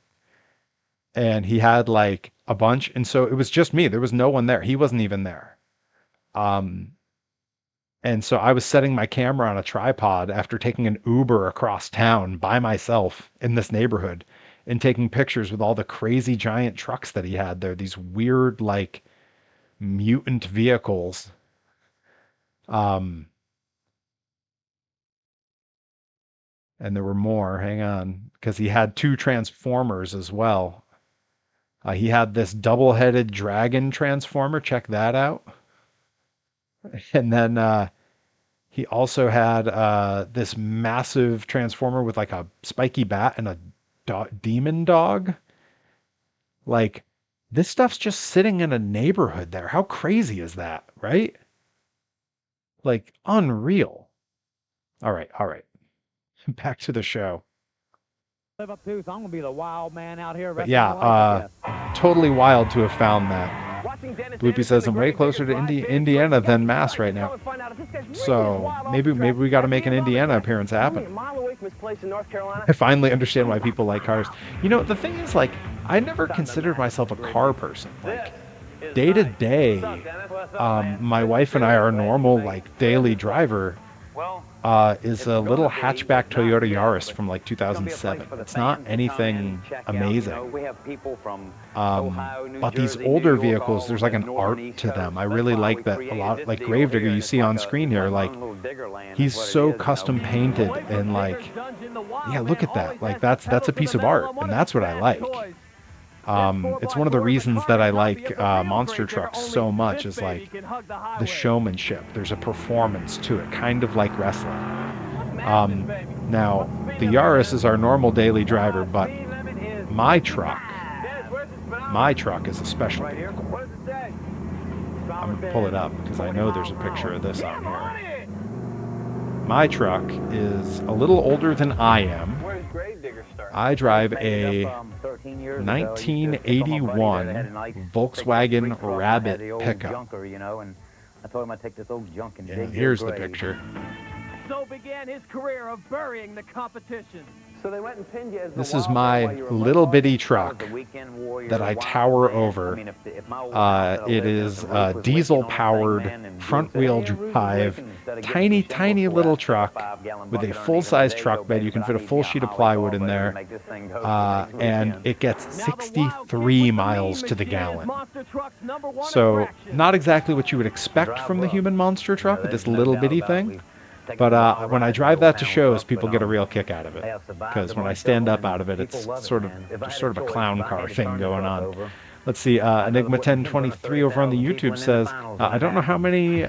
And he had like a bunch. And so it was just me. There was no one there. He wasn't even there. And so I was setting my camera on a tripod after taking an Uber across town by myself in this neighborhood and taking pictures with all the crazy giant trucks that he had there. These weird, like, mutant vehicles. And there were more, hang on, because he had 2 Transformers as well. He had this double-headed dragon Transformer, check that out. And then he also had this massive Transformer with like a spiky bat and a demon dog. Like, this stuff's just sitting in a neighborhood there. How crazy is that, right? Like, unreal. All right. Back to the show. Live up to, so I'm gonna be the wild man out here. But yeah, totally wild to have found that. Bloopy says I'm way closer to Indiana than Mass right now. So maybe we got to make an Indiana appearance happen. I finally understand why people like cars. You know, the thing is, like, I never considered myself a car person. Like, day to day, my wife and I, our normal like daily driver is a little hatchback Toyota Yaris from like 2007. It's not anything amazing. But these older vehicles, there's like an art to them. I really like that a lot. Like Gravedigger, you see on screen here, like he's so custom painted and like, yeah, look at that. Like that's a piece of art, and that's what I like. It's one of the reasons that I like monster trucks so much is like the showmanship. There's a performance to it, kind of like wrestling. Now, the Yaris is our normal daily driver, but my truck is a special vehicle. I'm going to pull it up because I know there's a picture of this on here. My truck is a little older than I am. I drive a 1981 Volkswagen Rabbit pickup. And here's the picture. So began his career of burying the competition. So they went and pinned you as the This is wild my while you were little mudballing. bitty That truck was the weekend warrior, that I wild tower man. over. I mean, if my old house had It lived, is the roof was diesel leaking on the thing, powered, man, and front Bruce said, wheel "Hey, Bruce is drive, leaking. Instead of getting tiny, some tiny shingles, little we'll ask you truck for a 5-gallon with a bucket full-size underneath it. truck bed. You can But fit a I need full me sheet of Holly plywood Ball in better to there. make this thing go for the next And weekend. it gets 63 miles to the gallon. So not exactly what you would expect from the human monster truck with this little bitty thing. But when I drive that to shows, people get a real kick out of it. Because when I stand up out of it, it's sort of a clown car thing going on. Let's see, Enigma 1023 over on the YouTube says, I don't know how many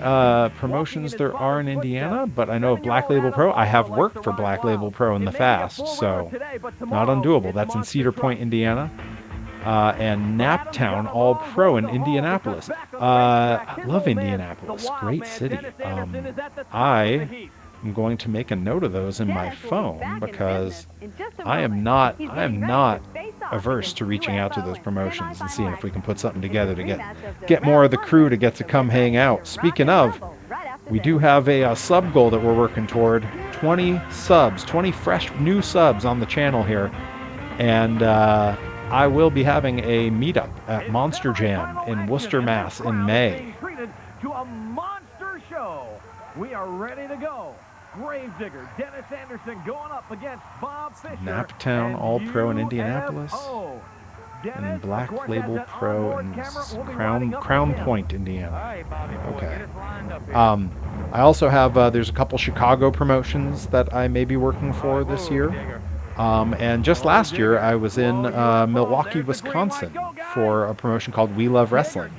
promotions there are in Indiana, but I know of Black Label Pro. I have worked for Black Label Pro in the past, so not undoable. That's in Cedar Point, Indiana. And Naptown All Pro in Indianapolis. I love Indianapolis. Great city. I am going to make a note of those in my phone because I am not averse to reaching out to those promotions and seeing if we can put something together to get more of the crew to get to come hang out. Speaking of, we do have a sub goal that we're working toward. 20 subs, 20 fresh new subs on the channel here. And I will be having a meetup at Monster Jam in Worcester, Mass. in May. Treated to a monster show. We are ready to go. Gravedigger Dennis Anderson going up against Bob Fisher. Naptown All Pro in Indianapolis. And Black Label Pro in Crown Point, Indiana. Okay. I also have, there's a couple Chicago promotions that I may be working for this year. And just last year, I was in Milwaukee, Wisconsin for a promotion called We Love Wrestling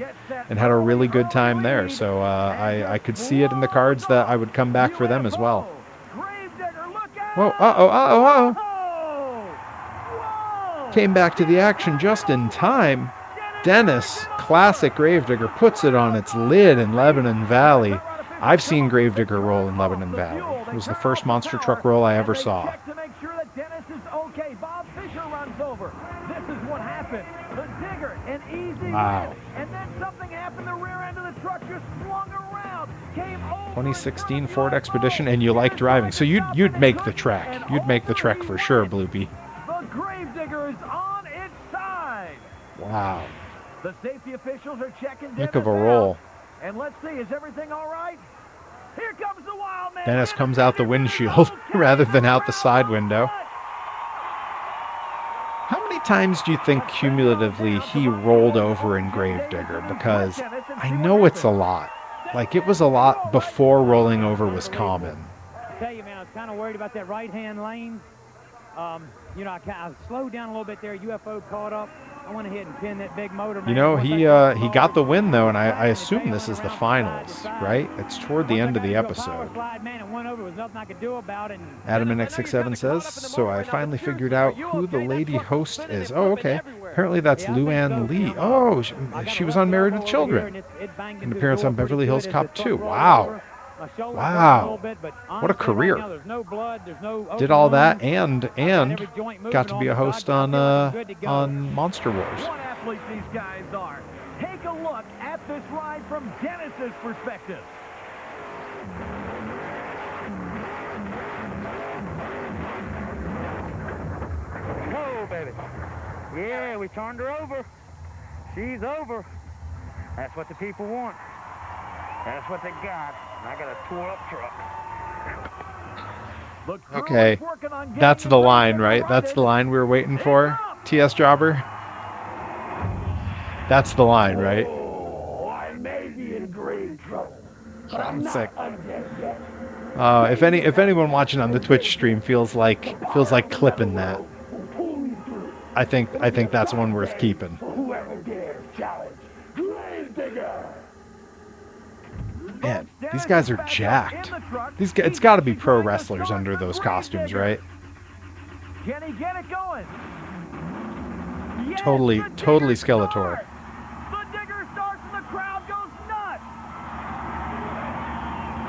and had a really good time there. So I could see it in the cards that I would come back for them as well. Whoa, uh-oh. Came back to the action just in time. Dennis, classic Gravedigger, puts it on its lid in Lebanon Valley. I've seen Gravedigger roll in Lebanon Valley. It was the first monster truck roll I ever saw. Bob Fisher runs over. This is what happened. The digger, an easy wow. win. And then something happened. The rear end of the truck just swung around. Came over 2016 Ford Expedition, and you like driving. So you'd make the trek. You'd make the trek for sure, Bloopy. The Gravedigger is on its side. Wow. The safety officials are checking Heck of a roll. And let's see, is everything all right? Here comes the wild man. Dennis comes out the windshield rather than out the side window. How many times do you think cumulatively he rolled over in Gravedigger? Because I know it's a lot. Like, it was a lot before rolling over was common. I tell you, man, I was kind of worried about that right-hand lane. You know, I slowed down a little bit there. UFO caught up. I went ahead and pinned that big motor. You know, he got the win, though, and I assume this is the finals, right? It's toward the end of the episode. Adam in X67 says, so I finally figured out who the lady host is. Oh, okay. Apparently that's Luann Lee. Oh, she was on Married with Children. An appearance on Beverly Hills Cop 2. Wow. Wow. What a career. Did all that and got to be a host on Monster Wars. What athletes these guys are. Take a look at this ride from Dennis's perspective. Whoa, baby. Yeah, we turned her over. She's over. That's what the people want. That's what they got. I got a tore-up truck. Okay, that's the line, right? That's the line we were waiting for, TS Jobber? That's the line, right? Oh, I may be in grave trouble. I'm sick. If anyone watching on the Twitch stream feels like clipping that, I think that's one worth keeping. Whoever dares challenge Gravedigger. Man, these guys are jacked. It's got to be pro wrestlers under those costumes, right? Can he get it going? Yes, Totally Skeletor. The digger starts and the crowd goes nuts.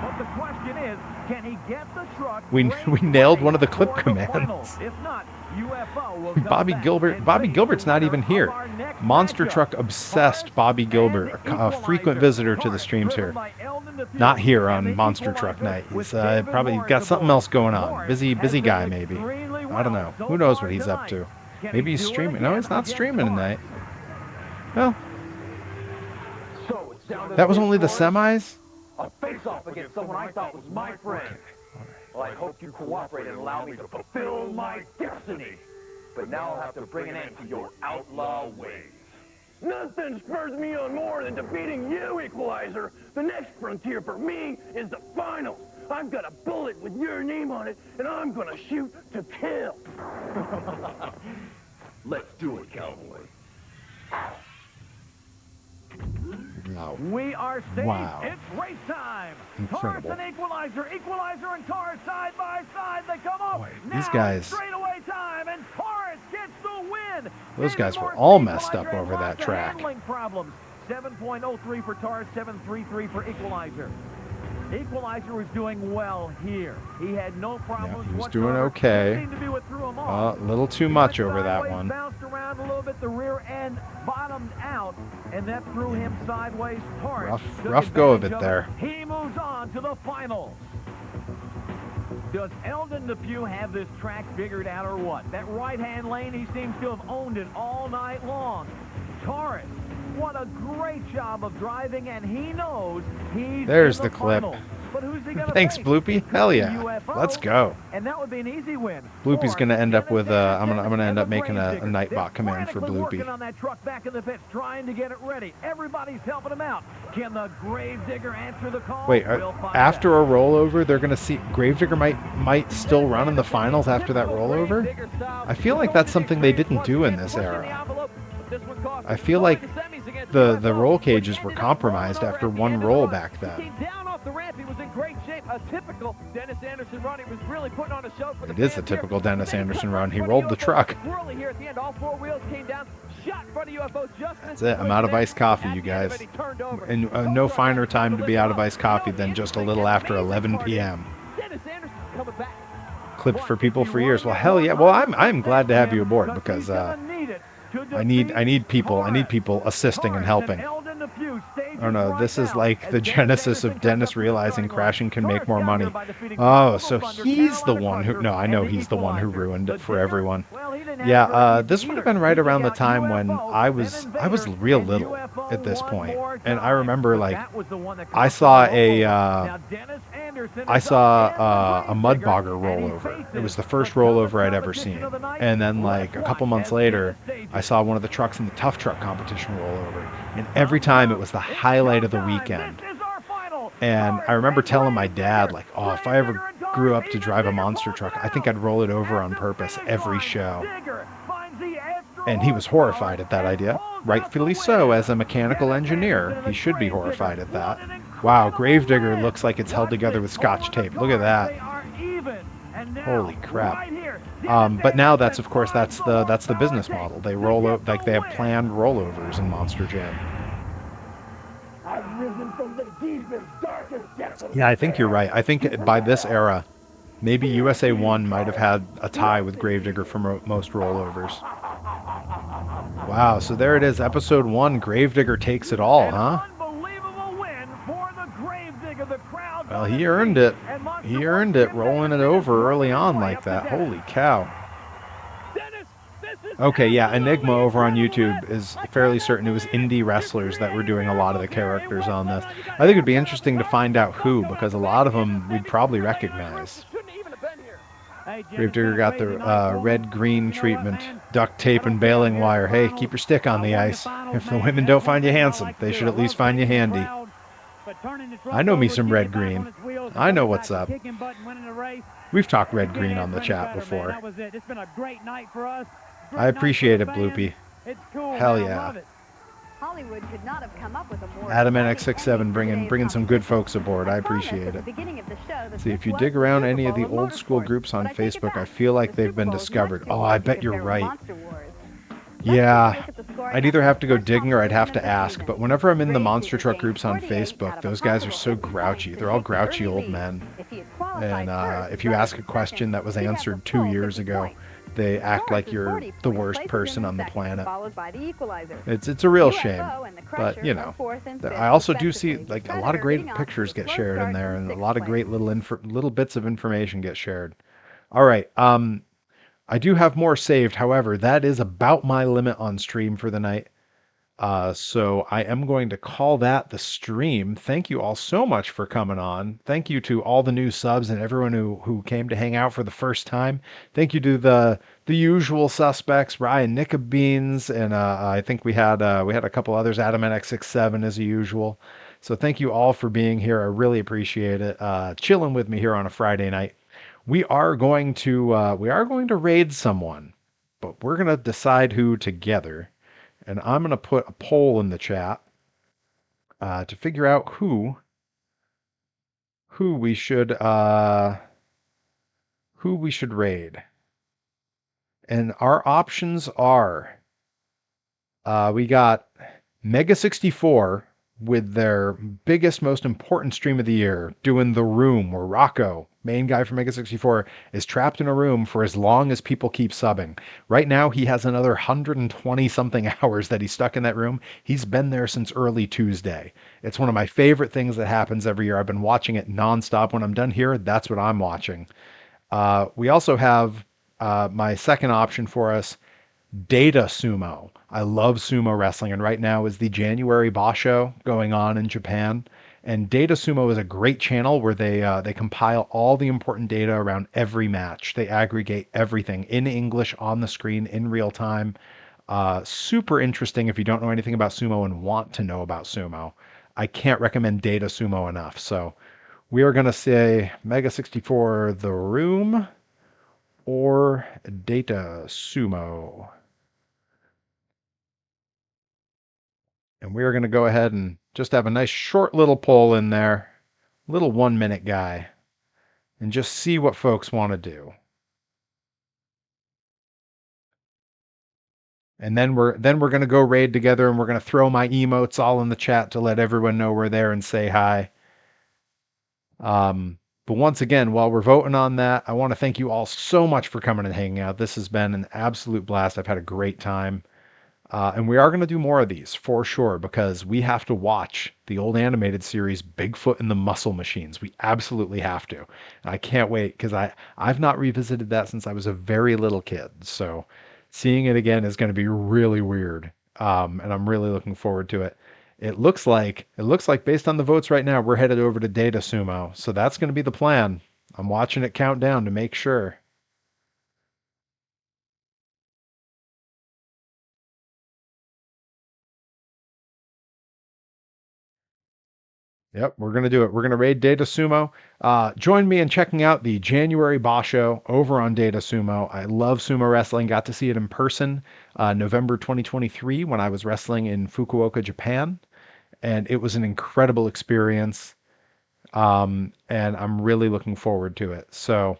But the question is, can he get the truck? We nailed one of the clip commands. If not, UFO will Bobby Gilbert's not even here. Monster Truck obsessed Bobby Gilbert, a frequent visitor to the streams here. Not here on Monster Truck Night. He's probably got something else going on. Busy guy maybe. I don't know. Who knows what he's up to? Maybe he's streaming. No, he's not streaming tonight. Well, that was only the semis? A face-off against someone I thought was my friend. Well, I hope you cooperate and allow me to fulfill my destiny. But now I'll have to bring an end to your outlaw ways. Nothing spurs me on more than defeating you, Equalizer. The next frontier for me is the finals. I've got a bullet with your name on it, and I'm gonna shoot to kill. Let's do it, cowboy. Wow. We are staged. Wow. It's race time. Incredible. Taurus and Equalizer and Taurus side by side. They come up. These guys, Straightaway time, and Taurus gets the win. those guys were all messed up over that track. Handling problems. 7.03 for Taurus, 7.33 for Equalizer. Equalizer was doing well here. He had no problems. Yeah, he was doing okay. A little too much over that one. Bounced around a little bit. The rear end bottomed out, and that threw him sideways. Taurus Rough go of it there. He moves on to the finals. Does Eldon Depew have this track figured out or what? That right-hand lane, he seems to have owned it all night long. Taurus, what a great job of driving, and he knows he's There's in the clip. finals. But who's he gonna Thanks, face? Bloopy. Hell yeah. UFO, Let's go. And that would be an easy win. Bloopy's gonna end up with I'm gonna end up making a Nightbot command for Working Bloopy. on that truck back in the pits, trying to get it ready. Everybody's helping him out. Can the Gravedigger answer the call? Wait, We'll find after a rollover, they're gonna see Gravedigger might still run in the finals after that rollover. I feel like that's something they didn't do in this era. I feel like the roll cages were compromised after one roll back then. Down off the ramp, he was in great shape. A typical Dennis Anderson run. He was really putting on a show for the It is a typical Dennis Anderson run. He rolled the truck. Swirly here at the end. All four wheels came down. Shot in front of UFO. That's it. I'm out of iced coffee, you guys. And no finer time to be out of iced coffee than just a little after 11 p.m. Dennis Anderson coming back. Clipped for people for years. Well, hell yeah. Well, I'm glad to have you aboard because I need people assisting and helping. I don't know. This is like the genesis of Dennis realizing crashing can make more money. Oh, so he's the one who... No, I know he's the one who ruined it for everyone. Yeah, this would have been right around the time when I was real little at this point, and I remember like I saw a mud bogger rollover. It was the first rollover I'd ever seen, and then like a couple months later, I saw one of the trucks in the Tuff truck competition rollover, and every time it was the highlight of the weekend. And I remember telling my dad, like, oh, if I ever grew up to drive a monster truck, I think I'd roll it over on purpose every show. And he was horrified at that idea. Rightfully so, as a mechanical engineer. He should be horrified at that. Wow, Gravedigger looks like it's held together with Scotch tape. Look at that. Holy crap. But now that's the business model. They like they have planned rollovers in Monster Jam. I've risen from the deepest, darkest depths. Yeah, I think you're right. I think by this era, maybe USA 1 might have had a tie with Gravedigger for most rollovers. Wow, so there it is, episode 1, Gravedigger takes it all, huh? Well, he earned it. He earned it, rolling it over early on like that. Holy cow. Okay, yeah, Enigma over on YouTube is fairly certain it was indie wrestlers that were doing a lot of the characters on this. I think it'd be interesting to find out who, because a lot of them we'd probably recognize. Gravedigger got the red-green treatment, duct tape and baling wire. Hey, keep your stick on the ice. If the women don't find you handsome, they should at least find you handy. I know me some red-green. I know what's up. We've talked red-green on the chat before. It's been a great night for us. I appreciate it, Bloopy. It's cool. Hell yeah. Hollywood could not have come up with a more Adam NX67 bringing some good folks aboard. I appreciate it. See, if you dig around any of the old school groups on Facebook, I feel like they've been discovered. Oh, I bet you're right. Yeah, I'd either have to go digging or I'd have to ask, but whenever I'm in the monster truck groups on Facebook, those guys are so grouchy. They're all grouchy old men. And if you ask a question that was answered 2 years ago, they act like you're the worst person on the planet. It's a real shame, but you know, I also do see like a lot of great pictures get shared in there, and a lot of great little bits of information get shared. All right, I do have more saved. However, that is about my limit on stream for the night. So I am going to call that the stream. Thank you all so much for coming on. Thank you to all the new subs and everyone who came to hang out for the first time. Thank you to the usual suspects, Ryan Nickabeans, and I think we had a couple others, Adam NX67 as usual. So thank you all for being here. I really appreciate it. Chilling with me here on a Friday night. We are going to raid someone, but we're gonna decide who together. And I'm going to put a poll in the chat to figure out who we should raid. And our options are we got Mega 64 with their biggest, most important stream of the year, doing The Room, where Rocco, main guy from Mega 64, is trapped in a room for as long as people keep subbing. Right now, he has another 120 something hours that he's stuck in that room. He's been there since early Tuesday. It's one of my favorite things that happens every year. I've been watching it nonstop. When I'm done here, that's what I'm watching. We also have my second option for us, Data Sumo. I love sumo wrestling, and right now is the January Basho going on in Japan. And Data Sumo is a great channel where they compile all the important data around every match. They aggregate everything in English on the screen in real time. Super interesting if you don't know anything about sumo and want to know about sumo. I can't recommend Data Sumo enough. So we are going to say Mega 64 The Room or Data Sumo. And we are going to go ahead and just have a nice short little poll in there, little 1 minute guy, and just see what folks want to do. And then we're going to go raid together, and we're going to throw my emotes all in the chat to let everyone know we're there and say hi. But once again, while we're voting on that, I want to thank you all so much for coming and hanging out. This has been an absolute blast. I've had a great time. And we are going to do more of these for sure, because we have to watch the old animated series Bigfoot and the Muscle Machines. We absolutely have to. And I can't wait, because I've not revisited that since I was a very little kid. So seeing it again is going to be really weird. And I'm really looking forward to it. It looks like based on the votes right now, we're headed over to Data Sumo. So that's going to be the plan. I'm watching it count down to make sure. Yep, we're going to do it. We're going to raid Data Sumo. Join me in checking out the January Basho over on Data Sumo. I love sumo wrestling. Got to see it in person November 2023 when I was wrestling in Fukuoka, Japan. And it was an incredible experience. And I'm really looking forward to it. So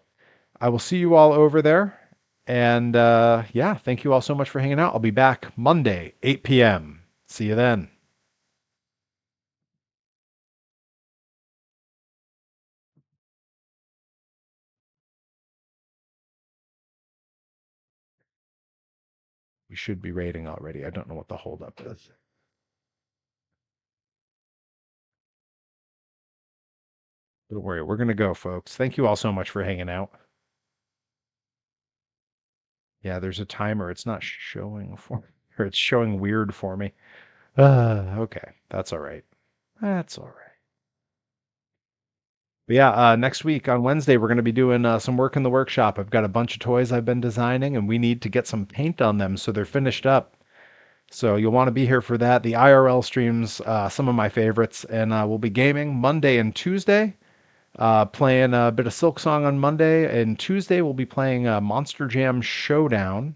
I will see you all over there. And yeah, thank you all so much for hanging out. I'll be back Monday, 8 p.m. See you then. We should be raiding already. I don't know what the holdup is. Don't worry, we're going to go, folks. Thank you all so much for hanging out. Yeah, there's a timer. It's not showing for, or it's showing weird for me. Okay, that's all right. That's all right. But yeah, next week on Wednesday, we're going to be doing some work in the workshop. I've got a bunch of toys I've been designing, and we need to get some paint on them so they're finished up. So you'll want to be here for that. The IRL streams, some of my favorites, and we'll be gaming Monday and Tuesday. Playing a bit of Silk Song on Monday, and Tuesday we'll be playing Monster Jam Showdown.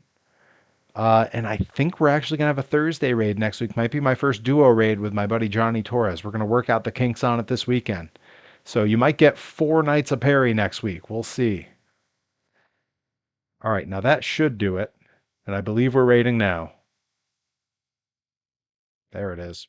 And I think we're actually going to have a Thursday raid next week. Might be my first duo raid with my buddy Johnny Torres. We're going to work out the kinks on it this weekend. So you might get 4 nights of Perry next week. We'll see. All right, now that should do it. And I believe we're raiding now. There it is.